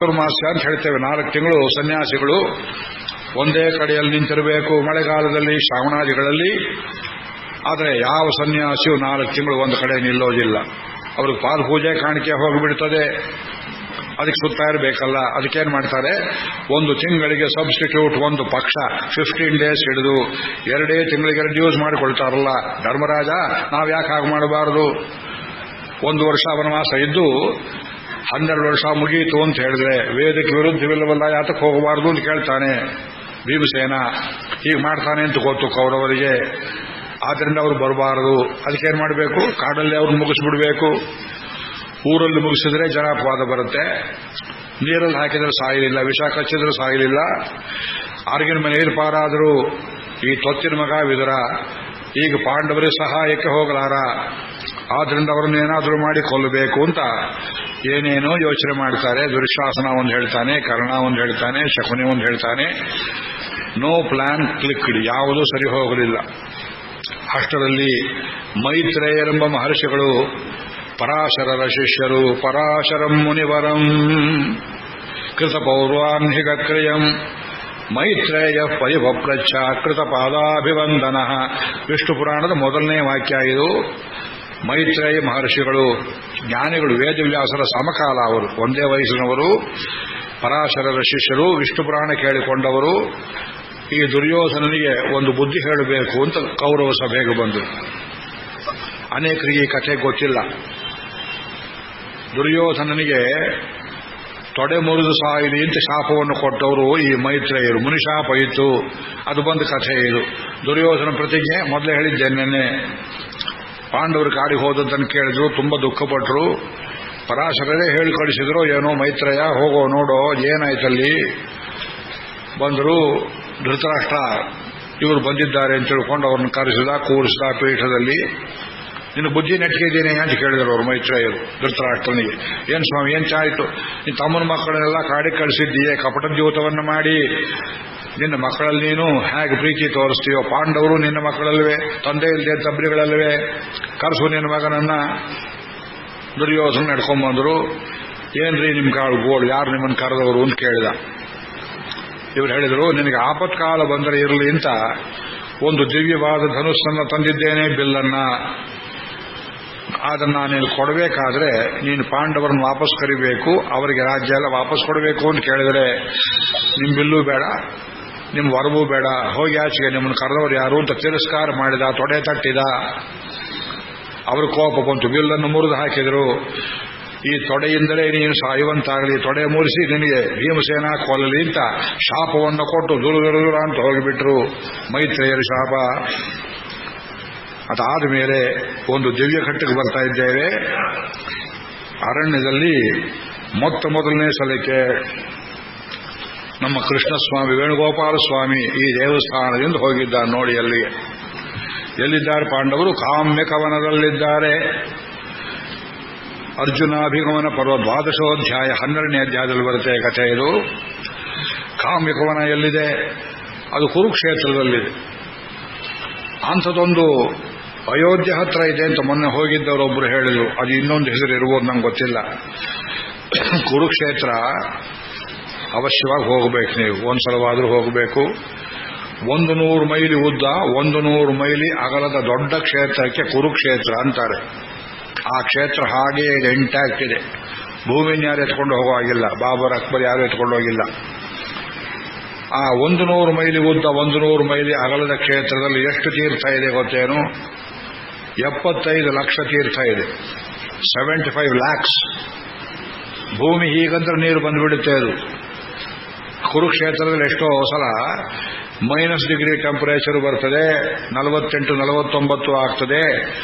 ಚಾತುರ್ಮಾಸ್ಯ ಅಂತ ಹೇಳ್ತೇವೆ. 4 ತಿಂಗಳು ಸನ್ಯಾಸಿಗಳು ಒಂದೇ ಕಡೆಯಲ್ಲಿ ನಿಂತಿರಬೇಕು ಮಳೆಗಾಲದಲ್ಲಿ, ಶ್ರಾವಣಾದಿಗಳಲ್ಲಿ. ಆದರೆ ಯಾವ ಸನ್ಯಾಸಿಯು 4 ತಿಂಗಳು ಒಂದು ಕಡೆ ನಿಲ್ಲೋದಿಲ್ಲ. ಅವ್ರಿಗೆ ಪಾದ ಪೂಜೆ ಕಾಣಿಕೆ ಹೋಗಿಬಿಡ್ತದೆ, ಅದಕ್ಕೆ ಸುತ್ತಾ ಇರಬೇಕಲ್ಲ. ಅದಕ್ಕೇನು ಮಾಡ್ತಾರೆ, 1 ತಿಂಗಳಿಗೆ ಸಬ್ಸ್ಟಿಟ್ಯೂಟ್ ಒಂದು ಪಕ್ಷ 15 ಡೇಸ್ ಹಿಡಿದು 2 ತಿಂಗಳಿಗೆ ರೆಡ್ಯೂಸ್ ಮಾಡಿಕೊಳ್ತಾರಲ್ಲ. ಧರ್ಮರಾಜ, ನಾವು ಯಾಕೆ ಹಾಗೆ ಮಾಡಬಾರದು? 1 ವರ್ಷ ವನವಾಸ ಇದ್ದು 12 ವರ್ಷ ಮುಗಿಯಿತು ಅಂತ ಹೇಳಿದ್ರೆ ವೇದಕ್ಕೆ ವಿರುದ್ಧವಿಲ್ಲವಲ್ಲ, ಯಾತಕ್ಕೆ ಹೋಗಬಾರದು ಅಂತ ಕೇಳ್ತಾನೆ ಭೀಮಸೇನ. ಹೀಗೆ ಮಾಡ್ತಾನೆ ಅಂತ ಗೊತ್ತು ಕೌರವರಿಗೆ. ಆದ್ರಿಂದ ಅವರು ಬರಬಾರದು. ಅದಕ್ಕೇನು ಮಾಡಬೇಕು, ಕಾಡಲ್ಲಿ ಅವ್ರನ್ನ ಮುಗಿಸ್ಬಿಡ್ಬೇಕು. ಊರಲ್ಲಿ ಮುಗಿಸಿದ್ರೆ ಜನಾಪವಾದ ಬರುತ್ತೆ. ನೀರಲ್ಲಿ ಹಾಕಿದ್ರೆ ಸಾಯಲಿಲ್ಲ, ವಿಷ ಕಚ್ಚಿದ್ರೆ ಸಾಯಲಿಲ್ಲ. ಆರ್ಗಿನ ಮನೆಯಲ್ಲಿ ಪಾರಾದರೂ ಈ ತೊತ್ತಿನ ಮಗ ವಿದುರ ಈಗ ಪಾಂಡವರಿಗೆ ಸಹಾಯಕ್ಕೆ ಹೋಗಲಾರ. ಆದ್ರಿಂದ ಅವರನ್ನೇನಾದರೂ ಮಾಡಿ ಕೊಲ್ಲಬೇಕು ಅಂತ ಏನೇನೋ ಯೋಚನೆ ಮಾಡ್ತಾರೆ. ದುರ್ಶಾಸನ ಒಂದು ಹೇಳ್ತಾನೆ, ಕರ್ಣ ಒಂದು ಹೇಳ್ತಾನೆ, ಶಕುನಿ ಒಂದು ಹೇಳ್ತಾನೆ. ನೋ ಪ್ಲಾನ್ ಕ್ಲಿಕ್ಡ್, ಯಾವುದೂ ಸರಿ ಹೋಗಲಿಲ್ಲ. ಅಷ್ಟರಲ್ಲಿ ಮೈತ್ರೇಯರೆಂಬ ಮಹರ್ಷಿಗಳು, ಪರಾಶರರ ಶಿಷ್ಯರು, ಪರಾಶರಂ ಮುನಿವರಂ ಕೃತ ಪೌರ್ವಾನ್ಹಿಗಕ್ರಿಯಂ ಮೈತ್ರೇಯ ಪರಿವಪ್ರಚ್ಛ ಕೃತ ಪಾದಾಭಿವಂದನ. ವಿಷ್ಣು ಪುರಾಣದ ಮೊದಲನೇ ವಾಕ್ಯ ಇದು. ಮೈತ್ರೇಯ ಮಹರ್ಷಿಗಳು ಜ್ಞಾನಿಗಳು, ವೇದವ್ಯಾಸರ ಸಮಕಾಲ, ಅವರು ಒಂದೇ ವಯಸ್ಸಿನವರು, ಪರಾಶರರ ಶಿಷ್ಯರು, ವಿಷ್ಣು ಪುರಾಣ ಕೇಳಿಕೊಂಡವರು. ಈ ದುರ್ಯೋಧನನಿಗೆ ಒಂದು ಬುದ್ಧಿ ಹೇಳಬೇಕು ಅಂತ ಕೌರವ ಸಭೆಗೆ ಬಂದರು. ಅನೇಕರಿಗೆ ಈ ಕಥೆ ಗೊತ್ತಿಲ್ಲ. ದುರ್ಯೋಧನನಿಗೆ ತೊಡೆ ಮುರಿದು ಸಾಯಿಲಿ ಅಂತ ಶಾಪವನ್ನು ಕೊಟ್ಟವರು ಈ ಮೈತ್ರೇಯರು. ಮುನಿಶಾಪ ಇತ್ತು, ಅದು ಬಂದ ಕಥೆ ಇದು. ದುರ್ಯೋಧನ ಪ್ರತಿಜ್ಞೆ ಮೊದಲೇ ಹೇಳಿದ್ದೇನೆ. ಪಾಂಡವರು ಕಾಡಿಗೆ ಹೋದದ್ದನ್ನು ಕೇಳಿದ್ರು, ತುಂಬಾ ದುಃಖಪಟ್ಟರು. ಪರಾಶರರೇ ಹೇಳಿ ಕಳಿಸಿದ್ರು, ಏನೋ ಮೈತ್ರೇಯ ಹೋಗೋ ನೋಡೋ ಏನಾಯ್ತಲ್ಲಿ. ಬಂದರು. ಧೃತರಾಷ್ಟ್ರ ಇವರು ಬಂದಿದ್ದಾರೆ ಅಂತ ತಿಳ್ಕೊಂಡು ಅವ್ರನ್ನ ಕರೆಸಿದ, ಕೂರಿಸಿದ ಪೀಠದಲ್ಲಿ. ನಿನ್ನ ಬುದ್ಧಿ ನೆಟ್ಟಿದ್ದೀನಿ ಅಂತ ಕೇಳಿದರು ಅವರು ಮೈತ್ರೇಯರು ಧೃತರಾಷ್ಟ್ರನಿಗೆ. ಏನ್ ಸ್ವಾಮಿ, ಏನ್ ಚಾಯಿತು? ನಿನ್ನ ತಮ್ಮನ ಮಕ್ಕಳನ್ನೆಲ್ಲ ಕಾಡಿಗೆ ಕಳಿಸಿದ್ದೀಯೇ, ಕಪಟ ದ್ಯೂತವನ್ನು ಮಾಡಿ. ನಿನ್ನ ಮಕ್ಕಳಲ್ಲಿ ನೀನು ಹೇಗೆ ಪ್ರೀತಿ ತೋರಿಸ್ತೀಯೋ, ಪಾಂಡವರು ನಿನ್ನ ಮಕ್ಕಳಲ್ವೇ, ತಂದೆ ಇಲ್ಲದೆ ತಬ್ರಿಗಳಲ್ವೇ, ಕರೆಸು ನಿನ್ನ ಮಗನನ್ನ. ದುರ್ಯೋಧನ ನಡ್ಕೊಂಡ್ಬಂದರು. ಏನ್ರಿ ನಿಮ್ ಕಾಳು ಗೋಳು, ಯಾರು ನಿಮ್ಮನ್ನು ಕರೆದವರು ಅಂತ ಕೇಳಿದ. ಇವರು ಹೇಳಿದರು, ನಿನಗೆ ಆಪತ್ಕಾಲ ಬಂದರೆ ಇರಲಿ ಅಂತ ಒಂದು ದಿವ್ಯವಾದ ಧನುಸ್ಸನ್ನು ತಂದಿದ್ದೇನೆ, ಬಿಲ್ಲನ್ನ. ಅದನ್ನು ನಾನೇನು ಕೊಡಬೇಕಾದ್ರೆ ನೀನು ಪಾಂಡವರನ್ನು ವಾಪಸ್ ಕರಿಬೇಕು, ಅವರಿಗೆ ರಾಜ್ಯ ಎಲ್ಲ ವಾಪಸ್ ಕೊಡಬೇಕು ಅಂತ ಕೇಳಿದರೆ, ನಿಮ್ಮ ಬಿಲ್ಲು ಬೇಡ, ನಿಮ್ಮ ವರವೂ ಬೇಡ, ಹೋಗಿ ಆಚೆಗೆ, ನಿಮ್ಮನ್ನು ಕರೆದವರು ಯಾರು ಅಂತ ತಿರಸ್ಕಾರ ಮಾಡಿದ, ತೊಡೆ ತಟ್ಟಿದ. ಅವರು ಕೋಪ ಬಂತು, ಬಿಲ್ಲನ್ನು ಮುರಿದು ಹಾಕಿದರು. ಈ ತೊಡೆಯಿಂದಲೇ ನೀನು ಸಾಯುವಂತಾಗಲಿ, ತೊಡೆ ಮುರಿಸಿ ನಿನಗೆ ಭೀಮಸೇನ ಕೊಲ್ಲಲಿ ಅಂತ ಶಾಪವನ್ನು ಕೊಟ್ಟು ದುರುದುರುದುರ ಅಂತ ಹೋಗಿಬಿಟ್ರು. ಮೈತ್ರೇಯರ ಶಾಪ. ಅದಾದ ಮೇಲೆ ಒಂದು ದಿವ್ಯ ಘಟ್ಟಕ್ಕೆ ಬರ್ತಾ ಇದ್ದೇವೆ. ಅರಣ್ಯದಲ್ಲಿ ಮೊದಲನೇ ಸಲಕ್ಕೆ ನಮ್ಮ ಕೃಷ್ಣಸ್ವಾಮಿ, ವೇಣುಗೋಪಾಲ ಸ್ವಾಮಿ ಈ ದೇವಸ್ಥಾನದಿಂದ ಹೋಗಿದ್ದಾರೆ ನೋಡಿ. ಅಲ್ಲಿಗೆ ಎಲ್ಲಿದ್ದಾರೆ ಪಾಂಡವರು? ಕಾಮ್ಯ ಕವನದಲ್ಲಿದ್ದಾರೆ. ಅರ್ಜುನಾಭಿಗಮನ ಪರ್ವ 12ನೇ 12ನೇ ಅಧ್ಯಾಯದಲ್ಲಿ ಬರುತ್ತೆ ಕಥೆ ಇದು. ಕಾಮ್ಯಕವನ ಎಲ್ಲಿದೆ? ಅದು ಕುರುಕ್ಷೇತ್ರದಲ್ಲಿದೆ. ಅಂಥದ್ದೊಂದು ಅಯೋಧ್ಯೆ ಹತ್ರ ಇದೆ ಅಂತ ಮೊನ್ನೆ ಹೋಗಿದ್ದವರೊಬ್ಬರು ಹೇಳಿದ್ರು. ಅದು ಇನ್ನೊಂದು ಹೆಸರು ಇರ್ಬೋದು, ನಂಗೆ ಗೊತ್ತಿಲ್ಲ. ಕುರುಕ್ಷೇತ್ರ ಅವಶ್ಯವಾಗಿ ಹೋಗಬೇಕು, ನೀವು ಒಂದ್ಸಲವಾದರೂ ಹೋಗಬೇಕು. 100 ಮೈಲಿ ಉದ್ದ, 100 ಮೈಲಿ ಅಗಲದ ದೊಡ್ಡ ಕ್ಷೇತ್ರಕ್ಕೆ ಕುರುಕ್ಷೇತ್ರ ಅಂತಾರೆ. ಆ ಕ್ಷೇತ್ರ ಹಾಗೇ ಇದೆ, ಇಂಟ್ಯಾಕ್ಟ್ ಇದೆ. ಭೂಮಿನ ಯಾರು ಎತ್ಕೊಂಡು ಹೋಗುವಾಗಿಲ್ಲ, ಬಾಬರ್ ಅಕ್ಬರ್ ಯಾರು ಎತ್ಕೊಂಡು ಹೋಗಿಲ್ಲ. ಆ 100 ಮೈಲಿ ಉದ್ದ, 100 ಮೈಲಿ ಅಗಲದ ಕ್ಷೇತ್ರದಲ್ಲಿ ಎಷ್ಟು ತೀರ್ಥ ಇದೆ ಗೊತ್ತೇನು? 75 ಲಕ್ಷ ತೀರ್ಥ ಇದೆ. 75 lakhs. ಭೂಮಿ ಹೀಗಂದ್ರೆ ನೀರು ಬಂದುಬಿಡುತ್ತೆ. ಅದು ಕುರುಕ್ಷೇತ್ರದಲ್ಲಿ ಎಷ್ಟೋ ಸಲ -ಡಿಗ್ರಿ ಟೆಂಪರೇಚರ್ ಬರ್ತದೆ, 48-49 ಆಗ್ತದೆ.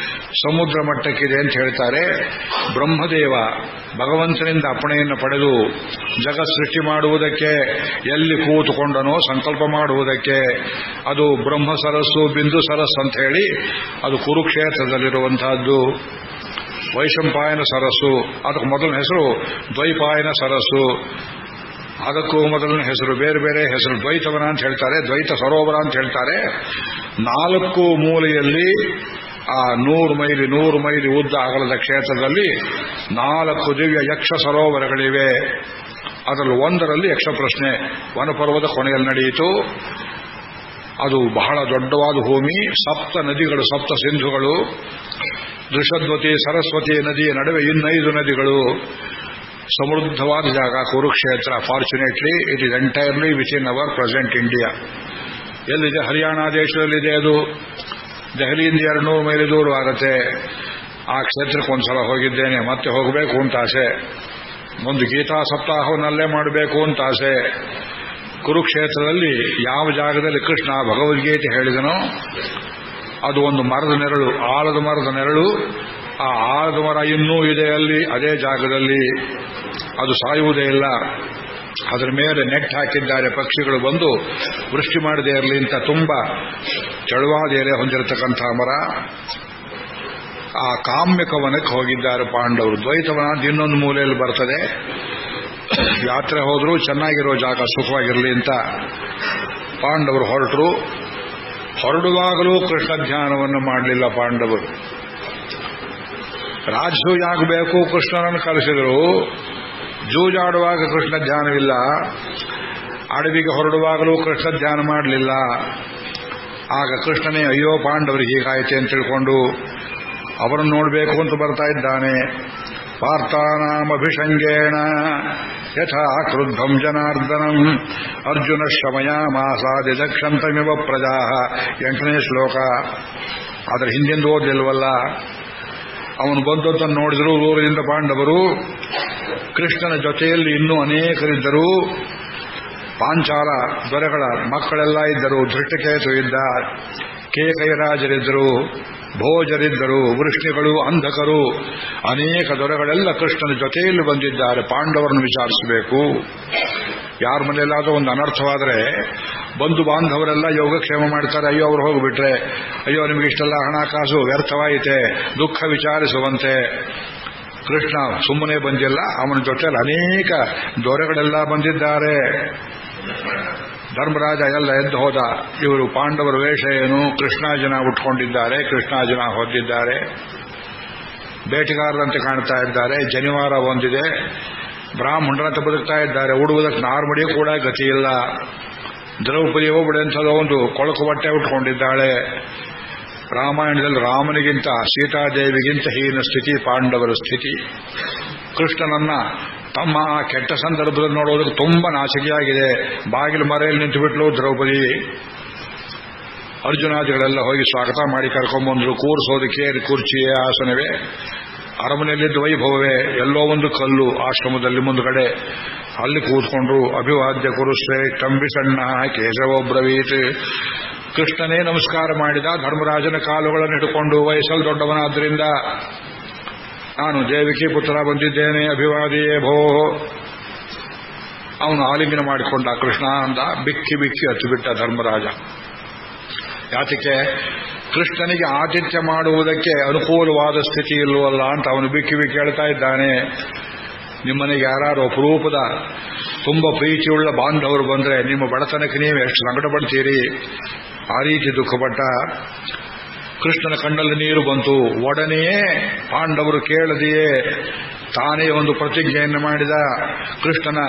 ಸಮುದ್ರ ಮಟ್ಟಕ್ಕಿದೆ ಅಂತ ಹೇಳ್ತಾರೆ. ಬ್ರಹ್ಮದೇವ ಭಗವಂತನಿಂದ ಅಪ್ಪಣೆಯನ್ನು ಪಡೆದು ಜಗತ್ ಸೃಷ್ಟಿ ಮಾಡುವುದಕ್ಕೆ ಎಲ್ಲಿ ಕೂತುಕೊಂಡನೋ ಸಂಕಲ್ಪ ಮಾಡುವುದಕ್ಕೆ, ಅದು ಬ್ರಹ್ಮ ಸರಸ್ಸು, ಬಿಂದು ಸರಸ್ಸು ಅಂತ ಹೇಳಿ, ಅದು ಕುರುಕ್ಷೇತ್ರದಲ್ಲಿರುವಂತಹದ್ದು. ವೈಶಂಪಾಯನ ಸರಸ್ಸು, ಅದಕ್ಕೆ ಮೊದಲನೇ ಹೆಸರು ದ್ವೈಪಾಯನ ಸರಸ್ಸು. ಅದಕ್ಕೂ ಮೊದಲನೇ ಹೆಸರು ಬೇರೆ ಬೇರೆ ಹೆಸರು. ದ್ವೈತವನ ಅಂತ ಹೇಳ್ತಾರೆ, ದ್ವೈತ ಸರೋವರ ಅಂತ ಹೇಳ್ತಾರೆ. 4 ಮೂಲೆಯಲ್ಲಿ ಆ 100 ಮೈಲಿ ಉದ್ದ ಅಗಲದ ಕ್ಷೇತ್ರದಲ್ಲಿ 4 ದಿವ್ಯ ಯಕ್ಷ ಸರೋವರಗಳಿವೆ. ಅದರಲ್ಲಿ ಒಂದರಲ್ಲಿ ಯಕ್ಷ ಪ್ರಶ್ನೆ ವನಪರ್ವದ ಕೊನೆಯಲ್ಲಿ ನಡೆಯಿತು. ಅದು ಬಹಳ ದೊಡ್ಡವಾದ ಭೂಮಿ, 7 ನದಿಗಳು, 7 ಸಿಂಧುಗಳು, ದೃಷದ್ವತಿ ಸರಸ್ವತಿ ನದಿಯ ನಡುವೆ 5 ನದಿಗಳು, ಸಮೃದ್ಧವಾದ ಜಾಗ Kurukshetra. Fortunately it is entirely which in our present India. ಎಲ್ಲಿದೆ? ಹರಿಯಾಣ ದೇಶದಲ್ಲಿದೆ. ಅದು ದೆಹಲಿಯಿಂದ 200 ಮೈಲಿ ದೂರವಾಗುತ್ತೆ. ಆ ಕ್ಷೇತ್ರಕ್ಕೆ ಒಂದ್ಸಲ ಹೋಗಿದ್ದೇನೆ, ಮತ್ತೆ ಹೋಗಬೇಕು ಅಂತ ಆಸೆ. ಒಂದು ಗೀತಾ ಸಪ್ತಾಹವನ್ನಲ್ಲೇ ಮಾಡಬೇಕು ಅಂತ ಆಸೆ. ಕುರುಕ್ಷೇತ್ರದಲ್ಲಿ ಯಾವ ಜಾಗದಲ್ಲಿ ಕೃಷ್ಣ ಭಗವದ್ಗೀತೆ ಹೇಳಿದನೋ ಅದು ಒಂದು ಮರದ ನೆರಳು, ಆಲದ ಮರದ ನೆರಳು. ಆ ಆಲದ ಮರ ಇನ್ನೂ ಇದೆ ಅಲ್ಲಿ, ಅದೇ ಜಾಗದಲ್ಲಿ. ಅದು ಸಾಯುವುದೇ ಇಲ್ಲ. ಅದರ ಮೇಲೆ ನೆಟ್ ಹಾಕಿದ್ದಾರೆ, ಪಕ್ಷಿಗಳು ಬಂದು ವೃಷ್ಟಿ ಮಾಡದೇ ಇರಲಿ ಅಂತ. ತುಂಬಾ ಚಳುವಾದ ಎಲೆ ಹೊಂದಿರತಕ್ಕಂಥ ಮರ. ಆ ಕಾಮ್ಯಕವನಕ್ಕೆ ಹೋಗಿದ್ದಾರೆ ಪಾಂಡವರು. ದ್ವೈತವನ ಇನ್ನೊಂದು ಮೂಲೆಯಲ್ಲಿ ಬರ್ತದೆ. ಯಾತ್ರೆ ಹೋದರೂ ಚೆನ್ನಾಗಿರೋ ಜಾಗ, ಸುಖವಾಗಿರಲಿ ಅಂತ ಪಾಂಡವರು ಹೊರಟರು. ಹೊರಡುವಾಗಲೂ ಕೃಷ್ಣ ಧ್ಯಾನವನ್ನು ಮಾಡಲಿಲ್ಲ ಪಾಂಡವರು. ರಾಜಸೂಯಾಗಬೇಕು ಕೃಷ್ಣನನ್ನು ಕಲಿಸಿದರು. ಜೂಜಾಡುವಾಗ ಕೃಷ್ಣ ಧ್ಯಾನವಿಲ್ಲ. ಅಡವಿಗೆ ಹೊರಡುವಾಗಲೂ ಕೃಷ್ಣ ಧ್ಯಾನ ಮಾಡಲಿಲ್ಲ. ಆಗ ಕೃಷ್ಣನೇ ಅಯ್ಯೋ ಪಾಂಡವರಿಗೆ ಹೀಗಾಯಿತೆ ಅಂತ ತಿಳ್ಕೊಂಡು ಅವರನ್ನು ನೋಡಬೇಕು ಅಂತ ಬರ್ತಾ ಇದ್ದಾನೆ. ಪಾರ್ಥಾನಾಮಭಿಷಂಗೇಣ ಯಥಾ ಕ್ರುದ್ಧಂ ಜನಾರ್ದನಂ ಅರ್ಜುನ ಶಮಯಾಮಾಸಾದಿ ದಕ್ಷಂತಮಿವ ಪ್ರಜಾ. 8ನೇ ಶ್ಲೋಕ. ಅದರ ಹಿಂದೆಂದು ಓದಲಿಲ್ವಲ್ಲ. ಅವನು ಬಂದದ್ದನ್ನು ನೋಡಿದರು ಊರಿನಿಂದ ಪಾಂಡವರು. ಕೃಷ್ಣನ ಜೊತೆಯಲ್ಲಿ ಇನ್ನೂ ಅನೇಕರಿದ್ದರು. ಪಾಂಚಾಲ ದೊರೆಗಳ ಮಕ್ಕಳೆಲ್ಲ ಇದ್ದರು. ಧೃಷ್ಟಕೇತು ಇದ್ದ, ಕೇಕೈರಾಜರಿದ್ದರು, ಭೋಜರಿದ್ದರು, ವೃಷ್ಣಿಗಳು, ಅಂಧಕರು, ಅನೇಕ ದೊರೆಗಳೆಲ್ಲ ಕೃಷ್ಣನ ಜೊತೆಯಲ್ಲಿ ಬಂದಿದ್ದಾರೆ. ಪಾಂಡವರನ್ನು ವಿಚಾರಿಸಬೇಕು. ಯಾರ ಮನೆಯಲ್ಲಾದರೂ ಒಂದು ಅನರ್ಥವಾದರೆ ಬಂಧು ಬಾಂಧವರೆಲ್ಲ ಯೋಗಕ್ಷೇಮ ಮಾಡ್ತಾರೆ. ಅಯ್ಯೋ ಅವರು ಹೋಗಿಬಿಟ್ರೆ, ಅಯ್ಯೋ ನಿಮಗೆ ಇಷ್ಟೆಲ್ಲ ಹಣಕಾಸು ವ್ಯರ್ಥವಾಯಿತೆ, ದುಃಖ ವಿಚಾರಿಸುವಂತೆ. ಕೃಷ್ಣ ಸುಮ್ಮನೆ ಬಂದಿಲ್ಲ, ಅವನ ಜೊತೆಯಲ್ಲಿ ಅನೇಕ ದೊರೆಗಳೆಲ್ಲ ಬಂದಿದ್ದಾರೆ. ಧರ್ಮರಾಜ ಎಲ್ಲ ಎದ್ದು ಹೋದ. ಇವರು ಪಾಂಡವರ ವೇಷ ಏನು? ಕೃಷ್ಣಾಜನ ಉಟ್ಕೊಂಡಿದ್ದಾರೆ, ಕೃಷ್ಣಾಜನ ಹೊದ್ದಿದ್ದಾರೆ, ಬೇಟೆಗಾರರಂತೆ ಕಾಣ್ತಾ ಇದ್ದಾರೆ. ಜನಿವಾರ ಹೊಂದಿದೆ, ಬ್ರಾಹ್ಮಣರಂತೆ ಬದುಕ್ತಾ ಇದ್ದಾರೆ. ಉಡುವುದಕ್ಕೆ ನಾರ್ಮಡಿ ಕೂಡ ಗತಿ ಇಲ್ಲ. ದ್ರೌಪದಿ ಒಬ್ಬಳೆಂಥದೋ ಒಂದು ಕೊಳಕು ಬಟ್ಟೆ ಉಟ್ಕೊಂಡಿದ್ದಾಳೆ. ರಾಮಾಯಣದಲ್ಲಿ ರಾಮನಿಗಿಂತ ಸೀತಾದೇವಿಗಿಂತ ಹೀನ ಸ್ಥಿತಿ ಪಾಂಡವರ ಸ್ಥಿತಿ. ಕೃಷ್ಣನನ್ನ ತಮ್ಮ ಆ ಕೆಟ್ಟ ಸಂದರ್ಭದಲ್ಲಿ ನೋಡೋದಕ್ಕೆ ತುಂಬಾ ನಾಚಿಕೆಯಾಗಿದೆ. ಬಾಗಿಲು ಮರೆಯಲ್ಲಿ ನಿಂತುಬಿಟ್ಲು ದ್ರೌಪದಿ. ಅರ್ಜುನಾದಿಗಳೆಲ್ಲ ಹೋಗಿ ಸ್ವಾಗತ ಮಾಡಿ ಕರ್ಕೊಂಡ್ಬಂದ್ರು. ಕೂರಿಸೋದಕ್ಕೆ ಕುರ್ಚಿಯೇ ಆಸನವೇ, ಅರಮನೆಯಲ್ಲಿದ್ದ ವೈಭವವೇ. ಎಲ್ಲೋ ಒಂದು ಕಲ್ಲು ಆಶ್ರಮದಲ್ಲಿ ಮುಂದುಗಡೆ, ಅಲ್ಲಿ ಕೂತ್ಕೊಂಡ್ರು. ಅಭಿವಾದ್ಯ ಕುರುಶ್ರೇಷ್ಠಂ ವಿಸಣ್ಣ ಕೇಶವೋಬ್ರವೀತ್. ಕೃಷ್ಣನೇ ನಮಸ್ಕಾರ ಮಾಡಿದ. ಧರ್ಮರಾಜನ ಕಾಲುಗಳನ್ನು ಹಿಡ್ಕೊಂಡು, ವಯಸ್ಸಲ್ಲಿ ದೊಡ್ಡವನಾದ್ರಿಂದ, ನಾನು ದೇವಿಕಿ ಪುತ್ರ ಬಂದಿದ್ದೇನೆ, ಅಭಿವಾದಿಯೇ ಭೋ. ಅವನು ಆಲಿಂಗನ ಮಾಡಿಕೊಂಡ. ಕೃಷ್ಣ ಅಂದ. ಬಿಕ್ಕಿ ಬಿಕ್ಕಿ ಹತ್ತುಬಿಟ್ಟ ಧರ್ಮರಾಜ. ಯಾತಕ್ಕೆ? ಕೃಷ್ಣನಿಗೆ ಆತಿಥ್ಯ ಮಾಡುವುದಕ್ಕೆ ಅನುಕೂಲವಾದ ಸ್ಥಿತಿ ಇಲ್ಲವಲ್ಲ ಅಂತ ಅವನು ಬಿಕ್ಕಿ ಬಿಕ್ಕಿ ಹೇಳ್ತಾ ಇದ್ದಾನೆ. ನಿಮ್ಮನೆಗೆ ಯಾರು ಅಪರೂಪದ ತುಂಬ ಪ್ರೀತಿಯುಳ್ಳ ಬಾಂಧವರು ಬಂದರೆ ನಿಮ್ಮ ಬಡತನಕ್ಕೆ ನೀವು ಎಷ್ಟು ಸಂಕಟ ಪಡ್ತೀರಿ. ಆ ರೀತಿ ದುಃಖಪಟ್ಟ. ಕೃಷ್ಣನ ಕಣ್ಣಲ್ಲಿ ನೀರು ಬಂತು. ಒಡನೆಯೇ ಪಾಂಡವರು ಕೇಳದೆಯೇ ತಾನೇ ಒಂದು ಪ್ರತಿಜ್ಞೆಯನ್ನು ಮಾಡಿದ. ಕೃಷ್ಣನ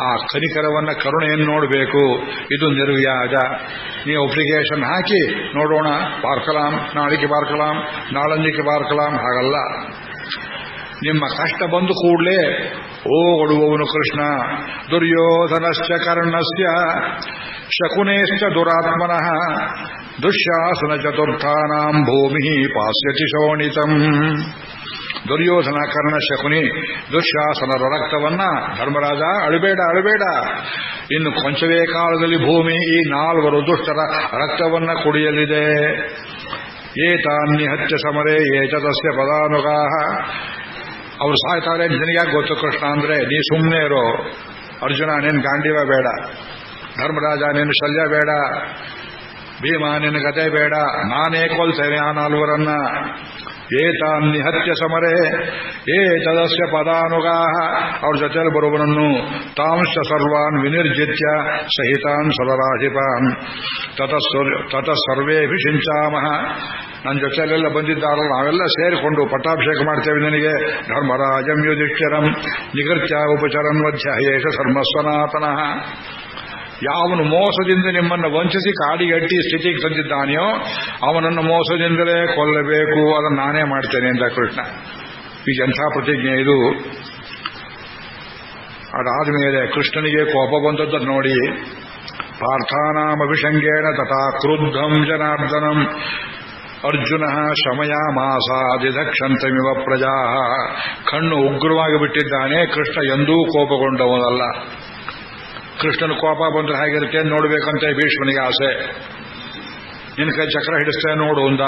ಆ ಕನಿಕರವನ್ನ, ಕರುಣೆಯನ್ನು ನೋಡಬೇಕು. ಇದು ನಿರ್ವ್ಯಾಜ. ನೀವು ಅಪ್ಲಿಕೇಶನ್ ಹಾಕಿ ನೋಡೋಣ, ಪಾರ್ಕಲಾಂ, ನಾಳಿಗೆ ಪಾರ್ಕಲಾಂ, ನಾಳಂದಿಗೆ ಪಾರ್ಕಲಾಂ, ಹಾಗಲ್ಲ. ನಿಮ್ಮ ಕಷ್ಟ ಬಂದು ಕೂಡಲೇ ಓಡುವವನು ಕೃಷ್ಣ. ದುರ್ಯೋಧನಶ್ಚ ಕರ್ಣಸ್ಯ ಶಕುನೇಶ್ಚ ದುರಾತ್ಮನಃ ದುಶ್ಯಾಸನ ಚತುರ್ಥಾನಾಂ ಭೂಮಿ ಪಾಸ್ಯತಿ ಶೋಣಿತಂ. ದುರ್ಯೋಧನ, ಕರ್ಣ, ಶಕುನಿ, ದುಶ್ಯಾಸನರ ರಕ್ತವನ್ನ ಧರ್ಮರಾಜ ಅಳಬೇಡ, ಅಳಬೇಡ. ಇನ್ನು ಕೊಂಚವೇ ಕಾಲದಲ್ಲಿ ಭೂಮಿ ಈ 4 ದುಷ್ಟರ ರಕ್ತವನ್ನ ಕುಡಿಯಲಿದೆ. ಏತಾನ್ನಿಹತ್ಯ ಸಮರೇ ಏತದಸ್ಯ ಪದಾನುಗಾಹ. ಅವರು ಸಾಯ್ತಾರೆ. ನಿನಗ್ಯಾಕೆ ಗೊತ್ತು ಕೃಷ್ಣ ಅಂದ್ರೆ? ನೀ ಸುಮ್ಮನೆ ಇರೋ. ಅರ್ಜುನ, ನೀನು ಗಾಂಡೀವ ಬೇಡ. ಧರ್ಮರಾಜ, ನೀನು ಶಲ್ಯ ಬೇಡ. ಭೀಮ, ನಿನ್ನ ಗದೆ ಬೇಡ. ನಾನೇ ಕೊಲ್ತೇನೆ ಆ 4ರನ್ನ. ಏತಾನ್ನಿಹತ್ಯ ಸಮರೇ ಏತದಸ್ಯ ಪದಾನುಗಾಹ. ಅವ್ರ ಜೊತೆಯಲ್ಲಿ ಬರುವನನ್ನು ತಾಂಶ ಸರ್ವಾನ್ ವಿನಿರ್ಜಿತ್ಯ ಸಹಿತಾನ್ ಸದರಾಧಿಪಾನ್ ತತಃ ಸರ್ವೇಭಿಷಿಂಚಾಮಃ. ನನ್ನ ಜೊತೆಯಲ್ಲೆಲ್ಲ ಬಂದಿದ್ದಾರಲ್ಲ, ನಾವೆಲ್ಲ ಸೇರಿಕೊಂಡು ಪಟ್ಟಾಭಿಷೇಕ ಮಾಡ್ತೇವೆ ನಿನಗೆ. ಧರ್ಮರಾಜಂ ಯುಧಿಷ್ಠಿರಂ ನಿಗರ್ತ್ಯ ಉಪಚರನ್ ವಧ್ಯಾಯೇಷ ಧರ್ಮಸ್ವನಾತನಃ. ಯಾವನು ಮೋಸದಿಂದ ನಿಮ್ಮನ್ನು ವಂಚಿಸಿ ಕಾಡಿಗೆ ಅಟ್ಟಿ ಸ್ಥಿತಿಗೆ ತಂದಿದ್ದಾನೆಯೋ ಅವನನ್ನು ಮೋಸದಿಂದಲೇ ಕೊಲ್ಲಬೇಕು, ಅದನ್ನು ನಾನೇ ಮಾಡ್ತೇನೆ ಅಂತ ಕೃಷ್ಣ. ಈಗ ಎಂಥ ಪ್ರತಿಜ್ಞೆ ಇದು. ಅದಾದ ಮೇಲೆ ಕೃಷ್ಣನಿಗೆ ಕೋಪ ಬಂದದ್ದನ್ನು ನೋಡಿ, ಪಾರ್ಥಾನಾಮಭಿಷಂಗೇಣ ತಥಾ ಕ್ರುದ್ಧಂ ಜನಾರ್ದನಂ ಅರ್ಜುನ ಶಮಯಾಮಾಸಾದಿದಕ್ಷಂತಮಿವ ಪ್ರಜಾ. ಕಣ್ಣು ಉಗ್ರವಾಗಿ ಬಿಟ್ಟಿದ್ದಾನೆ. ಕೃಷ್ಣ ಎಂದೂ ಕೋಪಗೊಂಡವನಲ್ಲ. ಕೃಷ್ಣನ ಕೋಪ ಬಂದ್ರೆ ಹೇಗಿರುತ್ತೆ ನೋಡ್ಬೇಕಂತ ಭೀಷ್ಮನಿಗೆ ಆಸೆ. ನಿನ್ನ ಕೈ ಚಕ್ರ ಹಿಡಿಸ್ತೇನೆ ನೋಡು ಅಂದ.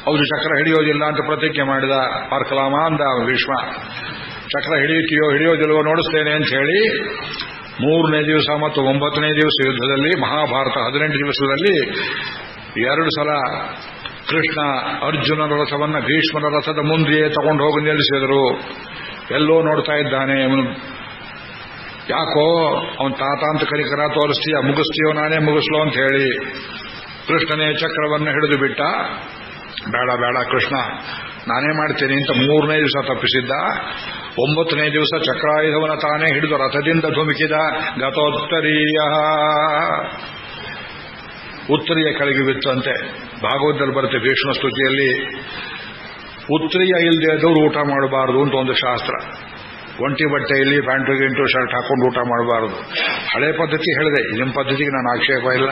ಹೌದು, ಚಕ್ರ ಹಿಡಿಯೋದಿಲ್ಲ ಅಂತ ಪ್ರತಿಜ್ಞೆ ಮಾಡಿದ. ಪಾರ್ಕಲಾಮ ಅಂದ ಭೀಷ್ಮ. ಚಕ್ರ ಹಿಡಿಯೋದಿಲ್ವೋ ನೋಡಿಸ್ತೇನೆ ಅಂತ ಹೇಳಿ 3ನೇ ದಿವಸ ಮತ್ತು 9ನೇ ದಿವಸ ಯುದ್ಧದಲ್ಲಿ, ಮಹಾಭಾರತ 18 ದಿವಸದಲ್ಲಿ 2 ಸಲ ಕೃಷ್ಣ ಅರ್ಜುನನ ರಥವನ್ನ ಭೀಷ್ಮನ ರಥದ ಮುಂದೆಯೇ ತಗೊಂಡು ಹೋಗಿ ನಿಲ್ಲಿಸಿದರು. ಎಲ್ಲೋ ನೋಡ್ತಾ ಇದ್ದಾನೆ ಅವನು. ಯಾಕೋ ಅವನ ತಾತ ಅಂತ ಕರಿಕರ ತೋರಿಸ್ತೀಯ, ಮುಗಿಸ್ತೀಯೋ ನಾನೇ ಮುಗಿಸ್ಲೋ ಅಂತ ಹೇಳಿ ಕೃಷ್ಣನೇ ಚಕ್ರವನ್ನು ಹಿಡಿದು ಬಿಟ್ಟ. ಬೇಡ ಬೇಡ ಕೃಷ್ಣ, ನಾನೇ ಮಾಡ್ತೇನೆ ಅಂತ 3ನೇ ದಿವಸ ತಪ್ಪಿಸಿದ್ದ. 9ನೇ ದಿವಸ ಚಕ್ರಾಯುಧವನ ತಾನೇ ಹಿಡಿದು ರಥದಿಂದ ಧುಮುಕಿದ. ಗತೋತ್ತರೀಯ, ಉತ್ತರಿಯ ಕೆಳಗೆ ಬಿತ್ತಂತೆ. ಭಾಗವತದಲ್ಲಿ ಬರುತ್ತೆ ಭೀಷ್ಮ ಸ್ತುತಿಯಲ್ಲಿ, ಉತ್ತರಿಯ ಇಲ್ಲದೆ ಇದ್ದವರು ಊಟ ಮಾಡಬಾರದು ಅಂತ ಒಂದು ಶಾಸ್ತ್ರ. ಒಂಟಿ ಬಟ್ಟೆಯಲ್ಲಿ ಪ್ಯಾಂಟು ಗಿಂಟು ಶರ್ಟ್ ಹಾಕೊಂಡು ಊಟ ಮಾಡಬಾರದು. ಹಳೆ ಪದ್ಧತಿ ಹೇಳಿದೆ, ನಿಮ್ಮ ಪದ್ಧತಿಗೆ ನಾನು ಆಕ್ಷೇಪ ಇಲ್ಲ.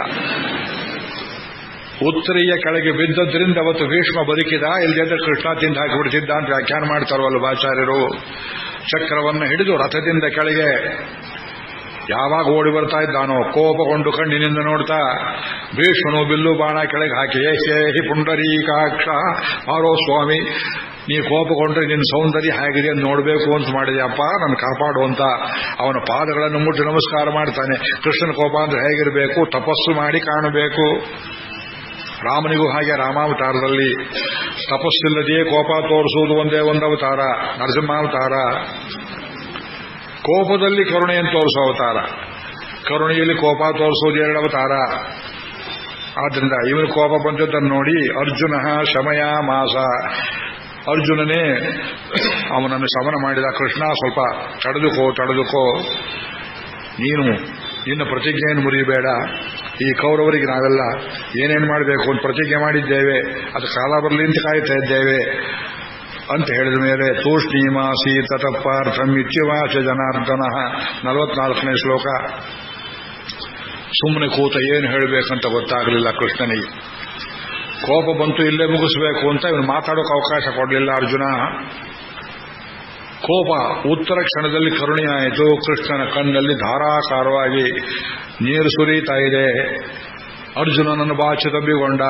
ಉತ್ತರಿಯ ಕೆಳಗೆ ಬಿದ್ದದ್ರಿಂದ ಅವತ್ತು ಭೀಷ್ಮ ಬದುಕಿದ, ಇಲ್ಲದೆ ಕೃಷ್ಣ ತಿಂದು ಹಾಕಿಬಿಡ್ತಿದ್ದ ಅಂತ ವ್ಯಾಖ್ಯಾನ ಮಾಡ್ತಾರವಲ್ಲ ಆಚಾರ್ಯರು. ಚಕ್ರವನ್ನು ಹಿಡಿದು ರಥದಿಂದ ಕೆಳಗೆ ಯಾವಾಗ ಓಡಿ ಬರ್ತಾ ಇದ್ದಾನೋ ಕೋಪಗೊಂಡು ಕಣ್ಣಿನಿಂದ ನೋಡ್ತಾ ಭೀಷ್ಮನು ಬಿಲ್ಲು ಬಾಣ ಕೆಳಗೆ ಹಾಕಿ, ಹಿ ಪುಂಡರೀಕಾಕ್ಷ, ಆರೋ ಸ್ವಾಮಿ, ನೀ ಕೋಪಗೊಂಡ್ರೆ ನಿನ್ನ ಸೌಂದರ್ಯ ಹೇಗಿದೆ ಅಂತ ನೋಡಬೇಕು ಅಂತ ಮಾಡಿದೆಯಪ್ಪ, ನನ್ನ ಕಾಪಾಡುವಂತ ಅವನ ಪಾದಗಳನ್ನು ಮುಟ್ಟಿ ನಮಸ್ಕಾರ ಮಾಡ್ತಾನೆ. ಕೃಷ್ಣನ ಕೋಪ ಅಂದ್ರೆ ಹೇಗಿರಬೇಕು, ತಪಸ್ಸು ಮಾಡಿ ಕಾಣಬೇಕು. ರಾಮನಿಗೂ ಹಾಗೆ ರಾಮಾವತಾರದಲ್ಲಿ ತಪಸ್ಸಿಲ್ಲದೆಯೇ ಕೋಪ ತೋರಿಸುವುದು ಒಂದೇ ಒಂದು ಅವತಾರ, ನರಸಿಂಹಾವತಾರ. ಕೋಪದಲ್ಲಿ ಕರುಣೆಯನ್ನು ತೋರಿಸೋ ಅವತಾರ, ಕರುಣೆಯಲ್ಲಿ ಕೋಪ ತೋರಿಸುವುದು 2 ಅವತಾರ. ಆದ್ರಿಂದ ಇವನು ಕೋಪ ಬಂದದ್ದನ್ನು ನೋಡಿ ಅರ್ಜುನ ಶಮಯ ಮಾಸ, ಅರ್ಜುನನೇ ಅವನನ್ನು ಶಮನ ಮಾಡಿದ. ಕೃಷ್ಣ ಸ್ವಲ್ಪ ತಡೆದುಕೋ, ನೀನು ನಿನ್ನ ಪ್ರತಿಜ್ಞೆಯನ್ನು ಮುರಿಯಬೇಡ. ಈ ಕೌರವರಿಗೆ ನಾವೆಲ್ಲ ಏನೇನು ಮಾಡಬೇಕು ಅಂತ ಪ್ರತಿಜ್ಞೆ ಮಾಡಿದ್ದೇವೆ, ಅದು ಕಾಲ ಬರಲಿ ಅಂತ ಕಾಯ್ತಾ ಇದ್ದೇವೆ ಅಂತ ಹೇಳಿದ ಮೇಲೆ ತೂಷ್ಣೀಮಾಸಿ ತತಪಾರ್ಥಂ ಇತ್ಯವಾಚ ಜನಾರ್ದನ. 44ನೇ ಶ್ಲೋಕ. ಸುಮ್ಮನೆ ಕೂತ ಏನು ಹೇಳಬೇಕಂತ ಗೊತ್ತಾಗಲಿಲ್ಲ ಕೃಷ್ಣನಿಗೆ. ಕೋಪ ಬಂತು, ಇಲ್ಲೇ ಮುಗಿಸಬೇಕು ಅಂತ ಇವನು ಮಾತಾಡೋಕೆ ಅವಕಾಶ ಕೊಡಲಿಲ್ಲ ಅರ್ಜುನ. ಕೋಪ ಉತ್ತರ ಕ್ಷಣದಲ್ಲಿ ಕರುಣೆಯಾಯಿತು. ಕೃಷ್ಣನ ಕಣ್ಣಲ್ಲಿ ಧಾರಾಕಾರವಾಗಿ ನೀರು ಸುರಿತಾ ಇದೆ. ಅರ್ಜುನನನ್ನು ಬಾಚಿ ತಬ್ಬಿಕೊಂಡ.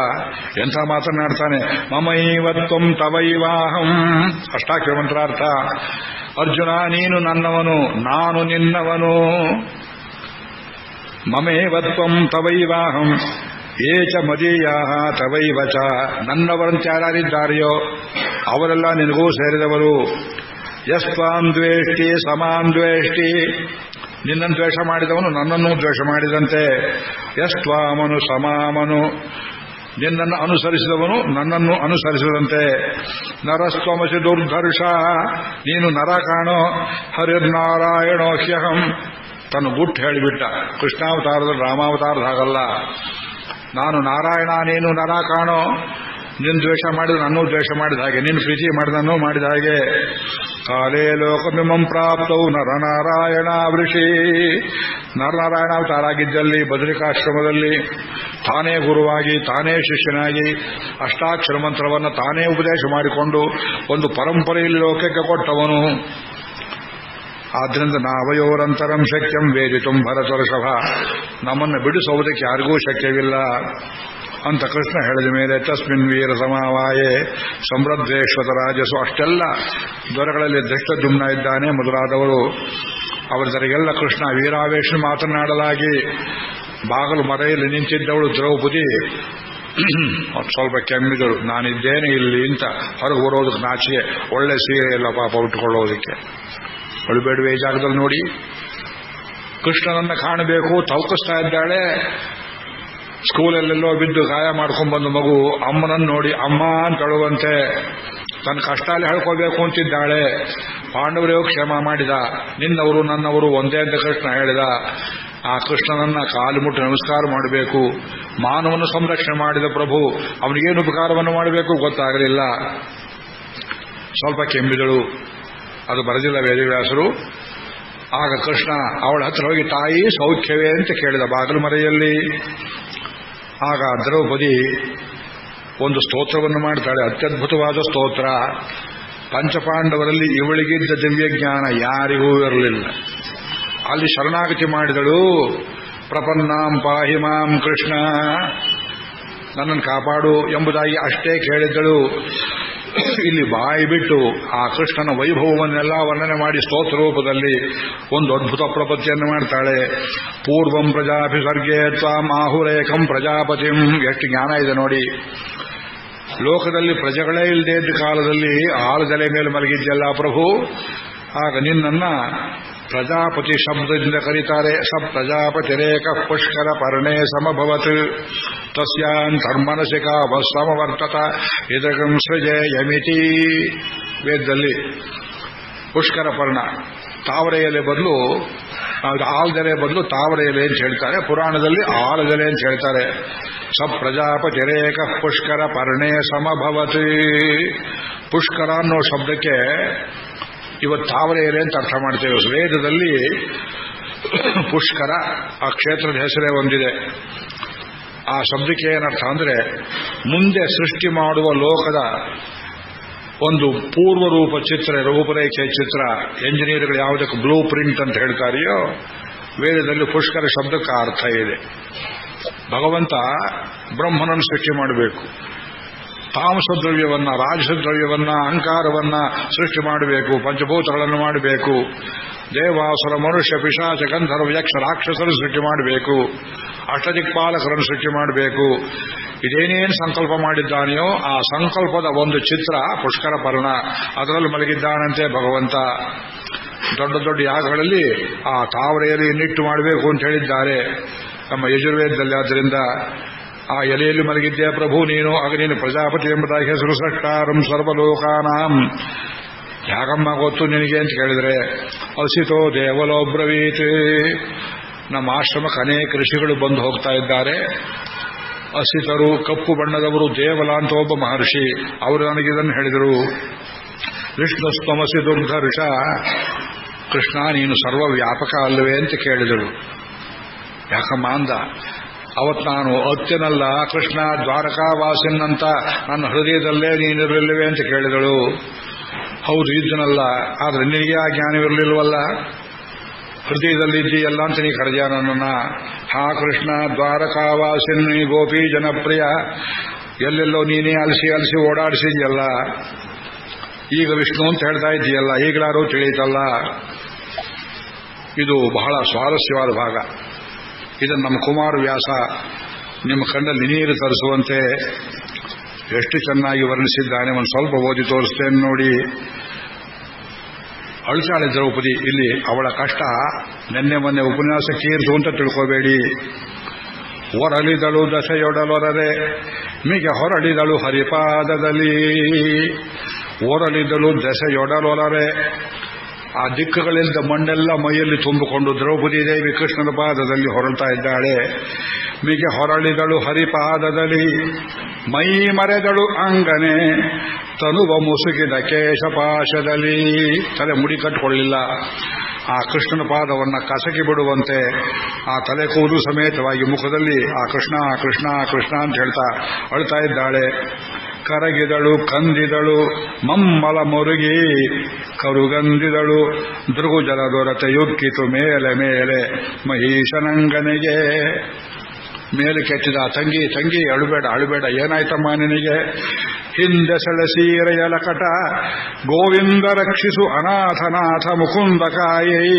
ಎಂಥ ಮಾತನಾಡ್ತಾನೆ, ಮಮೈವತ್ವಂ ತವೈವಾಹಂ. ಅಷ್ಟಾಕ್ಷರ ಮಂತ್ರಾರ್ಥ. ಅರ್ಜುನ, ನೀನು ನನ್ನವನು, ನಾನು ನಿನ್ನವನು. ಮಮೇವತ್ವಂ ತವೈವಾಹಂ ಏಚ ಮದೀಯಾ ತವೈವಚ. ನನ್ನವರಂತೆ ಯಾರಿದ್ದಾರೆಯೋ ಅವರೆಲ್ಲ ನಿನಗೂ ಸೇರಿದವರು. ಯಸ್ತ್ವಾಂ ದ್ವೇಷ್ಟಿ ಸಮಾನ್ ದ್ವೇಷ್ಟಿ. ನಿನ್ನನ್ನು ದ್ವೇಷ ಮಾಡಿದವನು ನನ್ನನ್ನು ದ್ವೇಷ ಮಾಡಿದಂತೆ. ಯಸ್ತ್ವಾಮನು ಸಮಾಮನು. ನಿನ್ನನ್ನು ಅನುಸರಿಸಿದವನು ನನ್ನನ್ನು ಅನುಸರಿಸಿದಂತೆ. ನರಸ್ತ್ವಮಸಿ ದುರ್ಧರ್ಷ. ನೀನು ನರ ಕಾಣೋ. ಹರಿರ್ನಾರಾಯಣೋ ಹ್ಯಹಂ. ತನ್ನ ಗುಟ್ಟು ಹೇಳಿಬಿಟ್ಟ. ಕೃಷ್ಣಾವತಾರದಲ್ಲಿ ರಾಮಾವತಾರದ ಹಾಗಲ್ಲ. ನಾನು ನಾರಾಯಣ, ನೀನು ನರ ಕಾಣೋ. ನಿನ್ನ ದ್ವೇಷ ಮಾಡಿದ ನನ್ನೂ ದ್ವೇಷ ಮಾಡಿದ ಹಾಗೆ, ನಿನ್ನ ಪ್ರೀತಿ ಮಾಡಿದನ್ನೂ ಮಾಡಿದ ಹಾಗೆ. ಕಾಲೇ ಲೋಕಮಿಮಂ ಪ್ರಾಪ್ತೌ ನರನಾರಾಯಣ ವೃಷಿ. ನರನಾರಾಯಣ ಅವತಾರಾಗಿದ್ದಲ್ಲಿ ಬದರಿಕಾಶ್ರಮದಲ್ಲಿ ತಾನೇ ಗುರುವಾಗಿ, ತಾನೇ ಶಿಷ್ಯನಾಗಿ ಅಷ್ಟಾಕ್ಷರ ಮಂತ್ರವನ್ನು ತಾನೇ ಉಪದೇಶ ಮಾಡಿಕೊಂಡು ಒಂದು ಪರಂಪರೆಯಲ್ಲಿ ಲೋಕಕ್ಕೆ ಕೊಟ್ಟವನು. ಆದ್ರಿಂದ ನಾವಯೋರಂತರಂ ಶಕ್ಯಂ ವೇದಿತುಂ ಭರತರ್ಷಭ. ನಮ್ಮನ್ನು ಬಿಡಿಸುವುದಕ್ಕೆ ಯಾರಿಗೂ ಶಕ್ಯವಿಲ್ಲ ಅಂತ ಕೃಷ್ಣ ಹೇಳಿದ ಮೇಲೆ ತಸ್ಮಿನ್ ವೀರ ಸಮಾವಾಯೇ ಸಮೃದ್ಧೇಶ್ವತ ರಾಜಸು. ಅಷ್ಟೆಲ್ಲ ದೊರೆಗಳಲ್ಲಿ ದೃಷ್ಟದ್ಯುಮ್ನ ಇದ್ದಾನೆ ಮೊದಲಾದವರು. ಅವರಿಗೆಲ್ಲ ಕೃಷ್ಣ ವೀರಾವೇಶ ಮಾತನಾಡಲಾಗಿ ಬಾಗಲು ಮರೆಯಲ್ಲಿ ನಿಂತಿದ್ದವಳು ದ್ರೌಪದಿ ಸ್ವಲ್ಪ ಕೆಮ್ಮಿದಳು. ನಾನಿದ್ದೇನೆ ಇಲ್ಲಿ ಅಂತ ಹೊರಗೆ ಬರೋದಕ್ಕೆ ನಾಚಿಗೆ. ಒಳ್ಳೆ ಸೀರೆ ಎಲ್ಲ ಪಾಪ ಉಟ್ಟುಕೊಳ್ಳೋದಕ್ಕೆ. ಒಳಬೇಡುವೆ ಈ ಜಾಗದಲ್ಲಿ ನೋಡಿ. ಕೃಷ್ಣನನ್ನ ಕಾಣಬೇಕು ತವಕಿಸ್ತಾ ಇದ್ದಾಳೆ. ಸ್ಕೂಲಲ್ಲೆಲ್ಲೋ ಬಿದ್ದು ಗಾಯ ಮಾಡ್ಕೊಂಡ್ಬಂದು ಮಗು ಅಮ್ಮನನ್ನು ನೋಡಿ ಅಮ್ಮ ಅಂತ ಅಳುವಂತೆ ತನ್ನ ಕಷ್ಟಾಲೆ ಹೇಳ್ಕೋಬೇಕು ಅಂತಿದ್ದಾಳೆ. ಪಾಂಡವರಿಗೂ ಕ್ಷೇಮ ಮಾಡಿದ. ನಿನ್ನವರು ನನ್ನವರು ಒಂದೇ ಅಂತ ಕೃಷ್ಣ ಹೇಳಿದ. ಆ ಕೃಷ್ಣನನ್ನ ಕಾಲು ಮುಟ್ಟು ನಮಸ್ಕಾರ ಮಾಡಬೇಕು. ಮಾನವನ್ನು ಸಂರಕ್ಷಣೆ ಮಾಡಿದ ಪ್ರಭು ಅವನಿಗೇನು ಉಪಕಾರವನ್ನು ಮಾಡಬೇಕು ಗೊತ್ತಾಗಲಿಲ್ಲ. ಸ್ವಲ್ಪ ಕೆಮ್ಮಿದಳು, ಅದು ಬರೆದಿಲ್ಲ ವೇದವ್ಯಾಸರು. ಆಗ ಕೃಷ್ಣ ಅವಳ ಹತ್ರ ಹೋಗಿ ತಾಯಿ ಸೌಖ್ಯವೇ ಅಂತ ಕೇಳಿದ ಬಾಗಿಲು ಮರೆಯಲ್ಲಿ. ಆಗ ದ್ರೌಪದಿ ಒಂದು ಸ್ತೋತ್ರವನ್ನು ಮಾಡ್ತಾಳೆ, ಅತ್ಯದ್ಭುತವಾದ ಸ್ತೋತ್ರ. ಪಂಚಪಾಂಡವರಲ್ಲಿ ಇವಳಿಗಿದ್ದ ದಿವ್ಯಜ್ಞಾನ ಯಾರಿಗೂ ಇರಲಿಲ್ಲ. ಅಲ್ಲಿ ಶರಣಾಗತಿ ಮಾಡಿದಳು. ಪ್ರಪನ್ನಾಂ ಪಾಹಿ ಮಾಂ ಕೃಷ್ಣ, ನನ್ನನ್ನು ಕಾಪಾಡು ಎಂಬುದಾಗಿ ಅಷ್ಟೇ ಕೇಳಿದ್ದಳು. ಇಲ್ಲಿ ಬಾಯಿ ಬಿಟ್ಟು ಆ ಕೃಷ್ಣನ ವೈಭವವನ್ನೆಲ್ಲ ವರ್ಣನೆ ಮಾಡಿ ಸ್ತೋತ್ರ ರೂಪದಲ್ಲಿ ಒಂದು ಅದ್ಭುತ ಪ್ರಪತ್ತಿಯನ್ನು ಮಾಡ್ತಾಳೆ. ಪೂರ್ವಂ ಪ್ರಜಾಪಿ ಸರ್ಗೇ ತ್ವಾಂ ಆಹುರೇಕಂ ಪ್ರಜಾಪತಿಂ. ಎಷ್ಟು ಜ್ಞಾನ ಇದೆ ನೋಡಿ. ಲೋಕದಲ್ಲಿ ಪ್ರಜೆಗಳೇ ಇಲ್ಲದೆ ಇದ್ದ ಕಾಲದಲ್ಲಿ ಆಲದಲೆ ಮೇಲೆ ಮಲಗಿದ್ಯಲ್ಲ ಪ್ರಭು, ಆಗ ನಿನ್ನನ್ನ ಪ್ರಜಾಪತಿ ಶಬ್ದದಿಂದ ಕರೀತಾರೆ. ಸ ಪ್ರಜಾಪತಿರೇಕ ಪುಷ್ಕರ ಪರ್ಣೇ ಸಮಭವತ್ ತಸ್ಯಾಂತರ್ಮನಸಿಕ ಸಮವರ್ತತ ಇದಗಂ ಸೃಜೆ ಯಮಿತಿ. ವೇದದಲ್ಲಿ ಪುಷ್ಕರ ಪರ್ಣ ತಾವರೆ ಎಲೆ ಬದಲು ಆಲದೆಲೆ ಬದಲು ತಾವರೆ ಎಲೆ ಅಂತ ಹೇಳ್ತಾರೆ. ಪುರಾಣದಲ್ಲಿ ಆಲದೆಲೆ ಅಂತ ಹೇಳ್ತಾರೆ. ಸ ಪ್ರಜಾಪತಿರೇಕ ಪುಷ್ಕರ ಪರ್ಣೇ ಸಮಭವತ್. ಪುಷ್ಕರ ಅನ್ನೋ ಶಬ್ದಕ್ಕೆ ಇವತ್ತು ತಾವರೆ ಎಲೆ ಅಂತ ಅರ್ಥ ಮಾಡ್ತೇವೆ. ವೇದದಲ್ಲಿ ಪುಷ್ಕರ ಆ ಕ್ಷೇತ್ರದ ಹೆಸರೇ ಒಂದಿದೆ. ಆ ಶಬ್ದಕ್ಕೆ ಏನರ್ಥ ಅಂದ್ರೆ ಮುಂದೆ ಸೃಷ್ಟಿ ಮಾಡುವ ಲೋಕದ ಒಂದು ಪೂರ್ವರೂಪ ಚಿತ್ರ, ರೂಪರೇಖೆ ಚಿತ್ರ. ಎಂಜಿನಿಯರ್ಗಳು ಯಾವುದಕ್ಕೆ ಬ್ಲೂ ಪ್ರಿಂಟ್ ಅಂತ ಹೇಳ್ತಾರೆಯೋ, ವೇದದಲ್ಲಿ ಪುಷ್ಕರ ಶಬ್ದಕ್ಕೆ ಅರ್ಥ ಇದೆ. ಭಗವಂತ ಬ್ರಹ್ಮನನ್ನು ಸೃಷ್ಟಿ ಮಾಡಬೇಕು. ತಾಮಸ ದ್ರವ್ಯವನ್ನ, ರಾಜಸ ದ್ರವ್ಯವನ್ನ, ಅಹಂಕಾರವನ್ನ ಸೃಷ್ಟಿ ಮಾಡಬೇಕು. ಪಂಚಭೂತಗಳನ್ನು ಮಾಡಬೇಕು. ದೇವಾಸುರ ಮನುಷ್ಯ ಪಿಶಾಚ ಗಂಧರ್ವ ಯಕ್ಷ ರಾಕ್ಷಸರು ಸೃಷ್ಟಿ ಮಾಡಬೇಕು. ಅಷ್ಟದಿಕ್ಪಾಲಕರನ್ನು ಸೃಷ್ಟಿ ಮಾಡಬೇಕು. ಇದೇನೇನು ಸಂಕಲ್ಪ ಮಾಡಿದ್ದಾನೆಯೋ ಆ ಸಂಕಲ್ಪದ ಒಂದು ಚಿತ್ರ ಪುಷ್ಕರ ಪರ್ಣ. ಅದರಲ್ಲಿ ಮಲಗಿದ್ದಾನಂತೆ ಭಗವಂತ. ದೊಡ್ಡ ದೊಡ್ಡ ಯಾಗಗಳಲ್ಲಿ ಆ ತಾವರೆಯಲ್ಲಿ ನಿಟ್ಟು ಮಾಡಬೇಕು ಅಂತ ಹೇಳಿದ್ದಾರೆ ನಮ್ಮ ಯಜುರ್ವೇದದಲ್ಲಿ. ಆದ್ದರಿಂದ ಆ ಎಲೆಯಲ್ಲಿ ಮಲಗಿದ್ದೆ ಪ್ರಭು ನೀನು. ಆಗ ನೀನು ಪ್ರಜಾಪತಿ ಎಂಬುದಾಗಿ ಹೆಸರು. ಸೃಷ್ಟಾರಂ ಸರ್ವಲೋಕಾನಾಂ. ಯಾಗಮ್ಮ ಗೊತ್ತು ನಿನಗೆ ಅಂತ ಕೇಳಿದ್ರೆ ಅಸಿತೋ ದೇವಲೋ ಬ್ರವೀತ್. ನಮ್ಮ ಆಶ್ರಮಕ್ಕೆ ಅನೇಕ ಋಷಿಗಳು ಬಂದು ಹೋಗ್ತಾ ಇದ್ದಾರೆ. ಅಸಿತರು, ಕಪ್ಪು ಬಣ್ಣದವರು, ದೇವಲ ಅಂತ ಒಬ್ಬ ಮಹರ್ಷಿ, ಅವರು ನನಗಿದನ್ನು ಹೇಳಿದರು. ವಿಷ್ಣುಸ್ತಮಸಿ ದುರ್ಧರ್ಷ. ಕೃಷ್ಣ ನೀನು ಸರ್ವವ್ಯಾಪಕ ಅಲ್ಲವೇ ಅಂತ ಕೇಳಿದಳು. ಯಾಕಮ್ಮ ಅಂದ. ಅವತ್ತು ನಾನು ಅತ್ಯನಲ್ಲ ಕೃಷ್ಣ ದ್ವಾರಕಾವಾಸಿನಂತ ನನ್ನ ಹೃದಯದಲ್ಲೇ ನೀನಿರಲಿಲ್ಲವೇ ಅಂತ ಕೇಳಿದಳು. ಹೌದು ಇದ್ದನಲ್ಲ, ಆದ್ರೆ ನಿನಗೆ ಆ ಜ್ಞಾನವಿರಲಿಲ್ವಲ್ಲ. ಹೃದಯದಲ್ಲಿದ್ದೀಯಲ್ಲ ಅಂತ ನೀ ಕರೆದ ನನ್ನನ್ನ. ಹಾ ಕೃಷ್ಣ ದ್ವಾರಕಾವಾಸಿನ್ ಗೋಪಿ ಜನಪ್ರಿಯ. ಎಲ್ಲೆಲ್ಲೋ ನೀನೇ ಅಲಸಿ ಅಲಸಿ ಓಡಾಡಿಸಿದ್ಯಲ್ಲ. ಈಗ ವಿಷ್ಣು ಅಂತ ಹೇಳ್ತಾ ಇದ್ದೀಯಲ್ಲ, ಈಗಲಾರು ತಿಳಿಯಿತಲ್ಲ. ಇದು ಬಹಳ ಸ್ವಾರಸ್ಯವಾದ ಭಾಗ. ಇದನ್ನು ನಮ್ಮ ಕುಮಾರವ್ಯಾಸ ನಿಮ್ಮ ಕಣ್ಣಲ್ಲಿ ನೀರು ತರಿಸುವಂತೆ ಎಷ್ಟು ಚೆನ್ನಾಗಿ ವರ್ಣಿಸಿದ್ದಾನೆ. ಒಂದು ಸ್ವಲ್ಪ ಓದಿ ತೋರಿಸ್ತೇನೆ ನೋಡಿ. ಅಳ್ತಾಳೆ ದ್ರೌಪದಿ. ಇಲ್ಲಿ ಅವಳ ಕಷ್ಟ ನೆನ್ನೆ ಮೊನ್ನೆ ಉಪನ್ಯಾಸ ಕೀರ್ತು ಅಂತ ತಿಳ್ಕೋಬೇಡಿ. ಹೊರಳಿದಳು ದಶೆಯೊಡಲೊರರೆ ಮಿಗೆ ಹೊರಳಿದಳು ಹರಿಪಾದದಲ್ಲಿ. ಹೊರಳಿದಳು ದಶೆಯೊಡಲೊರರೆ. ಆ ದಿಕ್ಕುಗಳಿಂದ ಮಣ್ಣೆಲ್ಲ ಮೈಯಲ್ಲಿ ತುಂಬಿಕೊಂಡು ದ್ರೌಪದಿ ದೇವಿ ಕೃಷ್ಣನ ಪಾದದಲ್ಲಿ ಹೊರಳ್ತಾ ಇದ್ದಾಳೆ. ಮಿಗೆ ಹೊರಳಿದಳು ಹರಿಪಾದದಲ್ಲಿ. ಮೈ ಮರೆದಳು ಅಂಗನೆ ತನುವ ಮುಸುಗಿದ ಕೇಶಪಾಶದಲ್ಲಿ. ತಲೆ ಮುಡಿ ಕಟ್ಟಿಕೊಳ್ಳಿಲ್ಲ. ಆ ಕೃಷ್ಣನ ಪಾದವನ್ನ ಕಸಕಿ ಬಿಡುವಂತೆ ಆ ತಲೆ ಕೂದಲು ಸಮೇತವಾಗಿ ಮುಖದಲ್ಲಿ ಆ ಕೃಷ್ಣ ಕೃಷ್ಣ ಕೃಷ್ಣ ಅಂತ ಹೇಳ್ತಾ ಅಳ್ತಾ ಇದ್ದಾಳೆ. ಕರಗಿದಳು ಕಂದಿದಳು ಮಮ್ಮಲ ಮುರುಗಿ ಕರುಗಂದಿದಳು. ದೃಗುಜಲ ದೊರತೆ ಯುಕ್ಕಿತು ಮೇಲೆ ಮೇಲೆ ಮಹೀಶನಂಗನಿಗೆ. ಮೇಲೆ ಕೆತ್ತಿದ ತಂಗಿ ತಂಗಿ ಅಳುಬೇಡ ಅಳುಬೇಡ, ಏನಾಯ್ತಮ್ಮ ನಿನಗೆ? ಹಿಂದೆ ಸೆಳೆಸೀರೆಯ ಲಕಟ ಗೋವಿಂದ ರಕ್ಷಿಸು ಅನಾಥನಾಥ ಮುಕುಂದ ಕಾಯೈ.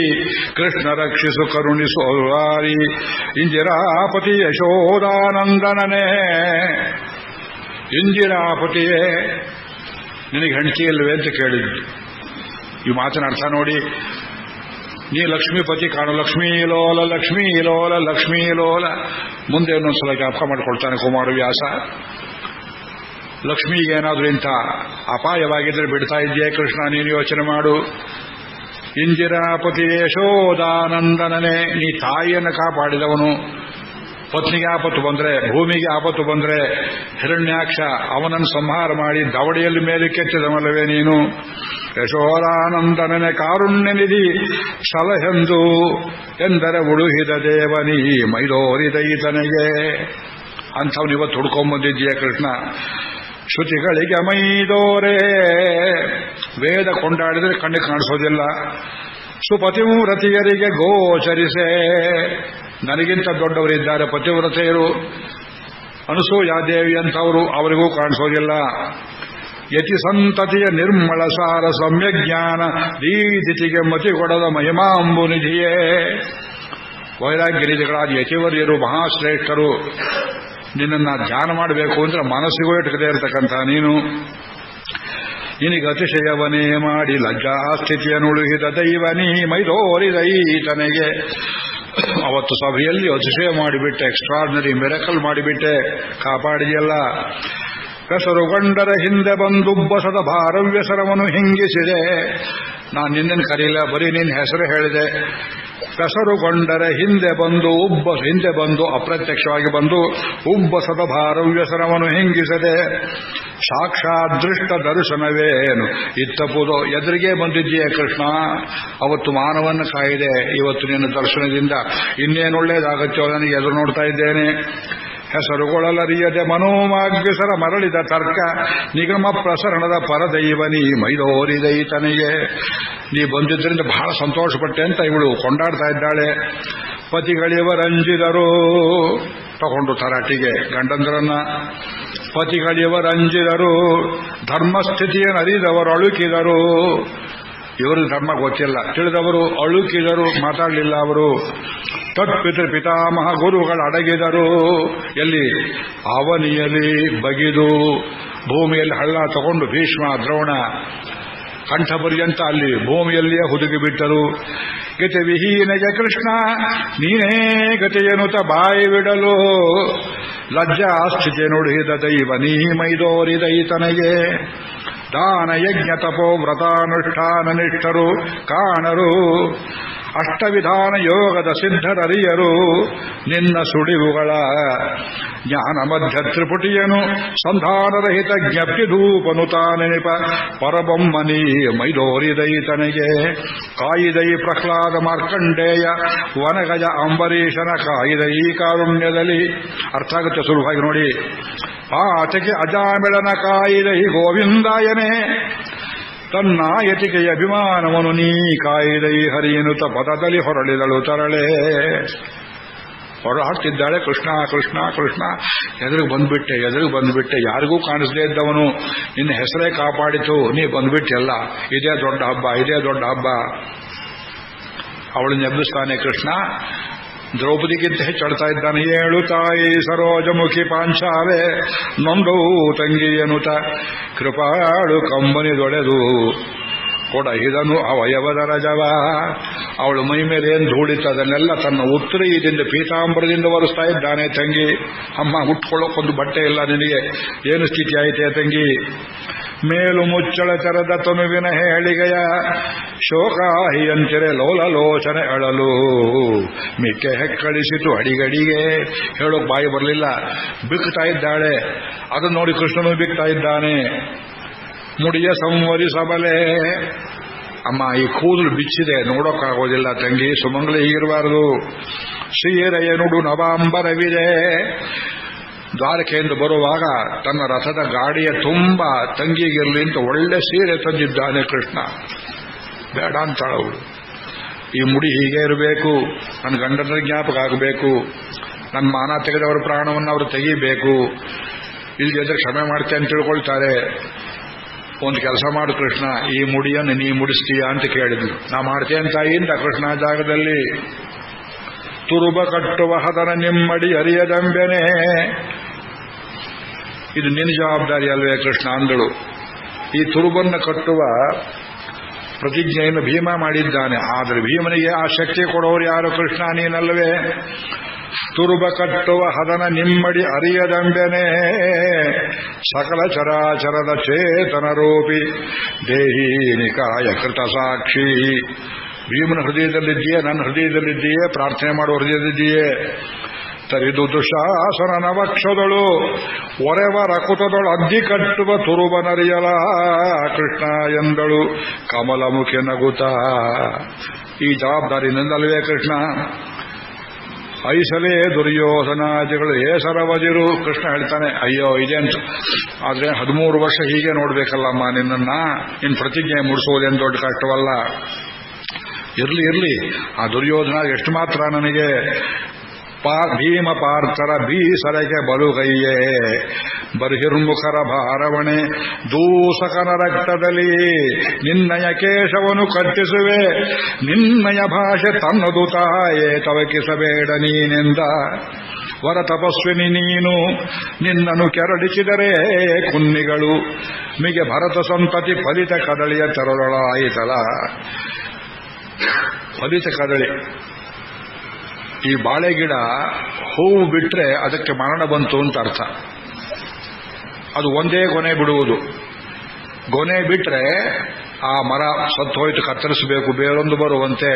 ಕೃಷ್ಣ ರಕ್ಷಿಸು ಕರುಣಿಸು ಅರುವಾರಿ ಇಂದಿರಾಪತಿ ಯಶೋದಾನಂದನನೇ. ಇಂದಿರಾಪತಿಯೇ ನಿನಗೆ ಹೆಂಡತಿ ಇಲ್ಲವೇ ಅಂತ ಕೇಳಿದ್ದು. ಈ ಮಾತಿನ ಅರ್ಥ ನೋಡಿ. ನೀ ಲಕ್ಷ್ಮೀಪತಿ ಕಾಣು, ಲಕ್ಷ್ಮೀಲೋಲ ಲಕ್ಷ್ಮೀಲೋಲ ಲಕ್ಷ್ಮೀಲೋಲ. ಮುಂದೆ ಇನ್ನೊಂದ್ಸಲ ಜ್ಞಾಪಕ ಮಾಡಿಕೊಳ್ತಾನೆ ಕುಮಾರವ್ಯಾಸ. ಲಕ್ಷ್ಮಿಗೆ ಏನಾದ್ರೂ ಇಂಥ ಅಪಾಯವಾಗಿದ್ರೆ ಬಿಡ್ತಾ ಇದೆಯೇ ಕೃಷ್ಣ, ನೀನು ಯೋಚನೆ ಮಾಡು. ಇಂದಿರಾಪತಿ ಯಶೋದಾನಂದನನೇ, ನೀ ತಾಯಿಯನ್ನು ಕಾಪಾಡಿದವನು. ಪತ್ನಿಗೆ ಆಪತ್ತು ಬಂದ್ರೆ, ಭೂಮಿಗೆ ಆಪತ್ತು ಬಂದ್ರೆ ಹಿರಣ್ಯಾಕ್ಷ ಅವನನ್ನು ಸಂಹಾರ ಮಾಡಿ ದವಡೆಯಲ್ಲಿ ಮೇಲೆ ಕೆತ್ತಿದವಲ್ಲವೇ ನೀನು. ಯಶೋದಾನಂದನನೆ ಕಾರುಣ್ಯ ನಿಧಿ ಸಲಹೆಂದು ಎಂದರೆ ಉಳುಹಿದ ದೇವನಿ ಮೈದೋರಿದೈತನೆಗೆ. ಅಂಥವ್ನು ಇವತ್ತು ಹುಡ್ಕೊಂಬಂದಿದ್ದೀಯ ಕೃಷ್ಣ. ಶ್ರುತಿಗಳಿಗೆ ಮೈದೋರೆ, ವೇದ ಕೊಂಡಾಡಿದ್ರೆ ಕಣ್ಣಿಗೆ ಕಾಣಿಸೋದಿಲ್ಲ. ಸುಪತಿವ್ರತಿಯರಿಗೆ ಗೋಚರಿಸೆ, ನನಗಿಂತ ದೊಡ್ಡವರಿದ್ದಾರೆ ಪತಿವ್ರತೆಯರು, ಅನಸೂಯಾದೇವಿ ಅಂತವರು, ಅವರಿಗೂ ಕಾಣಿಸೋದಿಲ್ಲ. ಯತಿ ಸಂತತಿಯ ನಿರ್ಮಳ ಸಾರ ಸಮ್ಯಜ್ಞಾನ ದೀದಿತಿಗೆ ಮತಿ ಕೊಡದ ಮಹಿಮಾಂಬು ನಿಧಿಯೇ. ವೈರಾಗ್ಯನಿಧಿಗಳಾದ ಯತಿವರ್ಯರು ಮಹಾಶ್ರೇಷ್ಠರು, ನಿನ್ನನ್ನು ಧ್ಯಾನ ಮಾಡಬೇಕು ಅಂದ್ರೆ ಮನಸ್ಸಿಗೂ ಇಟ್ಕದೇ ಇರತಕ್ಕಂಥ ನೀನು. ನಿನಗೆ ಅತಿಶಯವನೇ ಮಾಡಿ ಲಜ್ಜಾಸ್ಥಿತಿಯನ್ನುಳುಹಿದ ದೈವನೀ ಮೈದೋರಿದೈತನೆಗೆ. ಅವತ್ತು ಸಭೆಯಲ್ಲಿ ಅತಿಶಯ ಮಾಡಿಬಿಟ್ಟೆ, ಎಕ್ಸ್ಟ್ರಾರ್ಡಿನರಿ ಮಿರಕಲ್ ಮಾಡಿಬಿಟ್ಟೆ, ಕಾಪಾಡಿಯಲ್ಲ. ಹೆಸರುಗೊಂಡರ ಹಿಂದೆ ಬಂದುಬ್ಬಸದ ಭಾರವ್ಯಸರವನ್ನು ಹಿಂಗಿಸಿದೆ. ನಾನು ನಿನ್ನನ್ನು ಕರೀಲ, ಬರೀ ನಿನ್ನ ಹೆಸರು ಹೇಳಿದೆ. ಹೆಸರುಗೊಂಡರ ಹಿಂದೆ ಬಂದು ಅಪ್ರತ್ಯಕ್ಷವಾಗಿ ಬಂದು ಉಬ್ಬಸದ ಭಾರವ್ಯಸರವನ್ನು ಹಿಂಗಿಸದೆ. ಸಾಕ್ಷಾತ್ ದೃಷ್ಟ ದರ್ಶನವೇನು ಇತ್ತಪುದೋ, ಎದುರಿಗೆ ಬಂದಿದ್ದೀಯೇ ಕೃಷ್ಣ. ಅವತ್ತು ಮಾನವನ್ನ ಕಾಯಿದೆ, ಇವತ್ತು ನಿನ್ನ ದರ್ಶನದಿಂದ ಇನ್ನೇನು ಒಳ್ಳೇದಾಗತ್ತೋ ನನಗೆ ಎದುರು ನೋಡ್ತಾ ಇದ್ದೇನೆ. ಹೆಸರುಗೊಳ್ಳಲರಿಯದೆ ಮನೋಮಾಗ್ಯಸರ ಮರಳಿದ ತರ್ಕ ನಿಗಮ ಪ್ರಸರಣದ ಪರದೈವನಿ ಮೈದೋರಿದೈತನಿಗೆ. ನೀ ಬಂದಿದ್ದರಿಂದ ಬಹಳ ಸಂತೋಷಪಟ್ಟೆ ಅಂತ ಇವಳು ಕೊಂಡಾಡ್ತಾ ಇದ್ದಾಳೆ. ಪತಿಗಳಿವರಂಜಿದರು, ತಗೊಂಡು ತರಾಟಿಗೆ ಗಂಡಂದ್ರನ್ನ. ಪತಿಗಳಿವರಂಜಿದರು, ಧರ್ಮಸ್ಥಿತಿಯನ್ನು ಅರಿದವರು ಅಳುಕಿದರು. ಇವರು ಧರ್ಮ ಗೊತ್ತಿಲ್ಲ, ತಿಳಿದವರು ಅಳುಕಿದರು, ಮಾತಾಡಲಿಲ್ಲ ಅವರು. ತತ್ಪಿತೃ ಪಿತಾಮಹ ಗುರುಗಳು ಅಡಗಿದರು. ಎಲ್ಲಿ? ಅವನಿಯಲ್ಲಿ ಬಗಿದು, ಭೂಮಿಯಲ್ಲಿ ಹಳ್ಳ ತಗೊಂಡು ಭೀಷ್ಮ ದ್ರೋಣ ಕಂಠ ಪರ್ಯಂತ ಅಲ್ಲಿ ಭೂಮಿಯಲ್ಲಿಯೇ ಹುದುಗಿ ಬಿಟ್ಟರು. ಗತಿ ವಿಹೀನಗೆ ಕೃಷ್ಣ ನೀನೇ ಗತಿಯನುತ ಬಾಯಿ ಬಿಡಲು. ಲಜ್ಜಾ ಸ್ಥಿತಿ ನುಡಿದ ದೈವ ನೀ ಮೈದೋರಿದೈತನೆಗೆ. ದಾನ ಯಜ್ಞ ತಪೋ ವ್ರತಾನುಷ್ಠಾನ ನಿಷ್ಠರು ಕಾಣರು. ಅಷ್ಟವಿಧಾನ ಯೋಗದ ಸಿದ್ಧರರಿಯರು. ನಿನ್ನ ಸುಳಿವುಗಳ ಜ್ಞಾನ ಮಧ್ಯ ತ್ರಿಪುಟಿಯನು ಸಂಧಾನರಹಿತ ಜ್ಞಪ್ತಿ ಧೂಪನು ತಾನೆನಿಪ ಪರಬೊಮ್ಮನಿ ಮೈದೋರಿದೈತನೆಗೆ. ಕಾಯಿದೈ ಪ್ರಹ್ಲಾದ ಮಾರ್ಕಂಡೇಯ ವನಗಜ ಅಂಬರೀಷನ ಕಾಯಿದೈ ಕಾರುಣ್ಯದಲ್ಲಿ. ಅರ್ಥ ಆಗುತ್ತೆ ಸುಲಭವಾಗಿ ನೋಡಿ. ಆತಗೆ ಅಜಾಮಿಳನ ಕಾಯಿದೈ ಗೋವಿಂದಾಯನೇ. ತನ್ನ ಯತಿಕೆಯ ಅಭಿಮಾನವನು ನೀ ಕಾಯಿದೈ ಹರಿಯನುತ ಪದದಲ್ಲಿ ಹೊರಳಿದಳು ತರಳೆ. ಹೊರಹಾಡ್ತಿದ್ದಾಳೆ ಕೃಷ್ಣ ಕೃಷ್ಣ ಕೃಷ್ಣ. ಎದುರಿಗೆ ಬಂದ್ಬಿಟ್ಟೆ, ಯಾರಿಗೂ ಕಾಣಿಸದೇ ಇದ್ದವನು ನಿನ್ನ ಹೆಸರೇ ಕಾಪಾಡಿತು, ನೀ ಬಂದ್ಬಿಟ್ಟೆಲ್ಲ. ಇದೇ ದೊಡ್ಡ ಹಬ್ಬ. ಅವಳನ್ನ ಎಬ್ಬಿಸ್ತಾನೆ ಕೃಷ್ಣ. ದ್ರೌಪದಿಗಿಂತ ಹೆಚ್ಚಾಡ್ತಾ ಇದ್ದಾನೆ. ಏಳು ತಾಯಿ ಸರೋಜಮುಖಿ ಪಾಂಚಾಲೆ ನೊಂದು ತಂಗಿಯನುತ ಕೃಪಾಳು ಕಂಬನಿದೊಡೆದು ಕೊಡಹಿದನು ಅವಯವದ ರಜವ. ಅವಳು ಮೈ ಮೇಲೆ ಏನು ಧೂಳಿತದನ್ನೆಲ್ಲ ತನ್ನ ಉತ್ತರೀಯದಿಂದ ಪೀತಾಂಬರದಿಂದ ಒರೆಸ್ತಾ ಇದ್ದಾನೆ. ತಂಗಿ, ಅಮ್ಮ ಉಟ್ಕೊಳ್ಳೋಕೊಂದು ಬಟ್ಟೆ ಇಲ್ಲ ನಿನಗೆ, ಏನು ಸ್ಥಿತಿ ಆಯಿತೆ ತಂಗಿ. ಮೇಲು ಮುಚ್ಚಳ ತೆರೆದ ತನುವಿನ ಹೇಳಿಗೆಯ ಶೋಕಾಹಿಯಂತಿರೆ ಲೋಲಲೋಚನೆ ಅಳಲು. ಮಿಕ್ಕೆ ಹೆಕ್ಕಳಿಸಿತು ಅಡಿಗಡಿಗೆ. ಹೇಳೋಕ್ ಬಾಯಿ ಬರಲಿಲ್ಲ, ಬಿಕ್ತಾ ಇದ್ದಾಳೆ. ಅದನ್ನು ನೋಡಿ ಕೃಷ್ಣನು ಬಿಕ್ತಾ ಇದ್ದಾನೆ. ಮುಡಿಯ ಸಂವರಿಸಬಲೆ. ಅಮ್ಮ, ಈ ಕೂದಲು ಬಿಚ್ಚಿದೆ, ನೋಡೋಕ್ಕಾಗೋದಿಲ್ಲ ತಂಗಿ, ಸುಮಂಗಲ ಹೀಗಿರಬಾರದು. ಶ್ರೀಯರೆಯ ನುಡು ನವಾಂಬರವಿದೆ. ದ್ವಾರಕೆಯಿಂದ ಬರುವಾಗ ತನ್ನ ರಥದ ಗಾಡಿಯ ತುಂಬ ತಂಗಿಗಿರಲಿ ಅಂತ ಒಳ್ಳೆ ಸೀರೆ ತಂದಿದ್ದಾನೆ ಕೃಷ್ಣ. ಬೇಡ ಅಂತಾಳವಳು. ಈ ಮುಡಿ ಹೀಗೆ ಇರಬೇಕು, ನನ್ನ ಗಂಡನ ಜ್ಞಾಪಕ ಆಗಬೇಕು, ನನ್ನ ಮಾನ ತೆಗೆದವರ ಪ್ರಾಣವನ್ನು ಅವರು ತೆಗೀಬೇಕು, ಇಲ್ಲಿದ್ರೆ ಕ್ಷಮೆ ಮಾಡ್ತೇನೆ ಅಂತ ತಿಳ್ಕೊಳ್ತಾರೆ. ಒಂದು ಕೆಲಸ ಮಾಡು ಕೃಷ್ಣ, ಈ ಮುಡಿಯನ್ನು ನೀ ಮುಡಿಸ್ತೀಯ ಅಂತ ಕೇಳಿದ್ಲು. ನಾ ಮಾಡ್ತೇನೆ ತಾಯಿಯಿಂದ ಕೃಷ್ಣ ಜಾಗದಲ್ಲಿ. ತುರುಬ ಕಟ್ಟುವ ಹದನ ನಿಮ್ಮಡಿ ಅರಿಯದಂಬೆನೆ. ಇದು ನಿನ್ನ ಜವಾಬ್ದಾರಿ ಅಲ್ವೇ ಕೃಷ್ಣ ಅಂದಳು. ಈ ತುರುಬನ್ನು ಕಟ್ಟುವ ಪ್ರತಿಜ್ಞೆಯನ್ನು ಭೀಮ ಮಾಡಿದ್ದಾನೆ. ಆದರೆ ಭೀಮನಿಗೆ ಆ ಶಕ್ತಿ ಕೊಡೋರು ಯಾರು? ಕೃಷ್ಣ ನೀನಲ್ಲವೇ? ತುರುಬ ಕಟ್ಟುವ ಹದನ ನಿಮ್ಮಡಿ ಅರಿಯದಂಬೆನೆ ಸಕಲ ಚರಾಚರದ ಚೇತನ ರೂಪಿ ದೇಹಿ ನಿಕಾಯ ಕೃತ ಸಾಕ್ಷಿ. ಭೀಮನ ಹೃದಯದಲ್ಲಿದ್ದೀಯೇ, ನನ್ನ ಹೃದಯದಲ್ಲಿದ್ದೀಯೇ, ಪ್ರಾರ್ಥನೆ ಮಾಡುವ ಹೃದಯದಲ್ಲಿದ್ದೀಯೇ. ತರಿದು ದುಶಾಸನ ನವಕ್ಷದಳು ಒರೆವ ರಕುತದಳು ಅದ್ದಿ ಕಟ್ಟುವ ತುರುಬನರಿಯಲ ಕೃಷ್ಣ ಎಂದಳು ಕಮಲಮುಖಿ ನಗುತ್ತ. ಈ ಜವಾಬ್ದಾರಿ ನಿಂದಲ್ವೇ ಕೃಷ್ಣ? ಐಸಲೇ ದುರ್ಯೋಧನಾದಿಗಳು ಏಸರವದಿರು. ಕೃಷ್ಣ ಹೇಳ್ತಾನೆ, ಅಯ್ಯೋ ಇದೆ ಅಂತ. ಆದ್ರೆ 13 ವರ್ಷ ಹೀಗೆ ನೋಡ್ಬೇಕಲ್ಲಮ್ಮ ನಿನ್ನ ಪ್ರತಿಜ್ಞೆ ಮುಡಿಸೋದೇನು ದೊಡ್ಡ ಕಷ್ಟವಲ್ಲ. ಇರ್ಲಿ ಆ ದುರ್ಯೋಧನ ಎಷ್ಟು ಮಾತ್ರ ನನಗೆ ಭೀಮ ಪಾರ್ಥರ ಬೀಸರಗೆ ಬಲುಗೈಯೇ ಬರ್ಹಿರ್ಮುಖರ ಭಾರವಣೆ ದೂಸಕನ ರಕ್ತದಲ್ಲಿ ನಿನ್ನಯ ಕೇಶವನು ಕಟ್ಟಿಸುವೆ ನಿನ್ನಯ ಭಾಷೆ ತನ್ನದು ತಾಯೇ ತವಕಿಸಬೇಡ ನೀನೆಂದ ವರ ತಪಸ್ವಿನಿ ನೀನು ನಿನ್ನನ್ನು ಕೆರಳಿಸಿದರೆ ಕುನ್ನಿಗಳು ಮಿಗೆ ಭರತ ಸಂತತಿ ಫಲಿತ ಕದಳಿಯ ತೆರಳಾಯಿತಲ. ಫಲಿತ ಕದಳಿ ಈ ಬಾಳೆ ಗಿಡ ಹೂವು ಬಿಟ್ರೆ ಅದಕ್ಕೆ ಮರಣ ಬಂತು ಅಂತ ಅರ್ಥ. ಅದು ಒಂದೇ ಗೊನೆ ಬಿಡುವುದು. ಗೊನೆ ಬಿಟ್ರೆ ಆ ಮರ ಸತ್ತು ಹೋಯ್ತು, ಕತ್ತರಿಸಬೇಕು, ಬೇರೊಂದು ಬರುವಂತೆ.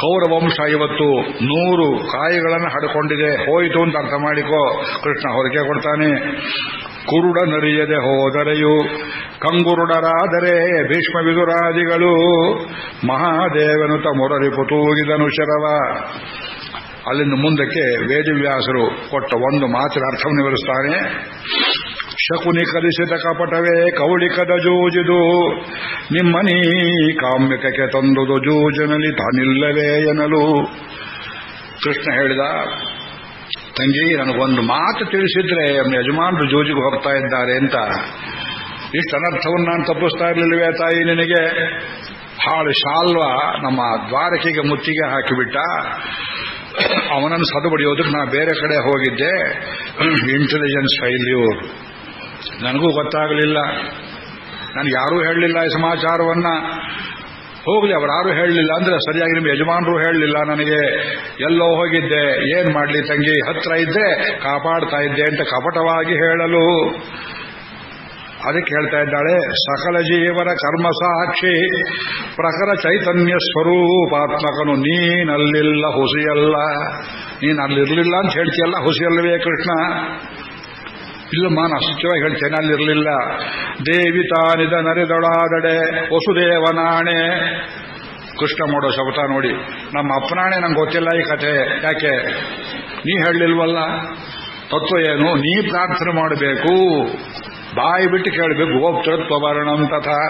ಕೌರವಂಶ ಇವತ್ತು 100 ಕಾಯಿಗಳನ್ನು ಹಡ್ಕೊಂಡಿದೆ, ಹೋಯಿತು ಅಂತ ಅರ್ಥ ಮಾಡಿಕೋ. ಕೃಷ್ಣ ಹೊರಗೆ ಕೊಡ್ತಾನೆ. ಕುರುಡ ನರಿಯದೆ ಹೋದರೆಯು ಕಂಗುರುಡರಾದರೆ ಭೀಷ್ಮ ವಿದುರಾದಿಗಳು ಮಹಾದೇವನು ತಮೊರರಿಪು ತೂಗಿದನು ಶರವ. ಅಲ್ಲಿಂದ ಮುಂದಕ್ಕೆ ವೇದವ್ಯಾಸರು ಕೊಟ್ಟ ಒಂದು ಮಾತಿನ ಅರ್ಥವನ್ನು ವಿವರಿಸ್ತಾನೆ. ಶಕುನಿ ಕಲಿಸಿದ ಕಪಟವೇ ಕೌಳಿಕದ ಜೂಜಿದು ನಿಮ್ಮನೀ ಕಾಮ್ಯಕಕ್ಕೆ ತಂದುದು ಜೂಜನಲ್ಲಿ ತಾನಿಲ್ಲವೇ ಎನ್ನಲು. ಕೃಷ್ಣ ಹೇಳಿದ, ತಂಗಿ ನನಗೊಂದು ಮಾತು ತಿಳಿಸಿದ್ರೆ ಯಜಮಾನರು ಜೂಜಿಗೆ ಹೋಗ್ತಾ ಇದ್ದಾರೆ ಅಂತ. ಇಷ್ಟು ಅನರ್ಥವನ್ನು ನಾನು ತಪ್ಪಿಸ್ತಾ ಇರಲಿಲ್ಲವೇ ತಾಯಿ ನಿನಗೆ? ಹಾಳು ಶಾಲ್ವ ನಮ್ಮ ದ್ವಾರಕೆಗೆ ಮುತ್ತಿಗೆ ಹಾಕಿಬಿಟ್ಟ. ಅವನನ್ನು ಸದುಬಡಿಯೋದಕ್ಕೆ ನಾ ಬೇರೆ ಕಡೆ ಹೋಗಿದ್ದೆ. Intelligence failure. ನನಗೂ ಗೊತ್ತಾಗಲಿಲ್ಲ, ನನಗೆ ಯಾರೂ ಹೇಳಲಿಲ್ಲ ಈ ಸಮಾಚಾರವನ್ನ. ಹೋಗ್ಲಿ, ಅವರಾರು ಹೇಳಲಿಲ್ಲ ಅಂದ್ರೆ ಸರಿಯಾಗಿ ನಿಮ್ಮ ಯಜಮಾನರು ಹೇಳಲಿಲ್ಲ ನನಗೆ. ಎಲ್ಲೋ ಹೋಗಿದ್ದೆ, ಏನ್ ಮಾಡ್ಲಿ ತಂಗಿ, ಹತ್ರ ಇದ್ದೆ ಕಾಪಾಡ್ತಾ ಇದ್ದೆ ಅಂತ ಕಪಟವಾಗಿ ಹೇಳಲು. ಅದಕ್ಕೆ ಹೇಳ್ತಾ ಇದ್ದಾಳೆ, ಸಕಲ ಜೀವನ ಕರ್ಮ ಸಾಕ್ಷಿ ಪ್ರಖರ ಚೈತನ್ಯ ಸ್ವರೂಪಾತ್ಮಕನು ನೀನಲ್ಲಿಲ್ಲ ಹುಸಿಯಲ್ಲ. ನೀನು ಅಲ್ಲಿರ್ಲಿಲ್ಲ ಅಂತ ಹೇಳ್ತೀಯಲ್ಲ, ಹುಸಿಯಲ್ಲವೇ ಕೃಷ್ಣ? ಇಲ್ಲಮ್ಮ, ನಾನು ಸತ್ಯವಾಗಿ ಹೇಳ್ತೇನೆ, ಅಲ್ಲಿರಲಿಲ್ಲ. ದೇವಿ ತಾನಿದ ನರೆದೊಳಾದಡೆ ವಸುದೇವನಾಣೆ. ಕೃಷ್ಣ ಮಾಡೋ ಶಬ್ದ ನೋಡಿ. ನಮ್ಮ ಅಪ್ಪನಾಣೆ ನಂಗೆ ಗೊತ್ತಿಲ್ಲ ಈ ಕಥೆ. ಯಾಕೆ? ನೀ ಹೇಳಲಿಲ್ವಲ್ಲ. ತತ್ವ ಏನು? ನೀ ಪ್ರಾರ್ಥನೆ ಮಾಡಬೇಕು, ಬಾಯಿ ಬಿಟ್ಟು ಕೇಳಬೇಕು. ಗೋಪ್ತೃತ್ವವರ್ಣಂ ತಥಾ.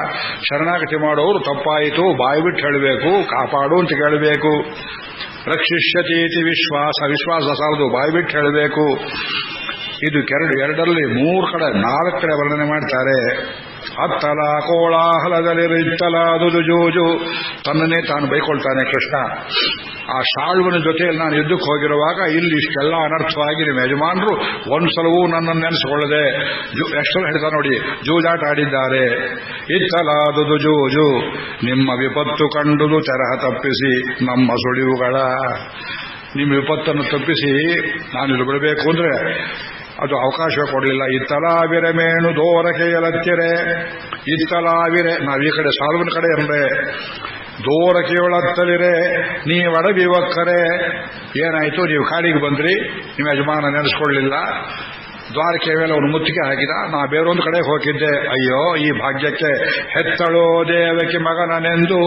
ಶರಣಾಗತಿ ಮಾಡೋರು ತಪ್ಪಾಯಿತು, ಬಾಯಿ ಬಿಟ್ಟು ಹೇಳಬೇಕು, ಕಾಪಾಡು ಅಂತ ಕೇಳಬೇಕು. ರಕ್ಷಿಷ್ಯತೀತಿ ವಿಶ್ವಾಸ ಸಾಲದು, ಬಾಯಿ ಬಿಟ್ಟು ಹೇಳಬೇಕು. ಇದು ಎರಡರಲ್ಲಿ 3 ಕಡೆ 4 ಕಡೆ ವರ್ಣನೆ ಮಾಡ್ತಾರೆ. ಅತ್ತಲ ಕೋಳಾಹಲದಲ್ಲಿರಿತ್ತಲಾದುದು ಜೂಜು. ತನ್ನನ್ನೇ ತಾನು ಬೈಕೊಳ್ತಾನೆ ಕೃಷ್ಣ. ಆ ಶಾಳ್ವನ ಜೊತೆಯಲ್ಲಿ ನಾನು ಯುದ್ಧಕ್ಕೆ ಹೋಗಿರುವಾಗ ಇಲ್ಲಿ ಇಷ್ಟೆಲ್ಲ ಅನರ್ಥವಾಗಿ ನಿಮ್ಮ ಯಜಮಾನರು ಒಂದ್ಸಲವೂ ನನ್ನನ್ನು ನೆನೆಸಿಕೊಳ್ಳದೆ ಎಷ್ಟೊಂದು ಹೇಳ್ತಾ ನೋಡಿ, ಜೂಜಾಟ ಆಡಿದ್ದಾರೆ. ಇತ್ತಲಾದುದು ಜೂಜು ನಿಮ್ಮ ವಿಪತ್ತು ಕಂಡುದು ತೆರಹ ತಪ್ಪಿಸಿ ನಮ್ಮ ಸುಳಿವುಗಳ. ನಿಮ್ಮ ವಿಪತ್ತನ್ನು ತಪ್ಪಿಸಿ ನಾನಿಲ್ಲಿ ಬಿಡಬೇಕು ಅಂದ್ರೆ ಅದು ಅವಕಾಶ ಕೊಡಲಿಲ್ಲ. ಇತ್ತಲಾವಿರೆ ಮೇಣು ದೋರಕೆಯಲತ್ತಿರೆ. ಇತ್ತಲಾವಿರೆ ನಾವು ಈ ಕಡೆ ಸಾಲ್ವನ ಕಡೆ ಅಂದ್ರೆ ದೋರಕೆಯೊಳತ್ತಲಿರೆ ನೀವಡಬಿವಕ್ಕರೆ. ಏನಾಯ್ತು? ನೀವು ಕಾಡಿಗೆ ಬಂದ್ರಿ, ನಿಮ್ಮ ಯಜಮಾನ ನೆನೆಸ್ಕೊಳ್ಳಿಲ್ಲ, ದ್ವಾರಕೆ ಮೇಲೆ ಅವನು ಮುತ್ತಿಗೆ ಹಾಕಿದ, ನಾ ಬೇರೊಂದು ಕಡೆ ಹೋಗಿದ್ದೆ. ಅಯ್ಯೋ ಈ ಭಾಗ್ಯಕ್ಕೆ ಹೆತ್ತಳೋ ದೇವಕಿ ಮಗನನೆಂದು.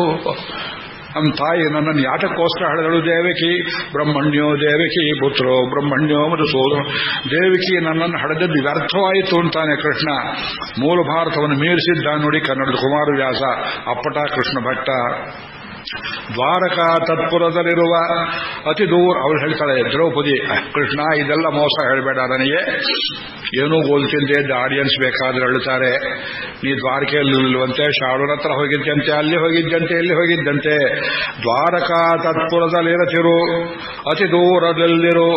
ನಮ್ಮ ತಾಯಿ ನನ್ನನ್ನು ಯಾತಕ್ಕೋಸ್ಕರ ಹಳೆದಳು ದೇವಕಿ. ಬ್ರಹ್ಮಣ್ಯೋ ದೇವಕಿ ಪುತ್ರೋ ಬ್ರಹ್ಮಣ್ಯೋ ಮಧುಸೂದನ. ದೇವಕಿ ನನ್ನನ್ನು ಹಡೆದದ್ದು ವ್ಯರ್ಥವಾಯಿತು ಅಂತಾನೆ ಕೃಷ್ಣ. ಮೂಲ ಭಾರತವನ್ನು ಮೀರಿಸಿದ್ದ ನೋಡಿ ಕನ್ನಡದ ಕುಮಾರವ್ಯಾಸ, ಅಪ್ಪಟ ಕೃಷ್ಣ ಭಟ್ಟ. ದ್ವಾರಕಾ ತತ್ಪುರದಲ್ಲಿರುವ ಅತಿ ದೂರ ಅವಳು ಹೇಳ್ತಾಳೆ ದ್ರೌಪದಿ, ಕೃಷ್ಣ ಇದೆಲ್ಲ ಮೋಸ ಹೇಳಬೇಡ ನನಗೆ, ಏನೂ ಗೋಲ್ತಿಂದೆ ಆಡಿಯನ್ಸ್ ಬೇಕಾದ್ರೆ ಹೇಳ್ತಾರೆ. ನೀ ದ್ವಾರಕೆಯಲ್ಲಿರುವಂತೆ ಶಾಳೂರ ಹತ್ರ ಹೋಗಿದ್ದಂತೆ, ಅಲ್ಲಿ ಹೋಗಿದ್ದಂತೆ, ಇಲ್ಲಿ ಹೋಗಿದ್ದಂತೆ. ದ್ವಾರಕಾ ತತ್ಪುರದಲ್ಲಿರತಿರು ಅತಿ ದೂರದಲ್ಲಿರು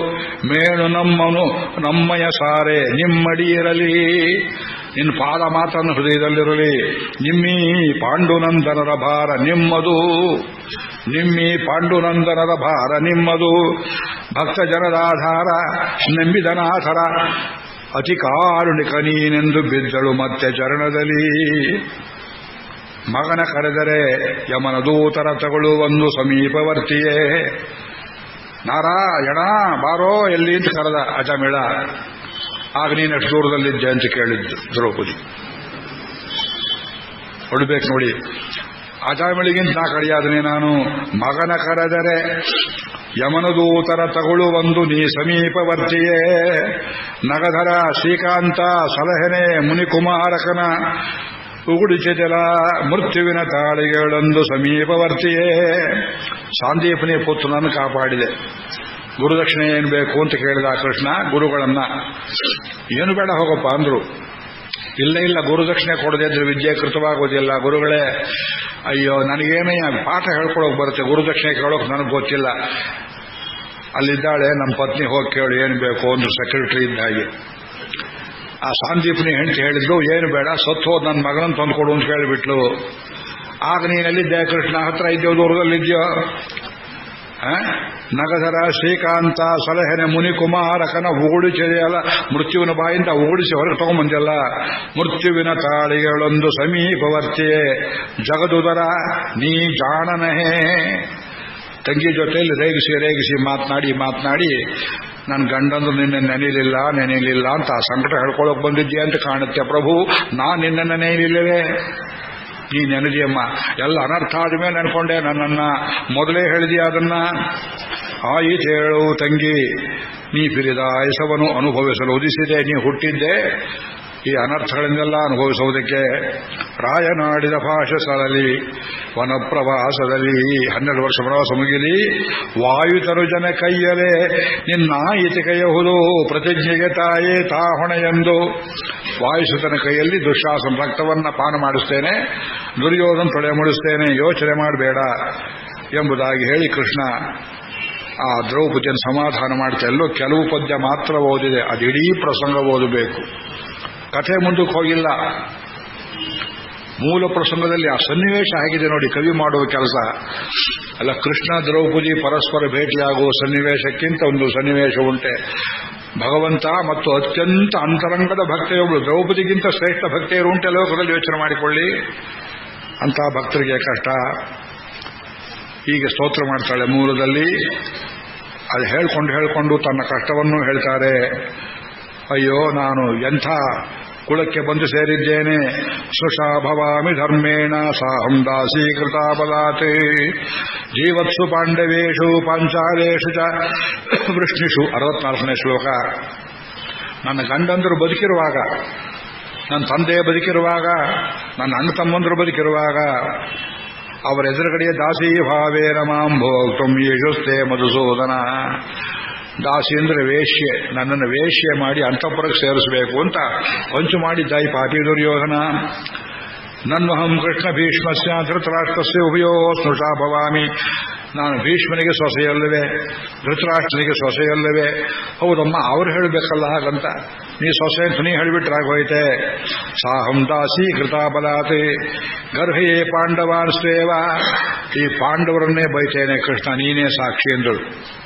ಮೇಣು ನಮ್ಮನು ನಮ್ಮಯ ಸಾರೆ ನಿಮ್ಮಡಿ ಇರಲಿ. ನಿನ್ನ ಪಾದ ಮಾತ್ರ ಹೃದಯದಲ್ಲಿರಲಿ. ನಿಮ್ಮಿ ಪಾಂಡುನಂದನರ ಭಾರ ನಿಮ್ಮದು, ನಿಮ್ಮಿ ಪಾಂಡುನಂದನರ ಭಾರ ನಿಮ್ಮದು. ಭಕ್ತ ಜನರಾಧಾರ ನಂಬಿದನಾಥರ ಅತಿ ಕಾರುಣಿಕ ನೀನೆಂದು ಬಿದ್ದಳು ಮತ್ತೆ ಚರಣದಲ್ಲಿ. ಮಗನ ಕರೆದರೆ ಯಮನ ದೂತರ ತಗೊಳ್ಳುವೊಂದು ಸಮೀಪವರ್ತಿಯೇ. ನಾರಾಯಣ ಬಾರೋ ಎಲ್ಲಿ ಅಂತ ಕರೆದ ಅಜಮಿಳ. ಆಗ ನೀನಷ್ಟು ದೂರದಲ್ಲಿದ್ದೆ ಅಂತ ಕೇಳಿದ್ದು ದ್ರೌಪದಿ. ಹೊಡ್ಬೇಕು ನೋಡಿ, ಅಜಮಿಳಿಗಿಂತ ನಾ ಕಡಿಯಾದನೆ ನಾನು. ಮಗನ ಕರೆದರೆ ಯಮನ ದೂತರ ತಗೊಳ್ಳುವೊಂದು ನೀ ಸಮೀಪವರ್ತಿಯೇ. ನಗಧರ ಶ್ರೀಕಾಂತ ಸಲಹೆನೆ ಮುನಿಕುಮಾರಕನ ಉಗುಡಿಸಿದೆಲ ಮೃತ್ಯುವಿನ ತಾಳಿಗಳೊಂದು ಸಮೀಪವರ್ತಿಯೇ. ಸಾಂದೀಪನಿ ಪುತ್ರನನ್ನು ಕಾಪಾಡಿದೆ. ಗುರುದಕ್ಷಿಣೆ ಏನು ಬೇಕು ಅಂತ ಕೇಳಿದ ಕೃಷ್ಣ ಗುರುಗಳನ್ನ. ಏನು ಬೇಡ ಹೋಗಪ್ಪ ಅಂದ್ರು. ಇಲ್ಲ ಗುರುದಕ್ಷಿಣೆ ಕೊಡದೆ ಇದ್ರೆ ವಿದ್ಯೆ ಕೃತವಾಗೋದಿಲ್ಲ. ಗುರುಗಳೇ ಅಯ್ಯೋ ನನಗೇನೇ ಪಾಠ ಹೇಳ್ಕೊಳಕ್ ಬರುತ್ತೆ, ಗುರುದಕ್ಷಿಣೆ ಕೇಳೋಕೆ ನನಗೆ ಗೊತ್ತಿಲ್ಲ. ಅಲ್ಲಿದ್ದಾಳೆ ನಮ್ಮ ಪತ್ನಿ, ಹೋಗಿ ಕೇಳು ಏನು ಬೇಕು ಒಂದು ಸೆಕ್ರೆಟರಿ ಇದ್ದ ಹಾಗೆ. ಆ ಸಾಂದೀಪನಿ ಹೆಂಡತಿ ಹೇಳಿದ್ಲು ಏನು ಬೇಡ, ಸತ್ತು ಹೋದ್ ನನ್ನ ಮಗನನ್ನು ತಂದುಕೊಡು ಅಂತ ಕೇಳಿಬಿಟ್ಲು. ಆಗ ನೀನೆಲ್ಲಿದ್ದೆ ಕೃಷ್ಣ? ಹತ್ರ ಇದ್ಯೋ ದೂರದಲ್ಲಿದ್ಯೋ? ನಗಧರ ಶ್ರೀಕಾಂತ ಸಲಹೆನೆ ಮುನಿಕುಮಾರಕನ ಉಗುಡಿಸಿದೆಯಲ್ಲ, ಮೃತ್ಯುವಿನ ಬಾಯಿಂದ ಉಗುಡಿಸಿ ಹೊರಗೆ ತಗೊಂಬಂದಲ್ಲ. ಮೃತ್ಯುವಿನ ತಾಳಿಗಳೊಂದು ಸಮೀಪವರ್ತಿಯೇ ಜಗದುದರ ನೀ ಜಾಣನಹೇ. ತಂಗಿ ಜೊತೆಯಲ್ಲಿ ರೇಗಿಸಿ ಮಾತನಾಡಿ ನನ್ನ ಗಂಡಂದು ನಿನ್ನೆ ನೆನೆಯಲಿಲ್ಲ ಅಂತ ಆ ಸಂಕಟ ಹೇಳ್ಕೊಳಕ್ ಬಂದಿದ್ದೆ ಅಂತ ಕಾಣುತ್ತೆ. ಪ್ರಭು ನಾನು ನಿನ್ನ ನೆನೆಯಲಿಲ್ಲವೇ? ನೀ ನೆನದಿಯಮ್ಮ. ಎಲ್ಲ ಅನರ್ಥ ಆದ್ಮೇಲೆ ನೆನ್ಕೊಂಡೆ, ನನ್ನನ್ನ ಮೊದಲೇ ಹೇಳಿದೆಯಾ ಅದನ್ನ. ಆಯಿತು ಹೇಳು ತಂಗಿ, ನೀ ಪಿರಿದಾಯಸವನ್ನು ಅನುಭವಿಸಲು ಉದಿಸಿದೆ. ನೀ ಹುಟ್ಟಿದ್ದೆ ಈ ಅನರ್ಥಗಳನ್ನೆಲ್ಲ ಅನುಭವಿಸುವುದಕ್ಕೆ. ರಾಯನಾಡಿದ ಭಾಷೆ ಸರಲಿ ವನಪ್ರವಾಸದಲ್ಲಿ 12 ವರ್ಷ ಪ್ರವಾಸ ಮುಗಿಲಿ. ವಾಯುತರು ಜನ ಕೈಯಲೇ ನಿನ್ನಾಯಿತಿ ಕೈಯಹುದು ಪ್ರತಿಜ್ಞೆಗೆ ತಾಯೇ ತಾ ಹೊಣೆಯೆಂದು. ವಾಯುಸುತನ ಕೈಯಲ್ಲಿ ದುಶ್ಯಾಸನ ರಕ್ತವನ್ನ ಪಾನ ಮಾಡಿಸ್ತೇನೆ, ದುರ್ಯೋಧನ ತೊಳೆ ಮುಡಿಸ್ತೇನೆ, ಯೋಚನೆ ಮಾಡಬೇಡ ಎಂಬುದಾಗಿ ಹೇಳಿ ಕೃಷ್ಣ ಆ ದ್ರೌಪದಿಯನ್ನು ಸಮಾಧಾನ ಮಾಡ್ತಾ ಎಲ್ಲೋ ಕೆಲವು ಪದ್ಯ ಮಾತ್ರ ಓದಿದೆ. ಅದಿಡೀ ಪ್ರಸಂಗ ಓದಬೇಕು. ಕಥೆ ಮುಂದಕ್ಕೆ ಹೋಗಿಲ್ಲ. ಮೂಲ ಪ್ರಸಂಗದಲ್ಲಿ ಆ ಸನ್ನಿವೇಶ ಆಗಿದೆ ನೋಡಿ, ಕವಿ ಮಾಡುವ ಕೆಲಸ ಅಲ್ಲ. ಕೃಷ್ಣ ದ್ರೌಪದಿ ಪರಸ್ಪರ ಭೇಟಿಯಾಗುವ ಸನ್ನಿವೇಶಕ್ಕಿಂತ ಒಂದು ಸನ್ನಿವೇಶ ಉಂಟೆ. ಭಗವಂತ ಮತ್ತು ಅತ್ಯಂತ ಅಂತರಂಗದ ಭಕ್ತೆಯೊಬ್ಬಳು, ದ್ರೌಪದಿಗಿಂತ ಶ್ರೇಷ್ಠ ಭಕ್ತೆಯರು ಉಂಟೆ ಲೋಕದಲ್ಲಿ, ಯೋಚನೆ ಮಾಡಿಕೊಳ್ಳಿ. ಅಂತಹ ಭಕ್ತರಿಗೆ ಕಷ್ಟ. ಹೀಗೆ ಸ್ತೋತ್ರ ಮಾಡ್ತಾಳೆ ಮೂಲದಲ್ಲಿ. ಅದು ಹೇಳ್ಕೊಂಡು ತನ್ನ ಕಷ್ಟವನ್ನು ಹೇಳ್ತಾರೆ. ಅಯ್ಯೋ ನಾನು ಎಂಥ ಕುಳಕ್ಕೆ ಬಂದು ಸೇರಿದ್ದೇನೆ. ಸುಷಾ ಭವಾಮಿ ಧರ್ಮೇಣ ಸಾಹಂ ದಾಸೀಕೃತ ಬಲಾತೆ ಜೀವತ್ಸು ಪಾಂಡವೇಶು ಪಾಂಚಾಲೇಶು ಚ ವೃಷ್ಣಿಷು. 64ನೇ ಶ್ಲೋಕ. ನನ್ನ ಗಂಡಂದರು ಬದುಕಿರುವಾಗ, ನನ್ನ ತಂದೆ ಬದುಕಿರುವಾಗ, ನನ್ನ ಅಣ್ಣ ತಮ್ಮಂದರು ಬದುಕಿರುವಾಗ ಅವರ ಎದುರುಗಡೆಯ ದಾಸಿ ಭಾವೇನ ಮಾಂ ಭೋಕ್ತುಂ ಯಶುಸ್ತೆ ಮಧುಸೂದನ. ದಾಸಿ ಅಂದ್ರೆ ವೇಶ್ಯೆ, ನನ್ನನ್ನು ವೇಶ್ಯೆ ಮಾಡಿ ಅಂತಃಪುರಕ್ಕೆ ಸೇರಿಸಬೇಕು ಅಂತ ಹೊಂಚು ಮಾಡಿದ್ದಾಯಿ ಪಾಪಿ ದುರ್ಯೋಧನ. ನನ್ವಹಂ ಕೃಷ್ಣ ಭೀಷ್ಮಸ್ಯ ಧೃತರಾಷ್ಟ್ರಸ್ಯ ಉಭಯೋ ಸ್ನುಷಾ ಭವಾಮಿ. ನಾನು ಭೀಷ್ಮನಿಗೆ ಸೊಸೆಯಲ್ಲವೇ, ಧೃತರಾಷ್ಟ್ರನಿಗೆ ಸೊಸೆಯಲ್ಲವೇ? ಹೌದಮ್ಮ, ಅವ್ರು ಹೇಳಬೇಕಲ್ಲ ಹಾಗಂತ. ನೀ ಸೊಸೆ ಅಂತ ನೀ ಹೇಳಿಬಿಟ್ರಾಗೋಯ್ತೆ. ಸಾಹಂ ದಾಸಿ ಕೃತಾಬಲಾತೆ ಗರ್ಭಯೇ ಪಾಂಡವಾನ್ ಸ್ವೇವ. ಈ ಪಾಂಡವರನ್ನೇ ಬೈತೇನೆ ಕೃಷ್ಣ, ನೀನೇ ಸಾಕ್ಷಿ ಎಂದಳು.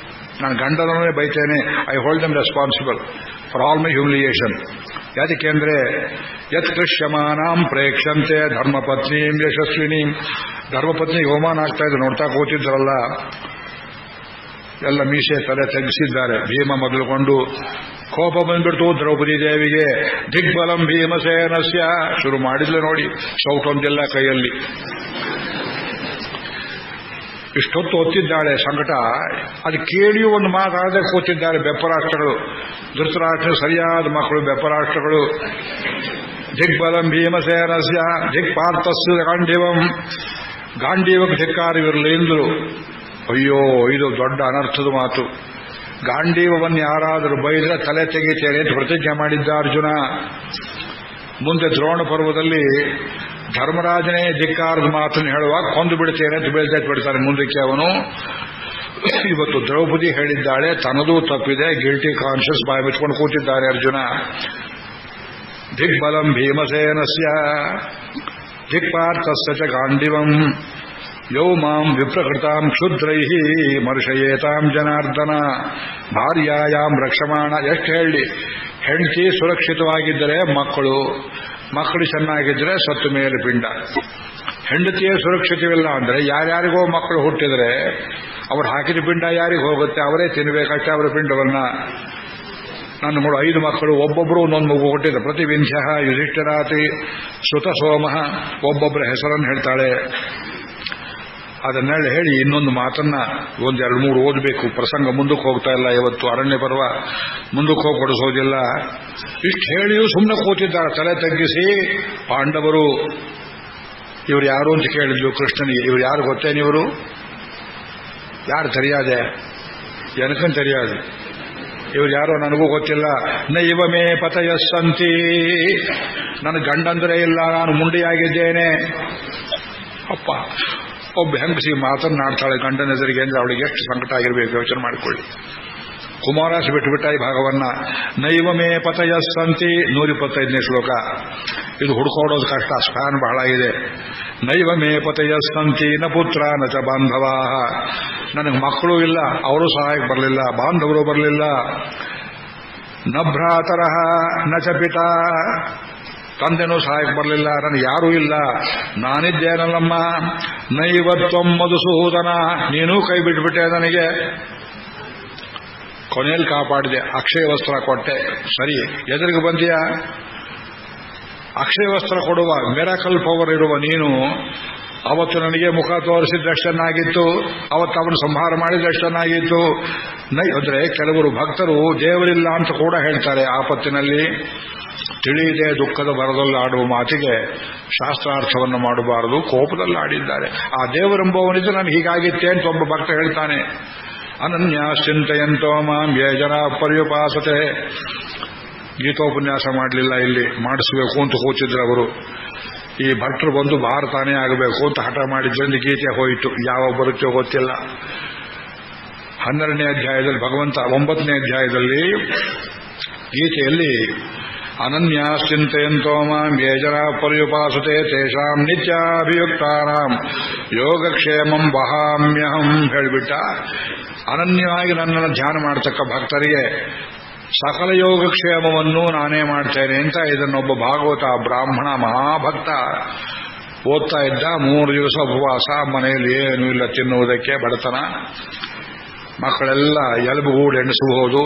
ನಾನು ಗಂಡನನ್ನೇ ಬೈತೇನೆ. I hold them responsible for all my humiliation. ಯಾಕೆಂದ್ರೆ ಯತ್ ಕೃಷ್ಯಮಾನಾಂ ಪ್ರೇಕ್ಷಂತೆ ಧರ್ಮಪತ್ನೀಂ ಯಶಸ್ವಿನೀಂ. ಧರ್ಮಪತ್ನಿಗೆ ಅವಮಾನ ಆಗ್ತಾ ಇದ್ರು, ನೋಡ್ತಾ ಕೂತಿದ್ರಲ್ಲ. ಎಲ್ಲ ಮೀಸೆ ತಲೆ ತೆಗೆಸಿದ್ದಾರೆ. ಭೀಮ ಮೊದಲುಕೊಂಡು ಕೋಪ ಬಂದ್ಬಿಡ್ತು ದ್ರೌಪದಿ ದೇವಿಗೆ. ದಿಗ್ಬಲಂ ಭೀಮಸೇನಸ್ಯ ಶುರು ಮಾಡಿದ್ಲು ನೋಡಿ, ಸೌಟೊಂದಿಲ್ಲ ಕೈಯಲ್ಲಿ. ಇಷ್ಟೊತ್ತು ಒತ್ತಿದ್ದಾಳೆ ಸಂಕಟ. ಅದು ಕೇಳಿಯೂ ಒಂದು ಮಾತಾಡದೆ ಕೂತಿದ್ದಾರೆ ಬೆಪ್ಪರಾಷ್ಟ್ರಗಳು. ಧೃತರಾಷ್ಟ್ರ ಸರಿಯಾದ ಮಕ್ಕಳು ಬೆಪ್ಪರಾಷ್ಟ್ರಗಳು. ದಿಗ್ಬಲಂ ಭೀಮಸೇನಸ್ಯ ದಿಕ್ಪಾರ್ಥಸ್ಯ ಗಾಂಡೀವಂ. ಗಾಂಡೀವಕ್ಕೆ ಧಿಕ್ಕಾರವಿರಲಿ ಎಂದರು. ಅಯ್ಯೋ, ಇದು ದೊಡ್ಡ ಅನರ್ಥದ ಮಾತು. ಗಾಂಡೀವವನ್ನು ಯಾರಾದರೂ ಬೈದ್ರೆ ತಲೆ ತೆಗಿತೇನೆ ಅಂತ ಪ್ರತಿಜ್ಞೆ ಮಾಡಿದ್ದ ಅರ್ಜುನ. ಮುಂದೆ ದ್ರೋಣ ಪರ್ವದಲ್ಲಿ ಧರ್ಮರಾಜನೇ ಧಿಕ್ಕಾರದ ಮಾತನ್ನು ಹೇಳುವಾಗ ಕೊಂದು ಬಿಡ್ತೇನೆ ಅಂತ ಬಿಡ್ತಾನೆ ಮುಂದಕ್ಕೆ ಅವನು. ಇವತ್ತು ದ್ರೌಪದಿ ಹೇಳಿದ್ದಾಳೆ, ತನ್ನದೂ ತಪ್ಪಿದೆ, ಗಿಲ್ಟಿ ಕಾನ್ಷಿಯಸ್ ಬಾಯಿ ಬಿಟ್ಕೊಂಡು ಕೂತಿದ್ದಾರೆ ಅರ್ಜುನ. ದಿಗ್ಬಲಂ ಭೀಮಸೇನಸ್ಯ ದಿಕ್ಪಾರ್ಥಸ್ಯ ಚ ಗಾಂಡಿವಂ ಯೌ ಮಾಂ ವಿಪ್ರಕೃತಾಂ ಕ್ಷುದ್ರೈಃ ಮರ್ಷಯೇತಾಂ ಜನಾರ್ದನ ಭಾರ್ಯಾಯಾಂ ರಕ್ಷಮಾಣ. ಎಷ್ಟು ಹೇಳಿ, ಹೆಂಡತಿ ಸುರಕ್ಷಿತವಾಗಿದ್ದರೆ ಮಕ್ಕಳು ಚೆನ್ನಾಗಿದ್ದರೆ ಸತ್ತು ಮೇಲೆ ಪಿಂಡ. ಹೆಂಡತಿಯೇ ಸುರಕ್ಷಿತವಿಲ್ಲ ಅಂದರೆ ಯಾರ್ಯಾರಿಗೋ ಮಕ್ಕಳು ಹುಟ್ಟಿದರೆ ಅವ್ರು ಹಾಕಿದ ಪಿಂಡ ಯಾರಿಗೆ ಹೋಗುತ್ತೆ? ಅವರೇ ತಿನ್ನಬೇಕಷ್ಟೇ ಅವರ ಪಿಂಡವನ್ನ. ನನ್ನ 5 ಮಕ್ಕಳು, ಒಬ್ಬೊಬ್ಬರು ಒಂದೊಂದು ಮಗು ಹುಟ್ಟಿದ. ಪ್ರತಿವಿಂಧ್ಯ ಯುಧಿಷ್ಠಿರಾತಿ ಸುತ ಸೋಮ, ಒಬ್ಬೊಬ್ಬರ ಹೆಸರನ್ನು ಹೇಳ್ತಾಳೆ. ಅದನ್ನೆಲ್ಲ ಹೇಳಿ ಇನ್ನೊಂದು ಮಾತನ್ನ 1-2-3 ಓದಬೇಕು. ಪ್ರಸಂಗ ಮುಂದಕ್ಕೆ ಹೋಗ್ತಾ ಇಲ್ಲ. ಇವತ್ತು ಅರಣ್ಯ ಪರ್ವ ಮುಂದಕ್ಕೆ ಹೋಗಿ ಕೊಡಿಸೋದಿಲ್ಲ. ಇಷ್ಟು ಹೇಳಿಯೂ ಸುಮ್ಮನೆ ಕೂತಿದ್ದಾರೆ ತಲೆ ತಗ್ಗಿಸಿ. ಪಾಂಡವರು ಇವರು ಯಾರು ಅಂತ ಕೇಳಿದ್ಲು ಕೃಷ್ಣನಿಗೆ. ಇವರು ಯಾರು ಗೊತ್ತೇನಿವರು? ಯಾರು தெரியாದೆ? எனக்கும் தெரியாது. ಇವರು ಯಾರೋ ನನಗೂ ಗೊತ್ತಿಲ್ಲ. ನೈವ ಮೇ ಪತಯಸ್ಸಂತಿ, ನನ್ನ ಗಂಡಂದ್ರೆ ಇಲ್ಲ, ನಾನು ಮುಂಡಿಯಾಗಿದ್ದೇನೆ. ಅಪ್ಪ, ಒಬ್ಬ ಹೆಂಗಸಿ ಮಾತನ್ನಾಡ್ತಾಳೆ ಗಂಡನ ಎದುರಿಗೆ ಅಂದ್ರೆ ಅವಳಿಗೆ ಎಷ್ಟು ಸಂಕಟ ಆಗಿರ್ಬೇಕು ಯೋಚನೆ ಮಾಡಿಕೊಳ್ಳಿ. ಕುಮಾರಾಸ ಬಿಟ್ಟುಬಿಟ್ಟ ಈ ಭಾಗವನ್ನ. ನೈವ ಮೇ ಪತಯಸ್ಸಂತಿ 125ನೇ ಶ್ಲೋಕ. ಇದು ಹುಡುಕೋಡೋದು ಕಷ್ಟ, ಸ್ಪ್ಯಾನ್ ಬಹಳ ಇದೆ. ನೈವ ಮೇ ಪತಯಸ್ಸಂತಿ ನ ಪುತ್ರ ನ ಚ ಬಾಂಧವಾ, ನನಗೆ ಮಕ್ಕಳು ಇಲ್ಲ, ಅವರು ಸಹಾಯಕ್ಕೆ ಬರಲಿಲ್ಲ, ಬಾಂಧವರು ಬರಲಿಲ್ಲ. ನ ಭ್ರಾತರಃ ನ ಚ ಪಿತಾ, ತಂದೆನೂ ಸಹಾಯಕ್ಕೆ ಬರಲಿಲ್ಲ, ನನಗೆ ಯಾರೂ ಇಲ್ಲ, ನಾನಿದ್ದೇನಲ್ಲಮ್ಮ. ನೈವತ್ವಂ ಮಧುಸೂದನ, ನೀನೂ ಕೈ ಬಿಟ್ಬಿಟ್ಟೆ ನನಗೆ. ಕೊನೆಯಲ್ಲಿ ಕಾಪಾಡಿದೆ, ಅಕ್ಷಯ ವಸ್ತ್ರ ಕೊಟ್ಟೆ. ಸರಿ, ಎದುರಿಗೆ ಬಂದೀಯ. ಅಕ್ಷಯ ವಸ್ತ್ರ ಕೊಡುವ ಮಿರಾಕಲ್ ಪವರ್ ಇರುವ ನೀನು ಅವತ್ತು ನನಗೆ ಮುಖ ತೋರಿಸಿದ್ದಷ್ಟನ್ನಾಗಿತ್ತು, ಅವತ್ತು ಅವನು ಸಂಹಾರ ಮಾಡಿದಷ್ಟನ್ನಾಗಿತ್ತು. ಅಂದ್ರೆ ಕೆಲವರು ಭಕ್ತರು ದೇವರಿಲ್ಲ ಅಂತ ಕೂಡ ಹೇಳ್ತಾರೆ ಆಪತ್ತಿನಲ್ಲಿ. ತಿಳಿಯದೆ ದುಃಖದ ಬರದಲ್ಲಿ ಆಡುವ ಮಾತಿಗೆ ಶಾಸ್ತ್ರಾರ್ಥವನ್ನು ಮಾಡಬಾರದು, ಕೋಪದಲ್ಲಿ ಆಡಿದ್ದಾರೆ. ಆ ದೇವರೆಂಬವನಿದ್ದು ನನಗೆ ಹೀಗಾಗಿತ್ತೆ ಅಂತ ಒಬ್ಬ ಭಕ್ತ ಹೇಳ್ತಾನೆ. ಅನನ್ಯ ಚಿಂತೆಯಂತೋ ಮಾಂ ಯೇ ಜನ ಪರ್ಯುಪಾಸತೆ. ಗೀತೋಪನ್ಯಾಸ ಮಾಡಲಿಲ್ಲ, ಇಲ್ಲಿ ಮಾಡಿಸಬೇಕು ಅಂತ ಕೂತಿದ್ರು ಅವರು. ಈ ಭಟ್ರು ಬಂದು ಭಾರತಾನೇ ಆಗಬೇಕು ಅಂತ ಹಠ ಮಾಡಿದ್ರಿಂದ ಗೀತೆ ಹೋಯಿತು. ಯಾವ ಬರುತ್ತೋ ಗೊತ್ತಿಲ್ಲ. 12ನೇ ಅಧ್ಯಾಯದಲ್ಲಿ ಭಗವಂತ 9ನೇ ಅಧ್ಯಾಯದಲ್ಲಿ ಗೀತೆಯಲ್ಲಿ ಅನನ್ಯ ಚಿಂತೆಯಂತೋ ಮಾಂ ಯೇ ಜನ ಪರ್ಯುಪಾಸತೆ ತೇಷಾಂ ನಿತ್ಯಾಭಿಯುಕ್ತಾನಾಂ ಯೋಗಕ್ಷೇಮಂ ವಹಾಮ್ಯಹಂ ಹೇಳಿಬಿಟ್ಟ. ಅನನ್ಯವಾಗಿ ನನ್ನನ್ನು ಧ್ಯಾನ ಮಾಡತಕ್ಕ ಭಕ್ತರಿಗೆ ಸಕಲ ಯೋಗಕ್ಷೇಮವನ್ನು ನಾನೇ ಮಾಡ್ತೇನೆ ಅಂತ ಇದನ್ನೊಬ್ಬ ಭಾಗವತ ಬ್ರಾಹ್ಮಣ ಮಹಾಭಕ್ತ ಓದ್ತಾ ಇದ್ದ. 3 ದಿವಸ ಉಪವಾಸ, ಮನೆಯಲ್ಲಿ ಏನೂ ಇಲ್ಲ ತಿನ್ನುವುದಕ್ಕೆ, ಬಡತನ, ಮಕ್ಕಳೆಲ್ಲ ಎಲುಬುಗೂಡು ಎಣಿಸಬಹುದು.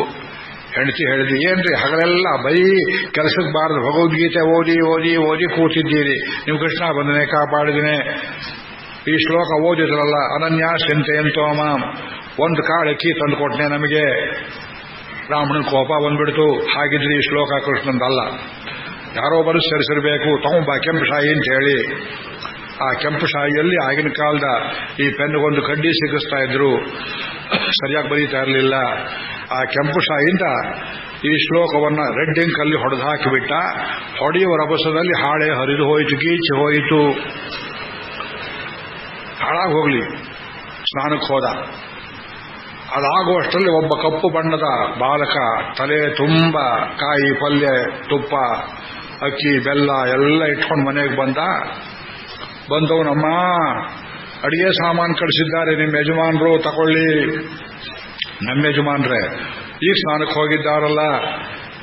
ಹೆಂಡತಿ ಹೇಳಿದ್ವಿ, ಏನ್ರಿ ಹಗಲೆಲ್ಲ ಬರೀ ಕೆಲಸಕ್ಕೆ ಬಾರದು, ಭಗವದ್ಗೀತೆ ಓದಿ ಓದಿ ಓದಿ ಕೂತಿದ್ದೀರಿ, ನೀವು ಕೃಷ್ಣ ಬಂದನೆ ಕಾಪಾಡಿದಿನೇ. ಈ ಶ್ಲೋಕ ಓದಿದ್ರಲ್ಲ, ಅನನ್ಯ ಚಿಂತೆಯಂತೋ ಮಾಂ, ಒಂದು ಕಾಳು ಅಕ್ಕಿ ತಂದು ಕೊಟ್ಟನೆ ನಮಗೆ. ಬ್ರಾಹ್ಮಣನ ಕೋಪ ಬಂದ್ಬಿಡ್ತು. ಹಾಗಿದ್ರೆ ಈ ಶ್ಲೋಕ ಕೃಷ್ಣಂದಲ್ಲ, ಯಾರೋ ಬರು ಸೇರಿಸಿರ್ಬೇಕು, ತಗೊಂಬ ಕೆಂಪು ಶಾಯಿ ಅಂತ ಹೇಳಿ. ಆ ಕೆಂಪು ಶಾಯಿಯಲ್ಲಿ ಆಗಿನ ಕಾಲದ ಈ ಪೆನ್ಗೊಂದು ಕಡ್ಡಿ ಸಿಗಿಸ್ತಾ ಇದ್ರು, ಸರಿಯಾಗಿ ಬರೀತಾ ಇರಲಿಲ್ಲ. ಆ ಕೆಂಪು ಶಾಯಿಯಿಂದ ಈ ಶ್ಲೋಕವನ್ನ ರೆಡ್ ಇಂಕಲ್ಲಿ ಹೊಡೆದು ಹಾಕಿಬಿಟ್ಟ. ಹೊಡೆಯುವ ರಭಸದಲ್ಲಿ ಹಾಳೆ ಹರಿದು ಹೋಯಿತು, ಗೀಚಿ ಹೋಯಿತು. ಹಾಳಾಗಿ ಹೋಗ್ಲಿ, ಸ್ನಾನಕ್ಕೆ ಹೋದ. ಅದಾಗುವಷ್ಟರಲ್ಲಿ ಒಬ್ಬ ಕಪ್ಪು ಬಣ್ಣದ ಬಾಲಕ ತಲೆ ತುಂಬ ಕಾಯಿ ಪಲ್ಯ ತುಪ್ಪ ಅಕ್ಕಿ ಬೆಲ್ಲ ಎಲ್ಲ ಇಟ್ಕೊಂಡು ಮನೆಗೆ ಬಂದವನಮ್ಮ, ಅಡಿಗೆ ಸಾಮಾನು ಕಳಿಸಿದ್ದಾರೆ ನಿಮ್ಮ ಯಜಮಾನರು, ತಗೊಳ್ಳಿ. ನಮ್ಮ ಯಜಮಾನ್ರೆ ಈಗ ಸ್ನಾನಕ್ಕೆ ಹೋಗಿದ್ದಾರಲ್ಲ,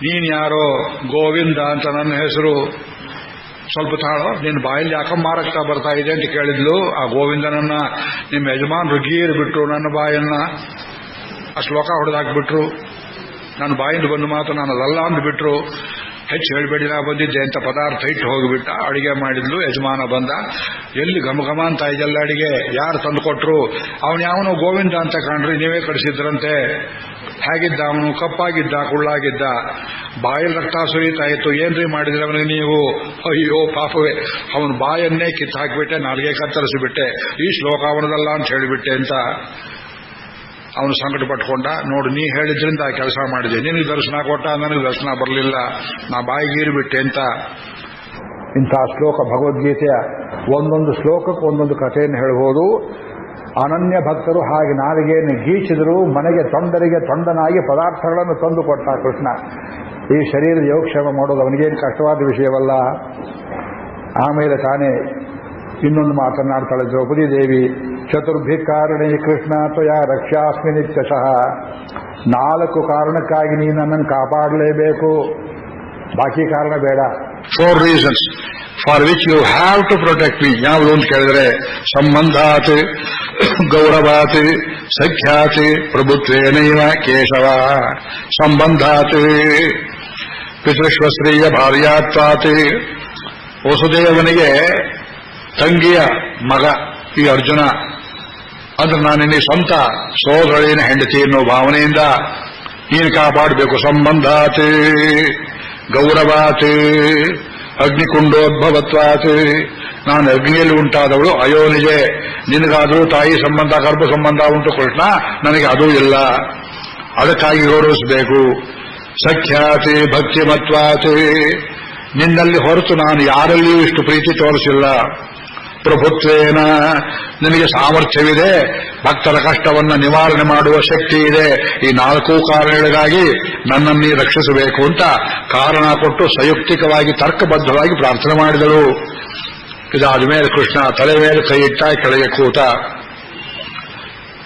ನೀನ್ ಯಾರೋ? ಗೋವಿಂದ ಅಂತ ನನ್ನ ಹೆಸರು. ಸ್ವಲ್ಪ ತಾಳೋ, ನಿನ್ನ ಬಾಯಲ್ಲಿ ಯಾಕಮ್ಮ ಮಾರಕ್ತಾ ಬರ್ತಾ ಇದೆ ಅಂತ ಕೇಳಿದ್ಲು. ಆ ಗೋವಿಂದನನ್ನ ನಿಮ್ಮ ಯಜಮಾನರು ಗೀರು ಬಿಟ್ರು, ನನ್ನ ಬಾಯನ್ನ ಆ ಶ್ಲೋಕ ಹೊಡೆದಾಕ್ಬಿಟ್ರು. ನನ್ನ ಬಾಯಿಂದ ಬಂದು ಮಾತು ನಾನದಲ್ಲ ಅಂದ್ಬಿಟ್ರು. ಹೆಚ್ಚು ಹೇಳಬೇಡಿ, ನಾ ಬಂದಿದ್ದೆ ಅಂತ ಪದಾರ್ಥ ಇಟ್ಟು ಹೋಗಿಬಿಟ್ಟ. ಅಡಿಗೆ ಮಾಡಿದ್ಲು, ಯಜಮಾನ ಬಂದ. ಎಲ್ಲಿ ಘಮಘಮ ಅಂತ ಇದೆಲ್ಲ ಅಡಿಗೆ, ಯಾರು ತಂದು ಕೊಟ್ರು? ಅವನು ಯಾವನೋ ಗೋವಿಂದ ಅಂತ ಕಾಣ್ರಿ, ನೀವೇ ಕಳಿಸಿದ್ರಂತೆ. ಹೇಗಿದ್ದ ಅವನು? ಕಪ್ಪಾಗಿದ್ದ, ಕುಳ್ಳಾಗಿದ್ದ, ಬಾಯಲ್ಲಿ ರಕ್ತ ಸುರಿತಾ ಇತ್ತು. ಏನ್ರಿ ಮಾಡಿದ್ರೆ ಅವನಿಗೆ ನೀವು? ಅಯ್ಯೋ ಪಾಪವೇ, ಅವನ ಬಾಯನ್ನೇ ಕಿತ್ತು ಹಾಕಿಬಿಟ್ಟೆ, ನಾಲ್ಗೆ ಕತ್ತರಿಸಿಬಿಟ್ಟೆ, ಈ ಶ್ಲೋಕ ಅವನದಲ್ಲ ಅಂತ ಹೇಳಿಬಿಟ್ಟೆ ಅಂತ ಅವನು ಸಂಕಟ ಪಟ್ಕೊಂಡ. ನೋಡು, ನೀ ಹೇಳಿದ್ರಿಂದ ಆ ಕೆಲಸ ಮಾಡಿದೆ, ನಿನಗೆ ದರ್ಶನ ಕೊಟ್ಟ, ನನಗೆ ದರ್ಶನ ಬರಲಿಲ್ಲ, ನಾ ಬಾಯಿಗೀರಿಬಿಟ್ಟೆ ಅಂತ. ಇಂಥ ಶ್ಲೋಕ ಭಗವದ್ಗೀತೆಯ ಒಂದೊಂದು ಶ್ಲೋಕಕ್ಕೆ ಒಂದೊಂದು ಕಥೆಯನ್ನು ಹೇಳ್ಬೋದು. ಅನನ್ಯ ಭಕ್ತರು ಹಾಗೆ ನಾಲಿಗೆಯನ್ನು ಗೀಚಿದರು, ಮನೆಗೆ ತೊಂದರಿಗೆ ತೊಂದನಾಗಿ ಪದಾರ್ಥಗಳನ್ನು ತಂದು ಕೊಟ್ಟ ಕೃಷ್ಣ. ಈ ಶರೀರದ ಯೋಗಕ್ಷೇಮ ಮಾಡೋದು ಅವನಿಗೇನು ಕಷ್ಟವಾದ ವಿಷಯವಲ್ಲ. ಆಮೇಲೆ ತಾನೇ ಇನ್ನೊಂದು ಮಾತನ್ನಾಡ್ತಾಳೆ ದ್ರೌಪದಿ ದೇವಿ. ಚತುರ್ಭಿ ಕಾರಣೇ ಕೃಷ್ಣ ತ್ವಯಾ ರಕ್ಷಾಸ್ಮಿ ನಿತ್ಯಶಃ. 4 ಕಾರಣಕ್ಕಾಗಿ ನೀನು ನನ್ನನ್ನು ಕಾಪಾಡಲೇಬೇಕು, ಬಾಕಿ ಕಾರಣ ಬೇಡ. 4 reasons for which you have to protect me. ಯಾವುದು ಅಂತ ಕೇಳಿದ್ರೆ ಸಂಬಂಧಾತ್, ಗೌರವಾತ್, ಸಖ್ಯಾತ್, ಪ್ರಭುತ್ವೇನೈವ ಕೇಶವ. ಸಂಬಂಧಾತ್ ಪಿತೃಶ್ವಶ್ರೀಯ ಭಾರ್ಯಾತ್ವಾತ್. ವಸುದೇವನಿಗೆ ತಂಗಿಯ ಮಗ ಈ ಅರ್ಜುನ, ಅಂದ್ರೆ ನಾನಿನ್ನ ಸ್ವಂತ ಸೋದರಳಿನ ಹೆಂಡತಿ ಅನ್ನೋ ಭಾವನೆಯಿಂದ ನೀನು ಕಾಪಾಡಬೇಕು. ಸಂಬಂಧಾತ್, ಗೌರವಾತ್, ಅಗ್ನಿಕುಂಡೋದ್ಭವತ್ವಾತ್. ನಾನು ಅಗ್ನಿಯಲ್ಲಿ ಉಂಟಾದವಳು ಅಯೋನಿಜೆ. ನಿನಗಾದರೂ ತಾಯಿ ಸಂಬಂಧ ಗರ್ಭ ಸಂಬಂಧ ಉಂಟು ಕೃಷ್ಣ, ನನಗೆ ಅದೂ ಇಲ್ಲ, ಅದಕ್ಕಾಗಿ ಗೌರವಿಸಬೇಕು. ಸಖ್ಯಾತಿ ಭಕ್ತಿಮತ್ವಾತ್. ನಿನ್ನಲ್ಲಿ ಹೊರತು ನಾನು ಯಾರಲ್ಲಿಯೂ ಇಷ್ಟು ಪ್ರೀತಿ ತೋರಿಸಿಲ್ಲ. ಪ್ರಭುತ್ವೇನ, ನಿನಗೆ ಸಾಮರ್ಥ್ಯವಿದೆ, ಭಕ್ತರ ಕಷ್ಟವನ್ನು ನಿವಾರಣೆ ಮಾಡುವ ಶಕ್ತಿ ಇದೆ. ಈ 4 ಕಾರಣಗಳಿಗಾಗಿ ನನ್ನನ್ನು ರಕ್ಷಿಸಬೇಕು ಅಂತ ಕಾರಣ ಕೊಟ್ಟು ಸಂಯುಕ್ತಿಕವಾಗಿ ತರ್ಕಬದ್ಧವಾಗಿ ಪ್ರಾರ್ಥನೆ ಮಾಡಿದಳು. ಇದಾದ ಮೇಲೆ ಕೃಷ್ಣ ತಲೆ ಮೇಲೆ ಕೈ ಇಟ್ಟ ಕೆಳಗೆ ಕೂತ.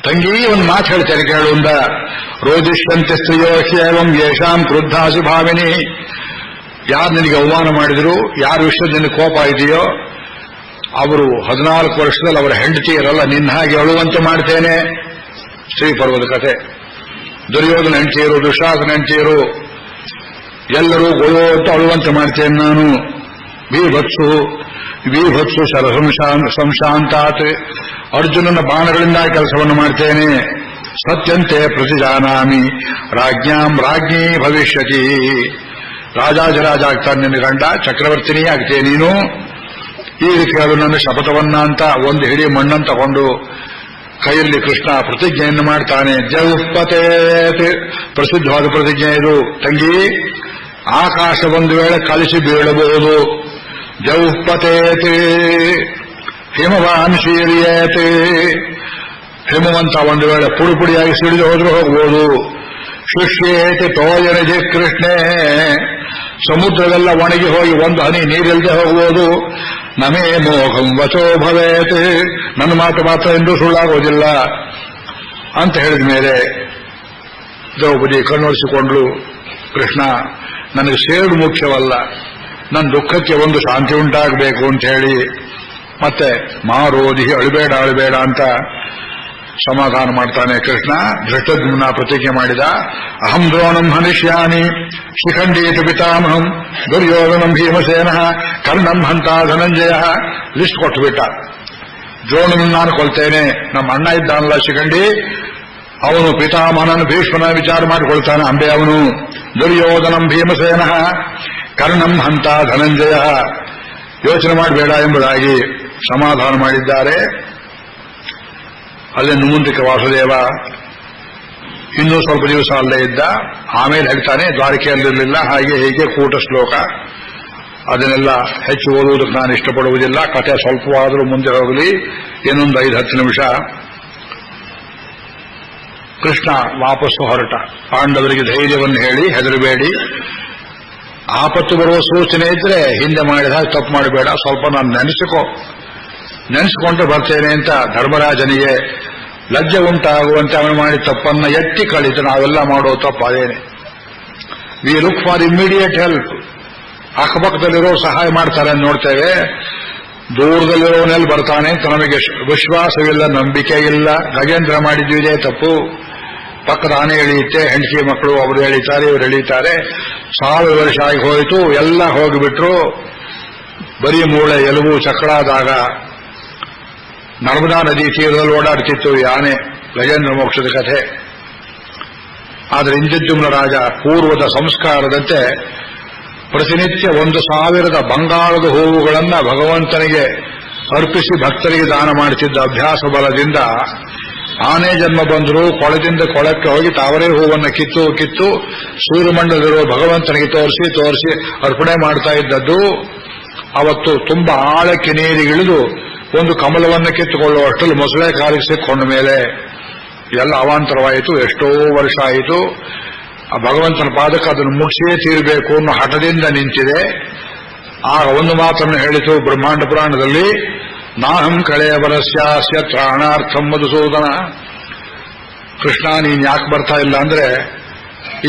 ತಂಗಿ ಒಂದು ಮಾತು ಹೇಳ್ತೇನೆ ಕೇಳುಂದ. ರೋದಿಷ್ಯಂತೆ ಸ್ತ್ರೀಯೋ ಹ್ಯೇವಂ ಯೇಷಾಂ ಕ್ರುದ್ಧಾಸಿ ಭಾವಿನಿ. ಯಾರು ನಿನಗೆ ಅವಮಾನ ಮಾಡಿದ್ರು, ಯಾರ ವಿಷಯದ ನಿನಗೆ ಕೋಪ ಇದೆಯೋ ಅವರು 14 ವರ್ಷದಲ್ಲಿ ಅವರ ಹೆಂಡತಿಯರಲ್ಲ, ನಿನ್ನ ಹಾಗೆ ಅಳುವಂತೆ ಮಾಡ್ತೇನೆ. ಶ್ರೀಪರ್ವದ ಕಥೆ. ದುರ್ಯೋಧನ ಹೆಂಡತಿಯರು, ದುಶಾಸನ ಹೆಂಡತಿಯರು ಎಲ್ಲರೂ ಗೊಳು ಅಂತ ಅಳುವಂತೆ ಮಾಡ್ತೇನೆ ನಾನು. ವಿಭತ್ಸು ಶರಸಂಶಾಂತಾತ್. ಅರ್ಜುನನ ಬಾಣಗಳಿಂದ ಕೆಲಸವನ್ನು ಮಾಡ್ತೇನೆ. ಸತ್ಯಂತೆ ಪ್ರತಿಜಾನಾಮಿ ರಾಜ್ಞಿ ಭವಿಷ್ಯತಿ. ರಾಜಾಜರಾಜ ಆಗ್ತಾನೆ ನಿನ್ನ ಗಂಡ, ಚಕ್ರವರ್ತಿನಿ ಆಗ್ತೇನೆ ನೀನು. ಈ ರೀತಿ ಅದು ನನ್ನ ಶಪಥವನ್ನ ಅಂತ ಒಂದು ಹಿಡಿ ಮಣ್ಣನ್ನು ತಗೊಂಡು ಕೈಯಲ್ಲಿ ಕೃಷ್ಣ ಪ್ರತಿಜ್ಞೆಯನ್ನು ಮಾಡ್ತಾನೆ. ಜೌಪತೇತ್, ಪ್ರಸಿದ್ಧವಾದ ಪ್ರತಿಜ್ಞೆ ಇದು. ತಂಗಿ, ಆಕಾಶ ಒಂದು ವೇಳೆ ಕಲಿಸಿ ಬೀಳಬಹುದು. ಜೌಪತೇತ್ ಹಿಮವಾನ್ ಶೀರ್ಯೇತ್. ಹಿಮವಂತ ಒಂದು ವೇಳೆ ಪುಡಿಯಾಗಿ ಸಿಡಿದು ಹೋದ್ರೂ ಹೋಗ್ಬೋದು. ಶುಷ್ಯೇತಿ ತೋಯನಜಿ ಕೃಷ್ಣೇ. ಸಮುದ್ರವೆಲ್ಲ ಒಣಗಿ ಹೋಗಿ ಒಂದು ಹನಿ ನೀರಿಲ್ಲದೆ ಹೋಗ್ಬೋದು. ನಮೇ ಮೋಹಂ ವಚೋ ಭವೇತ್. ನನ್ನ ಮಾತು ಮಾತ್ರ ಎಂದೂ ಸುಳ್ಳಾಗೋದಿಲ್ಲ ಅಂತ ಹೇಳಿದ ಮೇಲೆ ದ್ರೌಪದಿ ಕಣ್ಣೊರೆಸಿಕೊಂಡ್ಲು. ಕೃಷ್ಣ, ನನಗೆ ಸೇಡು ಮುಖ್ಯವಲ್ಲ, ನನ್ನ ದುಃಖಕ್ಕೆ ಒಂದು ಶಾಂತಿ ಉಂಟಾಗಬೇಕು ಅಂತ ಹೇಳಿ ಮತ್ತೆ ಮಾರೋದಿ ಅಳಬೇಡ ಅಂತ ಸಮಾಧಾನ ಮಾಡ್ತಾನೆ ಕೃಷ್ಣ. ಧೃಷ್ಟದ್ಯುಮ್ನ ಪ್ರತಿಜ್ಞೆ ಮಾಡಿದ. ಅಹಂ ದ್ರೋಣಂ ಹನಿಷ್ಯಾನಿ ಶಿಖಂಡೀತ ಪಿತಾಮಹಂ ದುರ್ಯೋಧನಂ ಭೀಮಸೇನ ಕರ್ಣಂ ಹಂತ ಧನಂಜಯ. ಲಿಸ್ಟ್ ಕೊಟ್ಟುಬಿಟ್ಟ. ದ್ರೋಣನನ್ನು ನಾನು ಕೊಲ್ತೇನೆ, ನಮ್ಮ ಅಣ್ಣ ಇದ್ದಾನಲ್ಲ ಶಿಖಂಡಿ, ಅವನು ಪಿತಾಮಹನನ್ನು ಭೀಷ್ಮನ ವಿಚಾರ ಮಾಡಿಕೊಳ್ತಾನೆ, ಅಂಬೆ ಅವನು. ದುರ್ಯೋಧನಂ ಭೀಮಸೇನ ಕರ್ಣಂ ಹಂತ ಧನಂಜಯ. ಯೋಚನೆ ಮಾಡಬೇಡ ಎಂಬುದಾಗಿ ಸಮಾಧಾನ ಮಾಡಿದ್ದಾರೆ. ಅಲ್ಲಿಂದ ಮುಂದಕ್ಕೆ ವಾಸುದೇವ ಇನ್ನೂ ಸ್ವಲ್ಪ ದಿವಸ ಅಲ್ಲೇ ಇದ್ದ. ಆಮೇಲೆ ಹೇಳ್ತಾನೆ, ದ್ವಾರಕೆಯಲ್ಲಿರಲಿಲ್ಲ, ಹಾಗೆ ಹೀಗೆ ಕೂಟ ಶ್ಲೋಕ, ಅದನ್ನೆಲ್ಲ ಹೆಚ್ಚು ಓದುವುದಕ್ಕೆ ನಾನು ಇಷ್ಟಪಡುವುದಿಲ್ಲ. ಕಥೆ ಸ್ವಲ್ಪವಾದರೂ ಮುಂದೆ ಹೋಗಲಿ, ಇನ್ನೊಂದು 5-10 ನಿಮಿಷ. ಕೃಷ್ಣ ವಾಪಸ್ಸು ಹೊರಟ. ಪಾಂಡವರಿಗೆ ಧೈರ್ಯವನ್ನು ಹೇಳಿ, ಹೆದರಬೇಡಿ, ಆಪತ್ತು ಬರುವ ಸೂಚನೆ ಇದ್ರೆ ಹಿಂದೆ ಮಾಡಿದ ತಪ್ಪು ಮಾಡಬೇಡ, ಸ್ವಲ್ಪ ನಾನು ನೆನೆಸಿಕೊಂಡು ಬರ್ತೇನೆ ಅಂತ ಧರ್ಮರಾಜನಿಗೆ ಲಜ್ಜೆ ಉಂಟಾಗುವಂತೆ ಅವನು ಮಾಡಿ ತಪ್ಪನ್ನ ಎತ್ತಿ ಕಳಿತು. ನಾವೆಲ್ಲ ಮಾಡೋ ತಪ್ಪು ಅದೇನೆ. We look for immediate help. ಅಕ್ಕಪಕ್ಕದಲ್ಲಿರೋ ಸಹಾಯ ಮಾಡ್ತಾರೆ ಅಂತ ನೋಡ್ತೇವೆ. ದೂರದಲ್ಲಿರೋನೆಲ್ಲಿ ಬರ್ತಾನೆ ಅಂತ ನಮಗೆ ವಿಶ್ವಾಸವಿಲ್ಲ, ನಂಬಿಕೆ ಇಲ್ಲ. ಗಜೇಂದ್ರ ಮಾಡಿದ್ವಿ ಇದೇ ತಪ್ಪು. ಪಕ್ಕದ ಆನೆ ಎಳೆಯುತ್ತೆ, ಹೆಂಡತಿ ಮಕ್ಕಳು ಅವರು ಎಳೀತಾರೆ, ಇವರು ಎಳೀತಾರೆ. 1000 ವರ್ಷ ಆಗಿ ಹೋಯಿತು, ಎಲ್ಲ ಹೋಗಿಬಿಟ್ರು. ಬರೀ ಮೂಳೆ ಎಲುಬು ಚಕ್ರಾದಾಗ ನರ್ಮದಾ ನದಿ ತೀರದಲ್ಲಿ ಓಡಾಡ್ತಿತ್ತು ಈ ಆನೆ. ಗಜೇಂದ್ರ ಮೋಕ್ಷದ ಕಥೆ. ಆದರೆ ಇಂದ್ರದ್ಯುಮ್ನ ರಾಜ ಪೂರ್ವದ ಸಂಸ್ಕಾರದಂತೆ ಪ್ರತಿನಿತ್ಯ 1000 ಬಂಗಾಳದ ಹೂವುಗಳನ್ನು ಭಗವಂತನಿಗೆ ಅರ್ಪಿಸಿ ಭಕ್ತರಿಗೆ ದಾನ ಮಾಡುತ್ತಿದ್ದ ಅಭ್ಯಾಸ ಬಲದಿಂದ ಆನೆ ಜನ್ಮ ಬಂದರೂ ಕೊಳದಿಂದ ಕೊಳಕ್ಕೆ ಹೋಗಿ ತಾವರೆ ಹೂವನ್ನು ಕಿತ್ತು ಸೂರ್ಯಮಂಡಲದಲ್ಲಿರುವ ಭಗವಂತನಿಗೆ ತೋರಿಸಿ ಅರ್ಪಣೆ ಮಾಡ್ತಾ ಇದ್ದದ್ದು. ಅವತ್ತು ತುಂಬಾ ಆಳಕ್ಕೆ ನೀರಿಗಿಳಿದು ಒಂದು ಕಮಲವನ್ನು ಕಿತ್ತುಕೊಳ್ಳುವಷ್ಟರಲ್ಲಿ ಮೊಸಳೆ ಕಾಲಿಗೆ ಸಿಕ್ಕೊಂಡ ಮೇಲೆ ಎಲ್ಲ ಅವಾಂತರವಾಯಿತು. ಎಷ್ಟೋ ವರ್ಷ ಆಯಿತು. ಆ ಭಗವಂತನ ಪಾದಕ್ಕೆ ಅದನ್ನು ಮುಗಿಸಿಯೇ ತೀರಬೇಕು ಅನ್ನೋ ಹಠದಿಂದ ನಿಂತಿದೆ. ಆಗ ಒಂದು ಮಾತನ್ನು ಹೇಳಿತು ಬ್ರಹ್ಮಾಂಡ ಪುರಾಣದಲ್ಲಿ, ನಾಹಂ ಕಳೆಯವರಸ್ಯಾಸ್ಯ ತ್ರಾಣಾರ್ಥಂ ಮಧುಸೂದನ. ಕೃಷ್ಣ ನೀನ್ ಯಾಕೆ ಬರ್ತಾ ಇಲ್ಲ ಅಂದ್ರೆ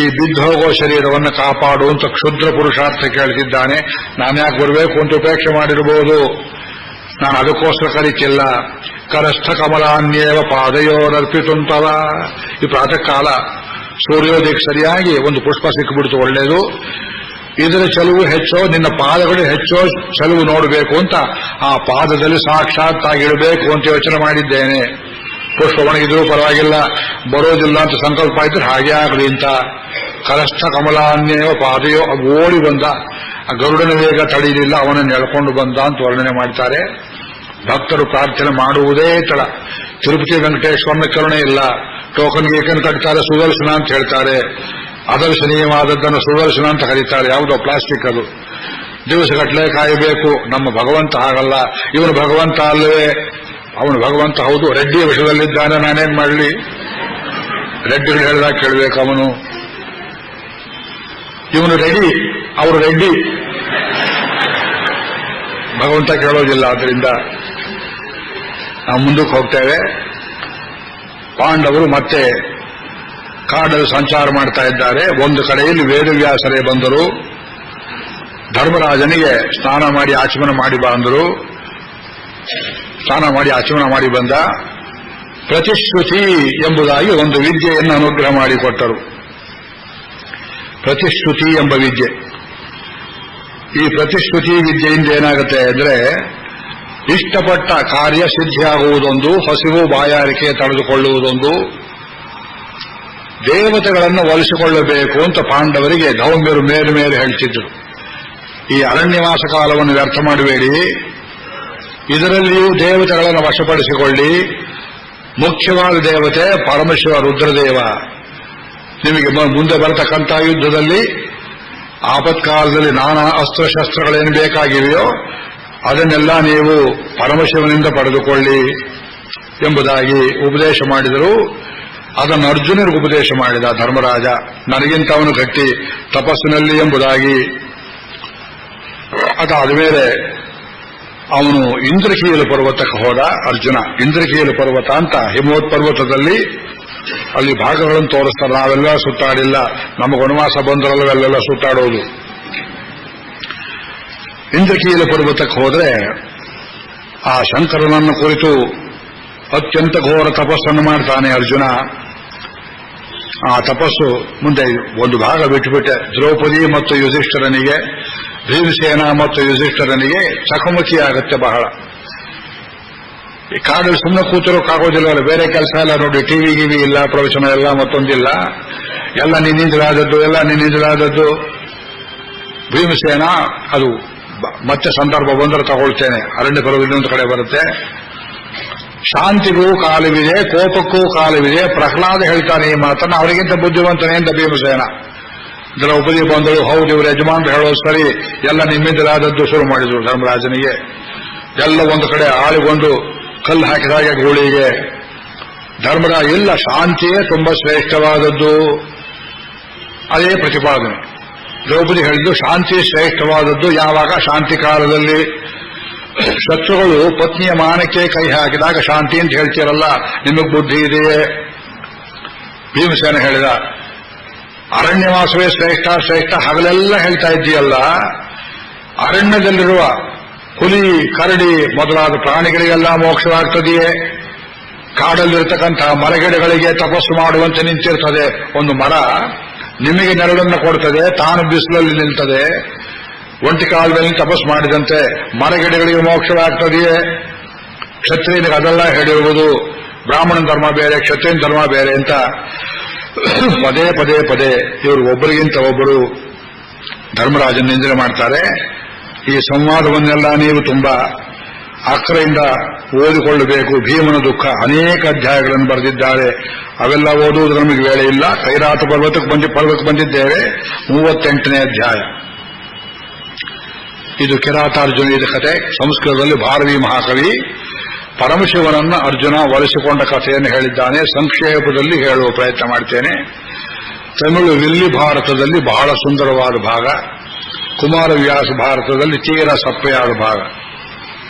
ಈ ಬಿದ್ದು ಹೋಗೋ ಶರೀರವನ್ನು ಕಾಪಾಡು ಅಂತ ಕ್ಷುದ್ರ ಪುರುಷಾರ್ಥ ಕೇಳ್ತಿದ್ದಾನೆ. ನಾನು ಯಾಕೆ ಬರಬೇಕು ಅಂತ ಉಪೇಕ್ಷೆ ಮಾಡಿರಬಹುದು, ನಾನು ಅದಕ್ಕೋಸ್ಕರ ಕರೀತಿಲ್ಲ. ಕರಸ್ಥ ಕಮಲಾನ್ಯೇವ ಪಾದಯೋರರ್ಪಿತುಂತವ. ಈ ಪ್ರಾತಃ ಕಾಲ ಸೂರ್ಯೋದಯಕ್ಕೆ ಸರಿಯಾಗಿ ಒಂದು ಪುಷ್ಪ ಸಿಕ್ಕಿಬಿಡ್ತು, ಒಳ್ಳೆಯದು. ಇದರ ಚೆಲುವು ಹೆಚ್ಚೋ, ನಿನ್ನ ಪಾದಗಳು ಹೆಚ್ಚೋ ಚೆಲುವು ನೋಡಬೇಕು ಅಂತ ಆ ಪಾದದಲ್ಲಿ ಸಾಕ್ಷಾತ್ತಾಗಿಡಬೇಕು ಅಂತ ಯೋಚನೆ ಮಾಡಿದ್ದೇನೆ. ಪುಷ್ಪ ಒಣಗಿದ್ರೂ ಪರವಾಗಿಲ್ಲ, ಬರೋದಿಲ್ಲ ಅಂತ ಸಂಕಲ್ಪ ಇದ್ರೆ ಹಾಗೆ ಆಗಲಿ ಅಂತ. ಕರಸ್ಥ ಕಮಲಾನ್ಯೇವ ಪಾದಯೋ, ಓಡಿ ಬಂದ. ಆ ಗರುಡನ ವೇಗ ತಡೆಯಲಿಲ್ಲ, ಅವನನ್ನು ಎಳ್ಕೊಂಡು ಬಂದ ಅಂತ ವರ್ಣನೆ ಮಾಡ್ತಾರೆ. ಭಕ್ತರು ಪ್ರಾರ್ಥನೆ ಮಾಡುವುದೇ ತಡ. ತಿರುಪತಿ ವೆಂಕಟೇಶ್ವರನ ಕರುಣೆ ಇಲ್ಲ. ಟೋಕನ್ ಗೀಕನ್ ಕಟ್ತಾರೆ, ಸುದರ್ಶನ ಅಂತ ಹೇಳ್ತಾರೆ. ಅದರ್ಶನೀಯವಾದದ್ದನ್ನು ಸುದರ್ಶನ ಅಂತ ಕರೀತಾರೆ. ಯಾವುದೋ ಪ್ಲಾಸ್ಟಿಕ್ ಅದು. ದಿವಸಗಟ್ಟಲೆ ಕಾಯಬೇಕು. ನಮ್ಮ ಭಗವಂತ ಹಾಗಲ್ಲ. ಇವನು ಭಗವಂತ ಅಲ್ಲವೇ? ಅವನು ಭಗವಂತ ಹೌದು, ರೆಡ್ಡಿಯ ವಿಷಯದಲ್ಲಿದ್ದಾನೆ, ನಾನೇನ್ ಮಾಡಲಿ? ರೆಡ್ಡಿಗಳು ಹೇಳಿದಾಗ ಕೇಳಬೇಕು ಅವನು. ಇವನು ರೆಡ್ಡಿ, ಅವರು ರೆಡ್ಡಿ, ಭಗವಂತ ಕೇಳೋದಿಲ್ಲ. ಆದ್ದರಿಂದ ನಾವು ಮುಂದಕ್ಕೆ ಹೋಗ್ತೇವೆ. ಪಾಂಡವರು ಮತ್ತೆ ಕಾಡಲ್ಲಿ ಸಂಚಾರ ಮಾಡ್ತಾ ಇದ್ದಾರೆ. ಒಂದು ಕಡೆಯಲ್ಲಿ ವೇದವ್ಯಾಸರೇ ಬಂದರು. ಧರ್ಮರಾಜನಿಗೆ ಸ್ನಾನ ಮಾಡಿ ಆಚಮನ ಮಾಡಿ ಬಂದರು. ಸ್ನಾನ ಮಾಡಿ ಆಚಮನ ಮಾಡಿ ಬಂದ. ಪ್ರತಿಶ್ರುತಿ ಎಂಬುದಾಗಿ ಒಂದು ವಿದ್ಯೆಯನ್ನು ಅನುಗ್ರಹ ಮಾಡಿಕೊಟ್ಟರು. ಪ್ರತಿಶ್ರುತಿ ಎಂಬ ವಿದ್ಯೆ. ಈ ಪ್ರತಿಶ್ರುತಿ ವಿದ್ಯೆಯಿಂದ ಏನಾಗುತ್ತೆ ಅಂದ್ರೆ, ಇಷ್ಟಪಟ್ಟ ಕಾರ್ಯ ಸಿದ್ಧಿಯಾಗುವುದೊಂದು, ಹಸಿವು ಬಾಯಾರಿಕೆ ತಡೆದುಕೊಳ್ಳುವುದೊಂದು, ದೇವತೆಗಳನ್ನು ಒಲಿಸಿಕೊಳ್ಳಬೇಕು ಅಂತ ಪಾಂಡವರಿಗೆ ಧೌಮ್ಯರು ಮೇಲೆ ಮೇಲೆ ಹೇಳ್ತಿದ್ರು. ಈ ಅರಣ್ಯವಾಸ ಕಾಲವನ್ನು ವ್ಯರ್ಥ ಮಾಡಬೇಡಿ, ಇದರಲ್ಲಿಯೂ ದೇವತೆಗಳನ್ನು ವಶಪಡಿಸಿಕೊಳ್ಳಿ. ಮುಖ್ಯವಾದ ದೇವತೆ ಪರಮಶಿವ ರುದ್ರದೇವ. ನಿಮಗೆ ಮುಂದೆ ಬರತಕ್ಕಂಥ ಯುದ್ಧದಲ್ಲಿ ಆಪತ್ಕಾಲದಲ್ಲಿ ನಾನಾ ಅಸ್ತ್ರಶಸ್ತ್ರಗಳೇನು ಬೇಕಾಗಿವೆಯೋ ಅದನ್ನೆಲ್ಲ ನೀವು ಪರಮಶಿವನಿಂದ ಪಡೆದುಕೊಳ್ಳಿ ಎಂಬುದಾಗಿ ಉಪದೇಶ ಮಾಡಿದರು. ಅದನ್ನು ಅರ್ಜುನರಿಗೆ ಉಪದೇಶ ಮಾಡಿದ ಧರ್ಮರಾಜ. ನನಗಿಂತ ಅವನು ಗಟ್ಟಿ ತಪಸ್ಸಿನಲ್ಲಿ ಎಂಬುದಾಗಿ. ಅದಾದ ಮೇಲೆ ಅವನು ಇಂದ್ರಕೀಲ ಪರ್ವತಕ್ಕೆ ಹೋದ. ಅರ್ಜುನ ಇಂದ್ರಕೀಲ ಪರ್ವತ ಅಂತ ಹಿಮವತ್ ಪರ್ವತದಲ್ಲಿ ಅಲ್ಲಿ ಭಾಗಗಳನ್ನು ತೋರಿಸ್ತಾರೆ. ನಾವೆಲ್ಲ ಸುತ್ತಾಡಿಲ್ಲ, ನಮಗೆ ವನವಾಸ ಬಂದರಲ್ಲವೆಲ್ಲ ಸುತ್ತಾಡೋದು. ಇಂದ್ರಕೀಲ ಪರ್ವತಕ್ಕೆ ಹೋದ್ರೆ ಆ ಶಂಕರನನ್ನು ಕುರಿತು ಅತ್ಯಂತ ಘೋರ ತಪಸ್ಸನ್ನು ಮಾಡ್ತಾನೆ ಅರ್ಜುನ. ಆ ತಪಸ್ಸು ಮುಂದೆ ಒಂದು ಭಾಗ ಬಿಟ್ಟುಬಿಟ್ಟೆ. ದ್ರೌಪದಿ ಮತ್ತು ಯುಧಿಷ್ಠರನಿಗೆ, ಭೀಮಸೇನ ಮತ್ತು ಯುಧಿಷ್ಠರನಿಗೆ ಚಕಮಕಿ ಆಗತ್ತೆ ಬಹಳ. ಈ ಕಾಡಲ್ಲಿ ಸುಮ್ಮನೆ ಕೂತಿರೋಕ್ಕಾಗೋದಿಲ್ಲವಲ್ಲ, ಬೇರೆ ಕೆಲಸ ಎಲ್ಲ ನೋಡಿ. ಟಿವಿ ಗಿವಿ ಇಲ್ಲ, ಪ್ರವಚನ ಎಲ್ಲ ಮತ್ತೊಂದಿಲ್ಲ, ಎಲ್ಲ ನಿನ್ನಿಂದಲಾದದ್ದು. ಭೀಮಸೇನ ಅದು ಮತ್ತೆ ಸಂದರ್ಭ ಬಂದರೆ ತಗೊಳ್ತೇನೆ, ಅರಣ್ಯ ಪರ್ವ ಇನ್ನೊಂದು ಕಡೆ ಬರುತ್ತೆ. ಶಾಂತಿಗೂ ಕಾಲವಿದೆ, ಕೋಪಕ್ಕೂ ಕಾಲವಿದೆ. ಪ್ರಹ್ಲಾದ ಹೇಳ್ತಾನೆ ಈ ಮಾತನ್ನ. ಅವರಿಗಿಂತ ಬುದ್ಧಿವಂತನೇ ಅಂತ ಭೀಮಸೇನ. ದ್ರೌಪದಿ ಬಂದಳು, ಹೌದು ಇವರು ಯಜಮಾನ್ರು ಹೇಳೋದು ಸರಿ, ಎಲ್ಲ ನಿಮ್ಮಿಂದಲಾದದ್ದು ಶುರು ಮಾಡಿದ್ರು ಧರ್ಮರಾಜನಿಗೆ. ಎಲ್ಲ ಒಂದು ಕಡೆ ಆಳಿಗೊಂದು ಕಲ್ಲು ಹಾಕಿದಾಗ ಗೂಳಿಗೆ. ಧರ್ಮರಾಜ ಇಲ್ಲ, ಶಾಂತಿಯೇ ತುಂಬಾ ಶ್ರೇಷ್ಠವಾದದ್ದು, ಅದೇ ಪ್ರತಿಪಾದನೆ. ದ್ರೌಪದಿ ಹೇಳಿದ್ದು ಶಾಂತಿ ಶ್ರೇಷ್ಠವಾದದ್ದು. ಯಾವಾಗ? ಶಾಂತಿ ಕಾಲದಲ್ಲಿ. ಶತ್ರುಗಳು ಪತ್ನಿಯ ಮಾನಕ್ಕೆ ಕೈ ಹಾಕಿದಾಗ ಶಾಂತಿ ಅಂತ ಹೇಳ್ತೀರಲ್ಲ, ನಿಮಗೆ ಬುದ್ಧಿ ಇದೆಯೇ? ಭೀಮಸೇನ ಹೇಳಿದ, ಅರಣ್ಯವಾಸವೇ ಶ್ರೇಷ್ಠ ಹಗಲೆಲ್ಲ ಹೇಳ್ತಾ ಇದ್ದೀಯಲ್ಲ, ಅರಣ್ಯದಲ್ಲಿರುವ ಹುಲಿ, ಕರಡಿ ಮೊದಲಾದ ಪ್ರಾಣಿಗಳಿಗೆಲ್ಲ ಮೋಕ್ಷವಾಗ್ತದೆಯೇ? ಕಾಡಲ್ಲಿರತಕ್ಕಂತಹ ಮರಗಿಡಗಳಿಗೆ ತಪಸ್ಸು ಮಾಡುವಂತೆ ನಿಂತಿರ್ತದೆ. ಒಂದು ಮರ ನಿಮಗೆ ನೆರಳನ್ನು ಕೊಡ್ತದೆ, ತಾನು ಬಿಸಿಲಲ್ಲಿ ನಿಲ್ತದೆ. ಒಂಟಿ ಕಾಲದಲ್ಲಿ ತಪಸ್ಸು ಮಾಡಿದಂತೆ ಮರಗಿಡಗಳಿಗೆ ಮೋಕ್ಷವಾಗ್ತದೆಯೇ? ಕ್ಷತ್ರಿಯನಿಗೆ ಅದೆಲ್ಲ ಹೇಳಿರುವುದು. ಬ್ರಾಹ್ಮಣ ಧರ್ಮ ಬೇರೆ, ಕ್ಷತ್ರಿಯನ ಧರ್ಮ ಬೇರೆ ಅಂತ ಪದೇ ಇವರು ಒಬ್ಬರಿಗಿಂತ ಒಬ್ಬರು ಧರ್ಮರಾಜನ ನಿಂದನೆ ಮಾಡ್ತಾರೆ. ಈ ಸಂವಾದವನ್ನೆಲ್ಲ ನೀವು ತುಂಬಾ ಅಕ್ರೆಯಿಂದ ಓದಿಕೊಳ್ಳಬೇಕು. ಭೀಮನ ದುಃಖ ಅನೇಕ ಅಧ್ಯಾಯಗಳನ್ನು ಬರೆದಿದ್ದಾರೆ. ಅವೆಲ್ಲ ಓದುವುದು ನಮಗೆ ವೇಳೆ ಇಲ್ಲ. ಕೈರಾತ ಪರ್ವತಕ್ಕೆ ಬಂದಿದ್ದೇವೆ. 38ನೇ ಅಧ್ಯಾಯ ಇದು. ಕಿರಾತಾರ್ಜುನದ ಕಥೆ. ಸಂಸ್ಕೃತದಲ್ಲಿ ಭಾರವಿ ಮಹಾಕವಿ ಪರಮಶಿವನನ್ನ ಅರ್ಜುನ ಒಲಿಸಿಕೊಂಡ ಕಥೆಯನ್ನು ಹೇಳಿದ್ದಾನೆ. ಸಂಕ್ಷೇಪದಲ್ಲಿ ಹೇಳುವ ಪ್ರಯತ್ನ ಮಾಡ್ತೇನೆ. ತಮಿಳು ವಿಲ್ಲಿ ಭಾರತದಲ್ಲಿ ಬಹಳ ಸುಂದರವಾದ ಭಾಗ, ಕುಮಾರವ್ಯಾಸ ಭಾರತದಲ್ಲಿ ತೀರ ಸಪ್ಪೆಯಾದ ಭಾಗ.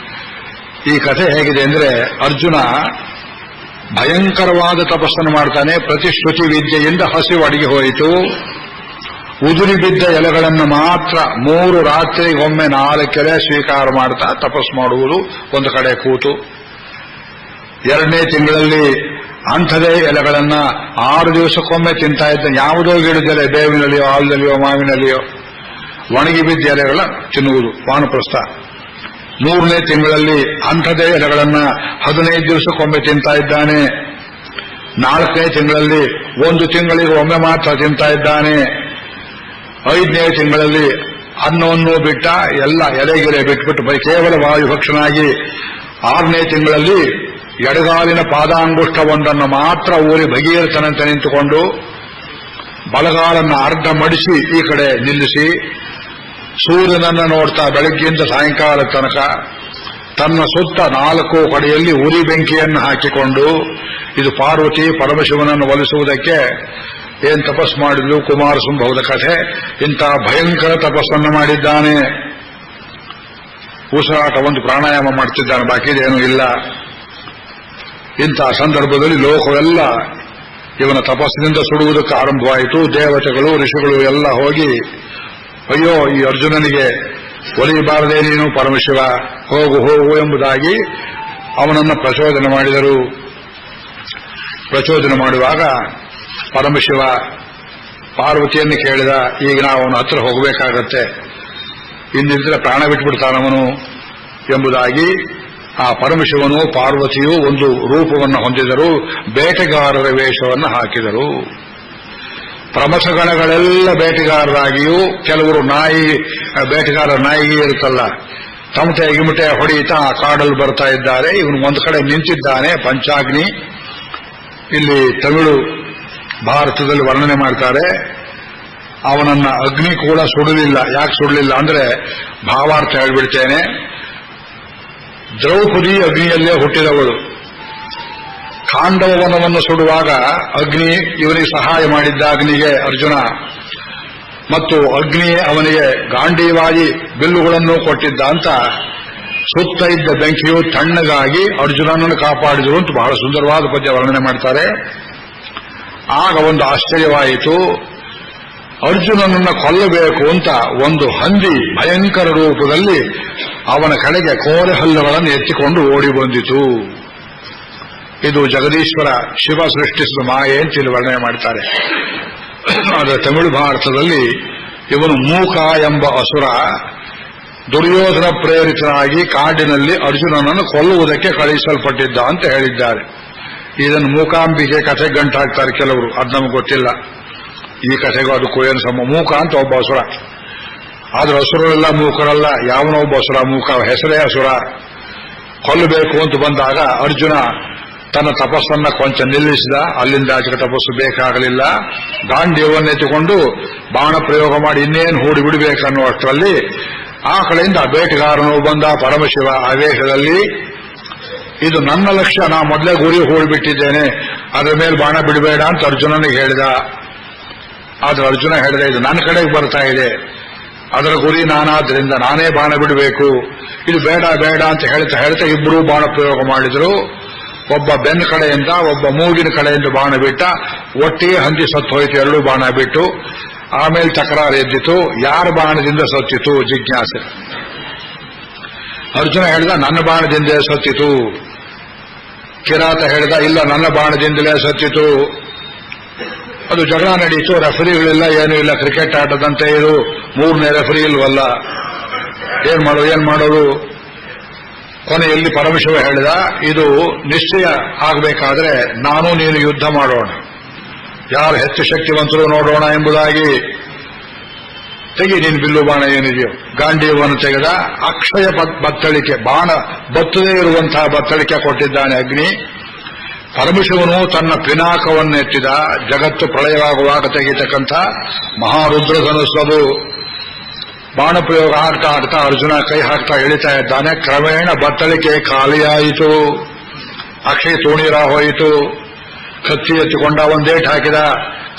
ಈ ಕಥೆ ಹೇಗಿದೆ ಅಂದ್ರೆ, ಅರ್ಜುನ ಭಯಂಕರವಾದ ತಪಸ್ಸನ್ನು ಮಾಡ್ತಾನೆ. ಪ್ರತಿಶ್ರುತಿ ವಿದ್ಯೆಯಿಂದ ಹಸಿವು ಅಡಿಗೆ ಹೋಯಿತು. ಉದುರಿ ಬಿದ್ದ ಎಲೆಗಳನ್ನು ಮಾತ್ರ 3 ರಾತ್ರಿಗೊಮ್ಮೆ 4 ಎಲೆ ಸ್ವೀಕಾರ ಮಾಡ್ತಾ ತಪಸ್ಸು ಮಾಡುವುದು ಒಂದು ಕಡೆ ಕೂತು. 2ನೇ ತಿಂಗಳಲ್ಲಿ ಅಂಥದೇ ಎಲೆಗಳನ್ನ 6 ದಿವಸಕ್ಕೊಮ್ಮೆ ತಿಂತಾ ಇದ್ದ. ಯಾವುದೋ ಗಿಡದೆಲೆ, ಬೇವಿನಲ್ಲಿಯೋ ಆಲದಲ್ಲಿಯೋ ಮಾವಿನಲ್ಲಿಯೋ ಒಣಗಿ ಬಿದ್ದ ಎಲೆಗಳ ತಿನ್ನುವುದು ವಾನಪ್ರಸ್ಥ. 3ನೇ ತಿಂಗಳಲ್ಲಿ ಅಂಥದೇ ಎಲೆಗಳನ್ನ 15 ದಿವಸಕ್ಕೊಮ್ಮೆ ತಿಂತಾ ಇದ್ದಾನೆ. 4ನೇ ತಿಂಗಳಲ್ಲಿ 1 ತಿಂಗಳಿಗೆ ಒಮ್ಮೆ ಮಾತ್ರ ತಿಂತಾ ಇದ್ದಾನೆ. 5ನೇ ತಿಂಗಳಲ್ಲಿ ಅನ್ನವನ್ನು ಬಿಟ್ಟ, ಎಲ್ಲ ಎಲೆಗೆಲೆ ಬಿಟ್ಬಿಟ್ಟು ಕೇವಲ ವಾಯುಭಕ್ಷನಾಗಿ 6ನೇ ತಿಂಗಳಲ್ಲಿ ಎಡಗಾಲಿನ ಪಾದಾಂಗುಷ್ಟವೊಂದನ್ನು ಮಾತ್ರ ಊರಿ ಭಗೀರಥನಂತೆ ನಿಂತುಕೊಂಡು ಬಲಗಾಲನ್ನು ಅರ್ಧ ಮಡಿಸಿ ಈ ಕಡೆ ನಿಲ್ಲಿಸಿ ಸೂರ್ಯನನ್ನು ನೋಡ್ತಾ ಬೆಳಗ್ಗಿಂದ ಸಾಯಂಕಾಲ ತನಕ ತನ್ನ ಸುತ್ತ 4 ಕಡೆಯಲ್ಲಿ ಉರಿ ಬೆಂಕಿಯನ್ನು ಹಾಕಿಕೊಂಡು, ಇದು ಪಾರ್ವತಿ ಪರಮಶಿವನನ್ನು ಒಲಿಸುವುದಕ್ಕೆ ಏನ್ ತಪಸ್ಸು ಮಾಡಿದ್ಲು ಕುಮಾರ ಸಂಭವದ ಕಥೆ. ಇಂತಹ ಭಯಂಕರ ತಪಸ್ಸನ್ನು ಮಾಡಿದ್ದಾನೆ. ಉಸಿರಾಟ ಒಂದು ಪ್ರಾಣಾಯಾಮ ಮಾಡ್ತಿದ್ದಾನೆ, ಬಾಕಿದೇನೂ ಇಲ್ಲ. ಇಂತಹ ಸಂದರ್ಭದಲ್ಲಿ ಲೋಕವೆಲ್ಲ ಇವನ ತಪಸ್ಸಿನಿಂದ ಸುಡುವುದಕ್ಕೆ ಆರಂಭವಾಯಿತು. ದೇವತೆಗಳು ಋಷಿಗಳು ಎಲ್ಲ ಹೋಗಿ, ಅಯ್ಯೋ ಈ ಅರ್ಜುನನಿಗೆ ಒಲಿಯಬಾರದೇ ನೀನು ಪರಮಶಿವ, ಹೋಗು ಹೋಗು ಎಂಬುದಾಗಿ ಅವನನ್ನು ಪ್ರಚೋದನೆ ಮಾಡಿದರು. ಪ್ರಚೋದನೆ ಮಾಡುವಾಗ ಪರಮಶಿವ ಪಾರ್ವತಿಯನ್ನು ಕೇಳಿದ, ಈಗ ನಾವು ಅವನ ಹತ್ರ ಹೋಗಬೇಕಾಗತ್ತೆ, ಇನ್ನಿದ್ರೆ ಪ್ರಾಣ ಬಿಟ್ಬಿಡ್ತಾನವನು ಎಂಬುದಾಗಿ ಆ ಪರಮಶಿವನು ಪಾರ್ವತಿಯು ಒಂದು ರೂಪವನ್ನು ಹೊಂದಿದರು. ಬೇಟೆಗಾರರ ವೇಷವನ್ನು ಹಾಕಿದರು. ಪ್ರಮಥಗಣಗಳೆಲ್ಲ ಬೇಟೆಗಾರರಾಗಿಯೂ, ಕೆಲವರು ಬೇಟೆಗಾರರ ನಾಯಿಗೆ ಇರುತ್ತಲ್ಲ, ತಮಟೆ ಗಿಮಟೆ ಹೊಡೆಯುತ್ತಾ ಕಾಡಲ್ಲಿ ಬರ್ತಾ ಇದ್ದಾರೆ. ಇವನು ಒಂದು ಕಡೆ ನಿಂತಿದ್ದಾನೆ. ಪಂಚಾಗ್ನಿ ಇಲ್ಲಿ ತಮಿಳು ಭಾರತದಲ್ಲಿ ವರ್ಣನೆ ಮಾಡ್ತಾರೆ. ಅವನನ್ನ ಅಗ್ನಿ ಕೂಡ ಸುಡಲಿಲ್ಲ. ಯಾಕೆ ಸುಡಲಿಲ್ಲ ಅಂದ್ರೆ ಭಾವಾರ್ಥ ಹೇಳ್ಬಿಡ್ತೇನೆ. ದ್ರೌಪದಿ ಅಗ್ನಿಯಲ್ಲೇ ಹುಟ್ಟಿದವಳು. ಖಾಂಡವವನವನ್ನು ಸುಡುವಾಗ ಅಗ್ನಿ ಇವನಿಗೆ ಸಹಾಯ ಮಾಡಿದ್ದ, ಅಗ್ನಿಗೆ ಅರ್ಜುನ. ಮತ್ತು ಅಗ್ನಿಯೇ ಅವನಿಗೆ ಗಾಂಡೀವಾಗಿ ಬಿಲ್ಲುಗಳನ್ನು ಕೊಟ್ಟಿದ್ದ ಅಂತ ಸುತ್ತ ಇದ್ದ ಬೆಂಕಿಯು ತಣ್ಣಗಾಗಿ ಅರ್ಜುನನನ್ನು ಕಾಪಾಡಿದರು ಅಂತ ಬಹಳ ಸುಂದರವಾದ ಪದ್ಯ ವರ್ಣನೆ ಮಾಡ್ತಾರೆ. ಆಗ ಒಂದು ಆಶ್ಚರ್ಯವಾಯಿತು. ಅರ್ಜುನನನ್ನು ಕೊಲ್ಲಬೇಕು ಅಂತ ಒಂದು ಹಂದಿ ಭಯಂಕರ ರೂಪದಲ್ಲಿ ಅವನ ಕಡೆಗೆ ಕೋರೆ ಹಲ್ಲುಗಳನ್ನು ಎತ್ತಿಕೊಂಡು ಓಡಿ ಬಂದಿತು. ಇದು ಜಗದೀಶ್ವರ ಶಿವ ಸೃಷ್ಟಿಸಿದ ಮಾಯೆ ಅಂತ ಇಲ್ಲಿ ವರ್ಣನೆ ಮಾಡ್ತಾರೆ. ಆದರೆ ತಮಿಳು ಭಾರತದಲ್ಲಿ ಇವನು ಮೂಕ ಎಂಬ ಅಸುರ ದುರ್ಯೋಧನ ಪ್ರೇರಿತನಾಗಿ ಕಾಡಿನಲ್ಲಿ ಅರ್ಜುನನನ್ನು ಕೊಲ್ಲುವುದಕ್ಕೆ ಕಳುಹಿಸಲ್ಪಟ್ಟಿದ್ದ ಅಂತ ಹೇಳಿದ್ದಾರೆ. ಇದನ್ನು ಮೂಕಾಂಬಿಕೆ ಕಥೆ ಗಂಟಾಗ್ತಾರೆ ಕೆಲವರು, ಅದು ನಮಗೆ ಗೊತ್ತಿಲ್ಲ. ಈ ಕಥೆಗೂ ಅದಕ್ಕೂ ಏನು ಮೂಕ ಅಂತ ಒಬ್ಬ ಅಸುರ. ಆದ್ರೆ ಅಸುರರೆಲ್ಲ ಮೂಕರಲ್ಲ, ಯಾವನೋ ಒಬ್ಬ ಅಸುರ ಮೂಕ, ಹೆಸರೇ ಅಸುರ. ಕೊಲ್ಲಬೇಕು ಅಂತ ಬಂದಾಗ ಅರ್ಜುನ ತನ್ನ ತಪಸ್ಸನ್ನ ಕೊಂಚ ನಿಲ್ಲಿಸಿದ. ಅಲ್ಲಿಂದ ಆಚೆಗೆ ತಪಸ್ಸು ಬೇಕಾಗಲಿಲ್ಲ. ಗಾಂಡೀವನ್ನೆತ್ತಿಕೊಂಡು ಬಾಣ ಪ್ರಯೋಗ ಮಾಡಿ ಇನ್ನೇನು ಹೂಡಿ ಬಿಡಬೇಕನ್ನುವಷ್ಟರಲ್ಲಿ ಆ ಕಡೆಯಿಂದ ಬೇಟೆಗಾರನು ಬಂದ. ಪರಮಶಿವ ಆವೇಶದಲ್ಲಿ, ಇದು ನನ್ನ ಲಕ್ಷ್ಯ, ನಾ ಮೊದಲೇ ಗುರಿ ಹೂಡಿಬಿಟ್ಟಿದ್ದೇನೆ, ಅದರ ಮೇಲೆ ಬಾಣ ಬಿಡಬೇಡ ಅಂತ ಅರ್ಜುನನಿಗೆ ಹೇಳಿದ. ಆದ್ರೆ ಅರ್ಜುನ ಹೇಳಿದ, ಇದು ನನ್ನ ಕಡೆಗೆ ಬರ್ತಾ ಇದೆ, ಅದರ ಗುರಿ ನಾನಾದ್ರಿಂದ ನಾನೇ ಬಾಣ ಬಿಡಬೇಕು, ಇದು ಬೇಡ ಬೇಡ ಅಂತ ಹೇಳ್ತಾ ಇಬ್ಬರೂ ಬಾಣ ಪ್ರಯೋಗ ಮಾಡಿದ್ರು. ಒಬ್ಬ ಬೆನ್ನ ಕಡೆಯಿಂದ, ಒಬ್ಬ ಮೂಗಿನ ಕಡೆಯಿಂದ ಬಾಣ ಬಿಟ್ಟ. ಒಟ್ಟಿಗೆ ಹಂದಿ ಸತ್ತು ಹೋಯಿತು, ಎರಡೂ ಬಾಣ ಬಿಟ್ಟು. ಆಮೇಲೆ ತಕರಾರು ಎದ್ದಿತು, ಯಾರ ಬಾಣದಿಂದ ಸತ್ತಿತು ಜಿಜ್ಞಾಸೆ. ಅರ್ಜುನ ಹೇಳಿದ, ನನ್ನ ಬಾಣದಿಂದಲೇ ಸತ್ತಿತು. ಕಿರಾತ ಹೇಳಿದ, ಇಲ್ಲ ನನ್ನ ಬಾಣದಿಂದಲೇ ಸತ್ತಿತು. ಅದು ಜಗಳ ನಡೀತು. ರೆಫರಿಗಳಿಲ್ಲ, ಏನೂ ಇಲ್ಲ, ಕ್ರಿಕೆಟ್ ಆಟದಂತೆ ಇದು, 3ನೇ ರೆಫರಿ ಇಲ್ವಲ್ಲ, ಏನ್ ಮಾಡೋದು. ಕೊನೆಯಲ್ಲಿ ಪರಮಶಿವ ಹೇಳಿದ, ಇದು ನಿಶ್ಚಯ ಆಗಬೇಕಾದ್ರೆ ನಾನು ನೀನು ಯುದ್ಧ ಮಾಡೋಣ, ಯಾರು ಹೆಚ್ಚು ಶಕ್ತಿವಂತರು ನೋಡೋಣ ಎಂಬುದಾಗಿ. ತೆಗಿ ನೀನು ಬಿಲ್ಲು ಬಾಣ ಏನಿದೆಯೋ. ಗಾಂಡೀವವನ್ನು ತೆಗೆದ. ಅಕ್ಷಯ ಬತ್ತಳಿಕೆ, ಬಾಣ ಬತ್ತದೇ ಇರುವಂತಹ ಬತ್ತಳಿಕೆ ಕೊಟ್ಟಿದ್ದಾನೆ ಅಗ್ನಿ. ಪರಮಶಿವನು ತನ್ನ ಪಿನಾಕವನ್ನೆತ್ತಿದ. ಜಗತ್ತು ಪ್ರಳಯವಾಗುವಾಗ ತೆಗೆಯತಕ್ಕಂಥ ಮಹಾರುದ್ರ ಧನುಸ್ಸದು. ಬಾಣ ಪ್ರಯೋಗ ಆಗ್ತಾ ಆಗ್ತಾ ಅರ್ಜುನ ಕೈ ಹಾಕ್ತಾ ಇಳಿತಾ ಇದ್ದಾನೆ. ಕ್ರಮೇಣ ಬತ್ತಳಿಕೆ ಖಾಲಿಯಾಯಿತು, ಅಕ್ಷಯ ತೂಣೀರ ಹೋಯಿತು. ಕತ್ತಿ ಎತ್ತಿಕೊಂಡ, ಒಂದೇಟ್ ಹಾಕಿದ,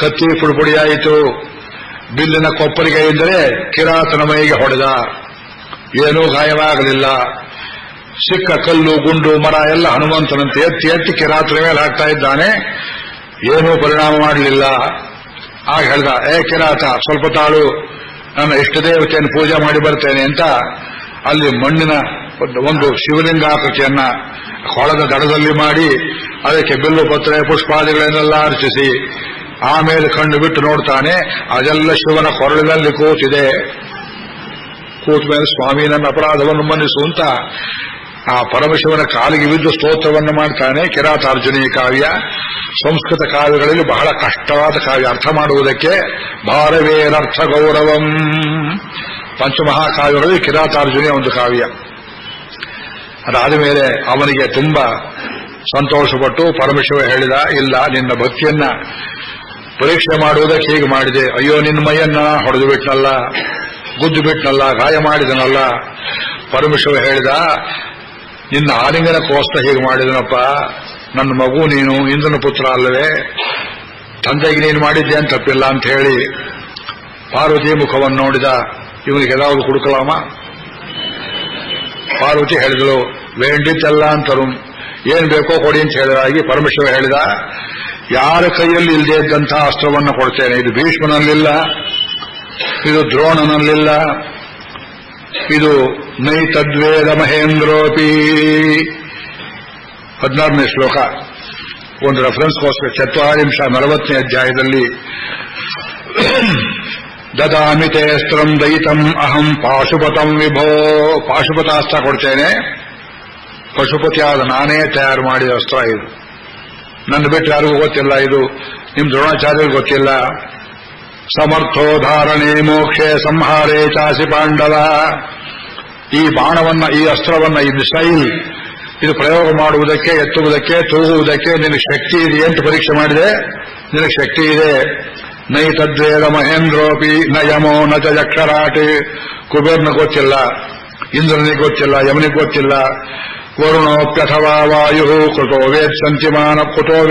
ಕತ್ತಿ ಪುಡಿಪುಡಿಯಾಯಿತು. ಬಿಲ್ಲಿನ ಕೊಪ್ಪರಿಗೆ ಇದ್ದರೆ ಕಿರಾತನ ಮೈಗೆ ಹೊಡೆದ, ಏನೂ ಗಾಯವಾಗಲಿಲ್ಲ. ಸಿಕ್ಕ ಕಲ್ಲು ಗುಂಡು ಮರ ಎಲ್ಲ ಹನುಮಂತನಂತೆ ಎತ್ತಿ ಎತ್ತಿ ಕಿರಾತನ ಮೇಲೆ ಹಾಕ್ತಾ ಇದ್ದಾನೆ, ಏನೂ ಪರಿಣಾಮ ಮಾಡಲಿಲ್ಲ. ಆಗ ಹೇಳ್ದ, ಕಿರಾತ ಸ್ವಲ್ಪ ತಾಳು, ನನ್ನ ಇಷ್ಟ ದೇವತೆಯನ್ನು ಪೂಜೆ ಮಾಡಿ ಬರ್ತೇನೆ ಅಂತ ಅಲ್ಲಿ ಮಣ್ಣಿನ ಒಂದು ಶಿವಲಿಂಗಾಕೃತಿಯನ್ನ ಕೊಳದ ದಡದಲ್ಲಿ ಮಾಡಿ ಅದಕ್ಕೆ ಬಿಲ್ಲು ಪತ್ರೆ ಪುಷ್ಪಾದಿಗಳನ್ನೆಲ್ಲ ಅರ್ಚಿಸಿ ಆಮೇಲೆ ಕಣ್ಣು ಬಿಟ್ಟು ನೋಡ್ತಾನೆ, ಅದೆಲ್ಲ ಶಿವನ ಕೊರಳಿನಲ್ಲಿ ಕೂತಿದೆ. ಕೂತ ಮೇಲೆ ಸ್ವಾಮಿ ನನ್ನ ಅಪರಾಧವನ್ನು ಮನ್ನಿಸು ಅಂತ ಆ ಪರಮಶಿವನ ಕಾಲಿಗೆ ಬಿದ್ದು ಸ್ತೋತ್ರವನ್ನು ಮಾಡ್ತಾನೆ. ಕಿರಾತಾರ್ಜುನಿ ಕಾವ್ಯ ಸಂಸ್ಕೃತ ಕಾವ್ಯಗಳಲ್ಲಿ ಬಹಳ ಕಷ್ಟವಾದ ಕಾವ್ಯ, ಅರ್ಥ ಮಾಡುವುದಕ್ಕೆ. ಭಾರವೇರರ್ಥ ಗೌರವಂ ಪಂಚಮಹಾಕಾವ್ಯಗಳಲ್ಲಿ ಕಿರಾತಾರ್ಜುನಿ ಒಂದು ಕಾವ್ಯ. ಅದಾದ ಮೇಲೆ ಅವನಿಗೆ ತುಂಬಾ ಸಂತೋಷಪಟ್ಟು ಪರಮಶಿವ ಹೇಳಿದ, ಇಲ್ಲ, ನಿನ್ನ ಭಕ್ತಿಯನ್ನ ಪರೀಕ್ಷೆ ಮಾಡುವುದಕ್ಕೆ ಹೀಗೆ ಮಾಡಿದೆ. ಅಯ್ಯೋ, ನಿನ್ನ ಮೈಯನ್ನ ಹೊಡೆದು ಬಿಟ್ನಲ್ಲ, ಗುದ್ದು ಬಿಟ್ನಲ್ಲ, ಗಾಯ ಮಾಡಿದನಲ್ಲ. ಪರಮಶಿವ ಹೇಳಿದ, ನಿನ್ನ ಆಲಿಂಗನಕ್ಕೋಸ್ಕರ ಹೀಗೆ ಮಾಡಿದನಪ್ಪ. ನನ್ನ ಮಗು ನೀನು, ಇಂದ್ರನ ಪುತ್ರ ಅಲ್ಲವೇ, ತಂದೆಗೆ ನೀನು ಮಾಡಿದ್ದೆ ಅಂತ ತಪ್ಪಿಲ್ಲ ಅಂತ ಹೇಳಿ ಪಾರ್ವತಿ ಮುಖವನ್ನು ನೋಡಿದ. ಇವನಿಗೆ ಯಾವುದು ಹುಡುಕಲಾಮ? ಪಾರ್ವತಿ ಹೇಳಿದಳು, ವೇಂಡಿದ್ದೆಲ್ಲ ಅಂತರು, ಏನ್ ಬೇಕೋ ಕೊಡಿ ಅಂತ ಹೇಳಿದಾಗಿ ಪರಮೇಶ್ವರ ಹೇಳಿದ, ಯಾರ ಕೈಯಲ್ಲಿ ಇಲ್ಲದೆ ಇದ್ದಂತಹ ಅಸ್ತ್ರವನ್ನು ಕೊಡ್ತೇನೆ. ಇದು ಭೀಷ್ಮನಲ್ಲಿಲ್ಲ, ಇದು ದ್ರೋಣನಲ್ಲಿಲ್ಲ, ಇದು ನೈತದ್ವೇದ ಮಹೇಂದ್ರೋಪಿ. 16ನೇ ಶ್ಲೋಕ ಒಂದು ರೆಫರೆನ್ಸ್ಗೋಸ್ಕರ. 40 ಅಧ್ಯಾಯದಲ್ಲಿ ದದಾಮಿ ತೇಸ್ತ್ರಂ ದಯಿತಂ ಅಹಂ ಪಾಶುಪತಂ ವಿಭೋ. ಪಾಶುಪತಾಸ್ತ್ರ ಕೊಡ್ತೇನೆ, ಪಶುಪತಿಯಾದ ನಾನೇ ತಯಾರು ಮಾಡಿದ ಅಸ್ತ್ರ ಇದು. ನನ್ನ ಬಿಟ್ಟು ಯಾರಿಗೂ ಗೊತ್ತಿಲ್ಲ, ಇದು ನಿಮ್ ದ್ರೋಣಾಚಾರ್ಯರಿಗೂ ಗೊತ್ತಿಲ್ಲ. ಸಮರ್ಥೋ ಧಾರಣೆ ಮೋಕ್ಷೆ ಸಂಹಾರೇ ಚಾಸಿ ಪಾಂಡವ. ಈ ಬಾಣವನ್ನ, ಈ ಅಸ್ತ್ರವನ್ನ, ಈ ಮಿಸೈಲ್, ಇದು ಪ್ರಯೋಗ ಮಾಡುವುದಕ್ಕೆ, ಎತ್ತುವುದಕ್ಕೆ, ತೂಗುವುದಕ್ಕೆ ನಿನಗೆ ಶಕ್ತಿ ಇದೆ ಅಂತ ಪರೀಕ್ಷೆ ಮಾಡಿದೆ. ನಿನಗೆ ಶಕ್ತಿ ಇದೆ. ನೈತದ್ವೇದ ಮಹೇಂದ್ರೋಪಿ ನ ಯಮೋ ನ ಚ ಯಕ್ಷರಾಟಿ. ಕುಬೇರ್ನ ಗೊತ್ತಿಲ್ಲ, ಇಂದ್ರನಿಗೆ ಗೊತ್ತಿಲ್ಲ, ಯಮನಿಗೆ ಗೊತ್ತಿಲ್ಲ. ವರುಣೋಪ್ಯಥವಾ ವಾಯು ಕುತೋ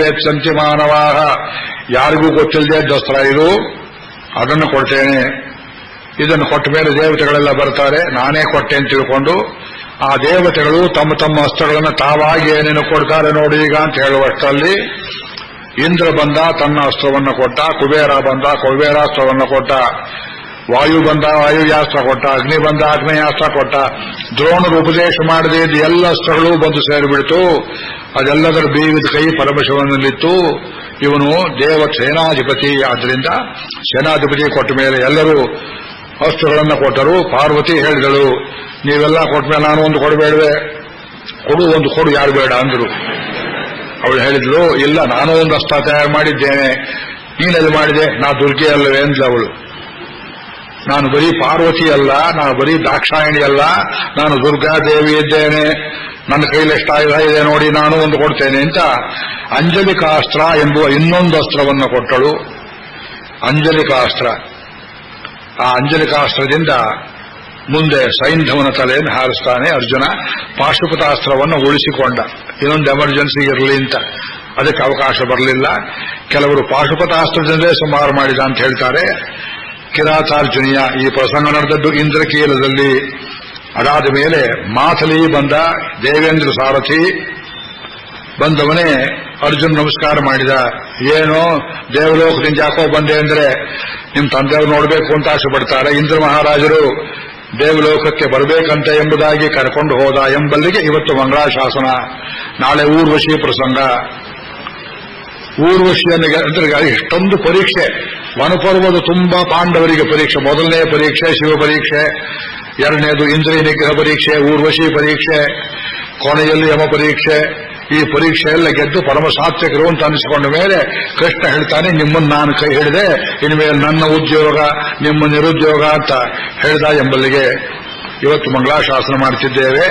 ವೇತ್ಸಂತಿ ಮಾನವಾಹ. ಯಾರಿಗೂ ಗೊತ್ತಿಲ್ಲದೆ ದಸ್ತ್ರ ಇದು, ಅದನ್ನು ಕೊಡ್ತೇನೆ. ಇದನ್ನು ಕೊಟ್ಟ ಮೇಲೆ ದೇವತೆಗಳೆಲ್ಲ ಬರ್ತಾರೆ, ನಾನೇ ಕೊಟ್ಟೆ ಅಂತ ತಿಳ್ಕೊಂಡು ಆ ದೇವತೆಗಳು ತಮ್ಮ ತಮ್ಮ ಅಸ್ತ್ರಗಳನ್ನು ತಾವಾಗಿ ಏನೇನು ಕೊಡ್ತಾರೆ ನೋಡಿ ಈಗ ಅಂತ ಹೇಳುವಷ್ಟರಲ್ಲಿ ಇಂದ್ರ ಬಂದ, ತನ್ನ ಅಸ್ತ್ರವನ್ನು ಕೊಟ್ಟ. ಕುಬೇರ ಬಂದ, ಕುಬೇರಾಸ್ತ್ರವನ್ನು ಕೊಟ್ಟ. ವಾಯು ಬಂದ, ವಾಯುವ್ಯಾಸ್ತ್ರ ಕೊಟ್ಟ. ಅಗ್ನಿ ಬಂದ, ಆಗ್ನೇಯಾಸ್ತ್ರ ಕೊಟ್ಟ. ದ್ರೋಣರು ಉಪದೇಶ ಮಾಡದೆ ಇದ್ದ ಎಲ್ಲ ಅಸ್ತ್ರಗಳು ಬಂದು ಸೇರಿಬಿಡ್ತು. ಅದೆಲ್ಲದರ ಬೀವಿದ ಕೈ ಪರಮಶಿವನಲ್ಲಿತ್ತು. ಇವನು ದೇವ ಸೇನಾಧಿಪತಿ, ಆದ್ದರಿಂದ ಸೇನಾಧಿಪತಿ ಕೊಟ್ಟ ಮೇಲೆ ಎಲ್ಲರೂ ಅಸ್ತ್ರಗಳನ್ನು ಕೊಟ್ಟರು. ಪಾರ್ವತಿ ಹೇಳಿದಳು, ನೀವೆಲ್ಲ ಕೊಟ್ಟ ಮೇಲೆ ನಾನು ಒಂದು ಕೊಡಬೇಡವೆ, ಒಂದು ಕೊಡು, ಯಾರು ಬೇಡ ಅಂದ್ರು. ಅವಳು ಹೇಳಿದ್ಲು, ಇಲ್ಲ, ನಾನು ಒಂದು ಅಸ್ತ್ರ ತಯಾರು ಮಾಡಿದ್ದೇನೆ, ನೀನಲ್ಲಿ ಮಾಡಿದೆ, ನಾ ದುರ್ಗೆ ಅಲ್ಲವೇ ಅಂದ್ಲು ಅವಳು. ನಾನು ಬರೀ ಪಾರ್ವತಿ ಅಲ್ಲ, ನಾನು ಬರೀ ದಾಕ್ಷಾಯಣಿ ಅಲ್ಲ, ನಾನು ದುರ್ಗಾದೇವಿ ಇದ್ದೇನೆ, ನನ್ನ ಕೈಲಿ ಎಷ್ಟು ಆಯುಧ ಇದೆ ನೋಡಿ, ನಾನು ಒಂದು ಕೊಡ್ತೇನೆ ಅಂತ ಅಂಜಲಿಕಾಸ್ತ್ರ ಎಂಬುವ ಇನ್ನೊಂದು ಅಸ್ತ್ರವನ್ನು ಕೊಟ್ಟಳು. ಅಂಜಲಿಕಾಸ್ತ್ರ. ಆ ಅಂಜಲಿಕಾಸ್ತ್ರದಿಂದ ಮುಂದೆ ಸೈಂಧವನ ತಲೆಯನ್ನು ಹಾರಿಸ್ತಾನೆ ಅರ್ಜುನ. ಪಾಶುಪತಾಸ್ತ್ರವನ್ನು ಉಳಿಸಿಕೊಂಡ, ಇನ್ನೊಂದು ಎಮರ್ಜೆನ್ಸಿ ಇರಲಿ ಅಂತ. ಅದಕ್ಕೆ ಅವಕಾಶ ಬರಲಿಲ್ಲ. ಕೆಲವರು ಪಾಶುಪತಾಸ್ತ್ರದಿಂದಲೇ ಸಂಹಾರ ಮಾಡಿದ ಅಂತ ಹೇಳ್ತಾರೆ. ಕಿರಾತಾರ್ಜುನಿಯ ಈ ಪ್ರಸಂಗ ನಡೆದದ್ದು ಇಂದ್ರಕೀಲದಲ್ಲಿ. ಅದಾದ ಮೇಲೆ ಮಾಥಲಿ ಬಂದ, ದೇವೇಂದ್ರ ಸಾರಥಿ ಬಂದವನೇ ಅರ್ಜುನ್ ನಮಸ್ಕಾರ ಮಾಡಿದ. ಏನೋ ದೇವಲೋಕದಿಂದ ಯಾಕೋ ಬಂದೆ ಅಂದ್ರೆ ನಿಮ್ ತಂದೆಯವರು ನೋಡಬೇಕು ಅಂತ ಆಸೆ ಪಡ್ತಾರೆ. ಇಂದ್ರ ಮಹಾರಾಜರು ದೇವಲೋಕಕ್ಕೆ ಬರಬೇಕಂತ ಎಂಬುದಾಗಿ ಕರ್ಕೊಂಡು ಹೋದ ಎಂಬಲ್ಲಿಗೆ ಇವತ್ತು ಮಂಗಳಾಶಾಸನ. ನಾಳೆ ಊರ್ವಶಿ ಪ್ರಸಂಗ. ಊರ್ವಶಿಯನ್ನು ಅಂದ್ರೆ ಇಷ್ಟೊಂದು ಪರೀಕ್ಷೆ. ವನಪರ್ವದ ತುಂಬಾ ಪಾಂಡವರಿಗೆ ಪರೀಕ್ಷೆ. ಮೊದಲನೇ ಪರೀಕ್ಷೆ ಶಿವ ಪರೀಕ್ಷೆ, ಎರಡನೇದು ಇಂದ್ರಿಯ ನಿಗ್ರಹ ಪರೀಕ್ಷೆ, ಊರ್ವಶಿ ಪರೀಕ್ಷೆ, ಕೊನೆಯಲ್ಲಿ ಯಮ ಪರೀಕ್ಷೆ. ಈ ಪರೀಕ್ಷೆ ಎಲ್ಲ ಗೆದ್ದು ಪರಮ ಸಾತ್ವಿಕರು ಅಂತ ಅನಿಸಿಕೊಂಡ ಮೇಲೆ ಕೃಷ್ಣ ಹೇಳ್ತಾನೆ, ನಿಮ್ಮನ್ನು ನಾನು ಕೈ ಹಿಡಿದೆ, ಇನ್ಮೇಲೆ ನನ್ನ ಉದ್ಯೋಗ ನಿಮ್ಮ ನಿರುದ್ಯೋಗ ಅಂತ ಹೇಳ್ದ ಎಂಬಲ್ಲಿಗೆ ಇವತ್ತು ಮಂಗಳಾಶಾಸನ ಮಾಡ್ತಿದ್ದೇವೆ.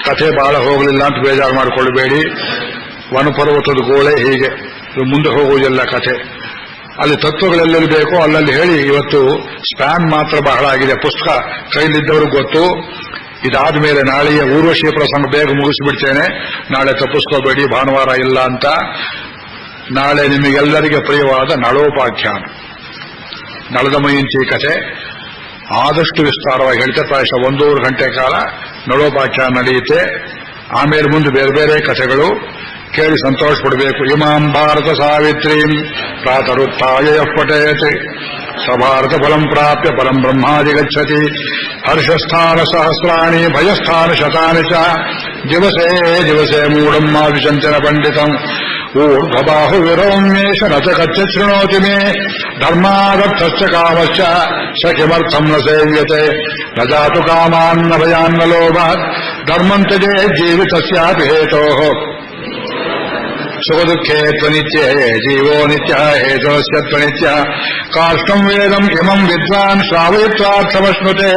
ಕಥೆ ಬಹಳ ಹೋಗಲಿಲ್ಲ ಅಂತ ಬೇಜಾರು ಮಾಡಿಕೊಳ್ಳಬೇಡಿ. ವನಪರ್ವತದ ಗೋಳೆ ಹೀಗೆ, ಮುಂದೆ ಹೋಗುವುದಿಲ್ಲ ಕಥೆ. ಅಲ್ಲಿ ತತ್ವಗಳೆಲ್ಲೆಲ್ಲಿ ಬೇಕೋ ಅಲ್ಲಲ್ಲಿ ಹೇಳಿ ಇವತ್ತು ಸ್ಪ್ಯಾನ್ ಮಾತ್ರ ಬಹಳ ಆಗಿದೆ. ಪುಸ್ತಕ ಕೈಲಿದ್ದವ್ರಿಗೆ ಗೊತ್ತು. ಇದಾದ ಮೇಲೆ ನಾಳೆಯ ಊರ್ವಶಿ ಪ್ರಸಂಗ ಬೇಗ ಮುಗಿಸಿಬಿಡ್ತೇನೆ. ನಾಳೆ ತಪ್ಪಿಸ್ಕೋಬೇಡಿ, ಭಾನುವಾರ ಇಲ್ಲ ಅಂತ. ನಾಳೆ ನಿಮಗೆಲ್ಲರಿಗೆ ಪ್ರಿಯವಾದ ನಳೋಪಾಖ್ಯಾನ. ನಳದ ಮೈಂಚಿ ಕಥೆ ಆದಷ್ಟು ವಿಸ್ತಾರವಾಗಿ ಹೇಳ್ತೆ. ಪ್ರಾಯಶಃ 1.5 ಗಂಟೆ ಕಾಲ ನಳೋಪಾಖ್ಯಾನ ನಡೆಯುತ್ತೆ. ಆಮೇಲೆ ಮುಂದೆ ಬೇರೆ ಬೇರೆ ಕಥೆಗಳು ಕೇಳಿ ಸಂತೋಷ ಪಡಬೇಕು. ಇಮಾಂ ಭಾರತ ಸಾವಿತ್ರೀಂ ಪ್ರಾತರುತ್ಥಾಯ ಪಠೇತ್ ಸಭಾರತ ಫಲಂ ಪ್ರಾಪ್ಯ ಪರಂ ಬ್ರಹ್ಮಾದಿ ಗಚ್ಚತಿ. ಹರ್ಷಸ್ಥಾನ ಸಹಸ್ರಾಣಿ ಭಯಸ್ಥಾನ ಶತಾನಿ ಚ ದಿವಸೇ ದಿವಸೇ ಮೂಢಂ ಮಾ ವಿಚಂಚನ ಪಂಡಿತಂ. ಊರ್ಧ್ವಬಾಹು ವಿರೋಮ್ಯೇಷ ನ ಚ ಕಚ್ಚ ಶೃಣೋತಿ ಮೇ ಧರ್ಮಾದರ್ಥಶ್ಚ ಕಾಮಶ್ಚ ಸ ಕಿಮರ್ಥಂ ನ ಸೇವ್ಯತೆ. ನ ಜಾತು ಕಾಮಾನ್ನ ಭಯಾನ್ನ ಲೋಭಾತ್ ಧರ್ಮಂ ತ್ಯಜೇ ಜೀವಿತಸ್ಯಾಪಿ ಹೇತೋಃ. ಸುಖದುಃಖೇ ತ್ವನಿತ್ಯೇ ಜೀವೋ ನಿತ್ಯ ಹೇತೋಸ್ಯ ತ್ವನಿತ್ಯ. ಕಾಷ್ಟಂ ವೇದಂ ಇಮಂ ವಿದ್ವಾನ್ ಶ್ರಾವಯಿತ್ವಾರ್ಥಮಶ್ನುತೆ.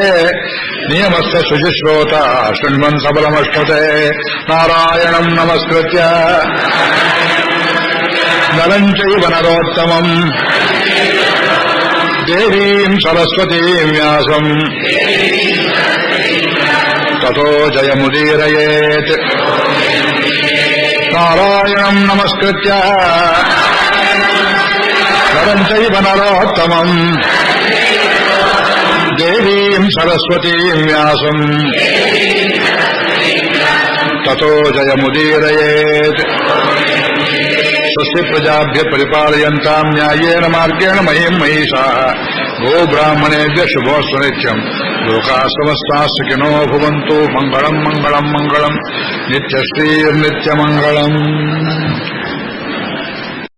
ನಿಯಮಸ್ಯ ಶುಚಿಶ್ರೋತ ಶೃಣ್ವನ್ ಸಬಲಮಶ್ನುತೆ. ನಾರಾಯಣಂ ನಮಸ್ಕೃತ್ಯ ನರಂ ಚೈವ ನರೋತ್ತಮಂ ದೇವೀಂ ಸರಸ್ವತೀಂ ವ್ಯಾಸಂ ತತೋ ಜಯಮುದೀರಯೇತ್. ನಾರಾಯಣಂ ನಮಸ್ಕೃತ್ಯ ನರಂ ಚೈವ ನರೋತ್ತಮಂ ದೇವೀಂ ಸರಸ್ವತೀಂ ವ್ಯಾಸಂ ತತೋ ಜಯಮುದೀರಯೇತ್. ಸ್ವಸ್ತಿ ಪ್ರಜಾಭ್ಯ ಪರಿಪಾಲಯಂತಾಂ ನ್ಯಾಯೇನ ಮಾರ್ಗೇಣ ಮಹಿಂ ಮಹಿಷಾಃ. ಗೋ ಬ್ರಾಹ್ಮಣೇಭ್ಯ ಶುಭೋಸ್ತು ನಿತ್ಯಂ. ಲೋಕಾಃ ಸಮಸ್ತಾಃ ಸುಖಿನೋ ಭವಂತು. ಮಂಗಳಂ ಮಂಗಳಂ ಮಂಗಳಂ. ನಿತ್ಯಶ್ರೀರ್ನಿತ್ಯಮಂಗಳಂ.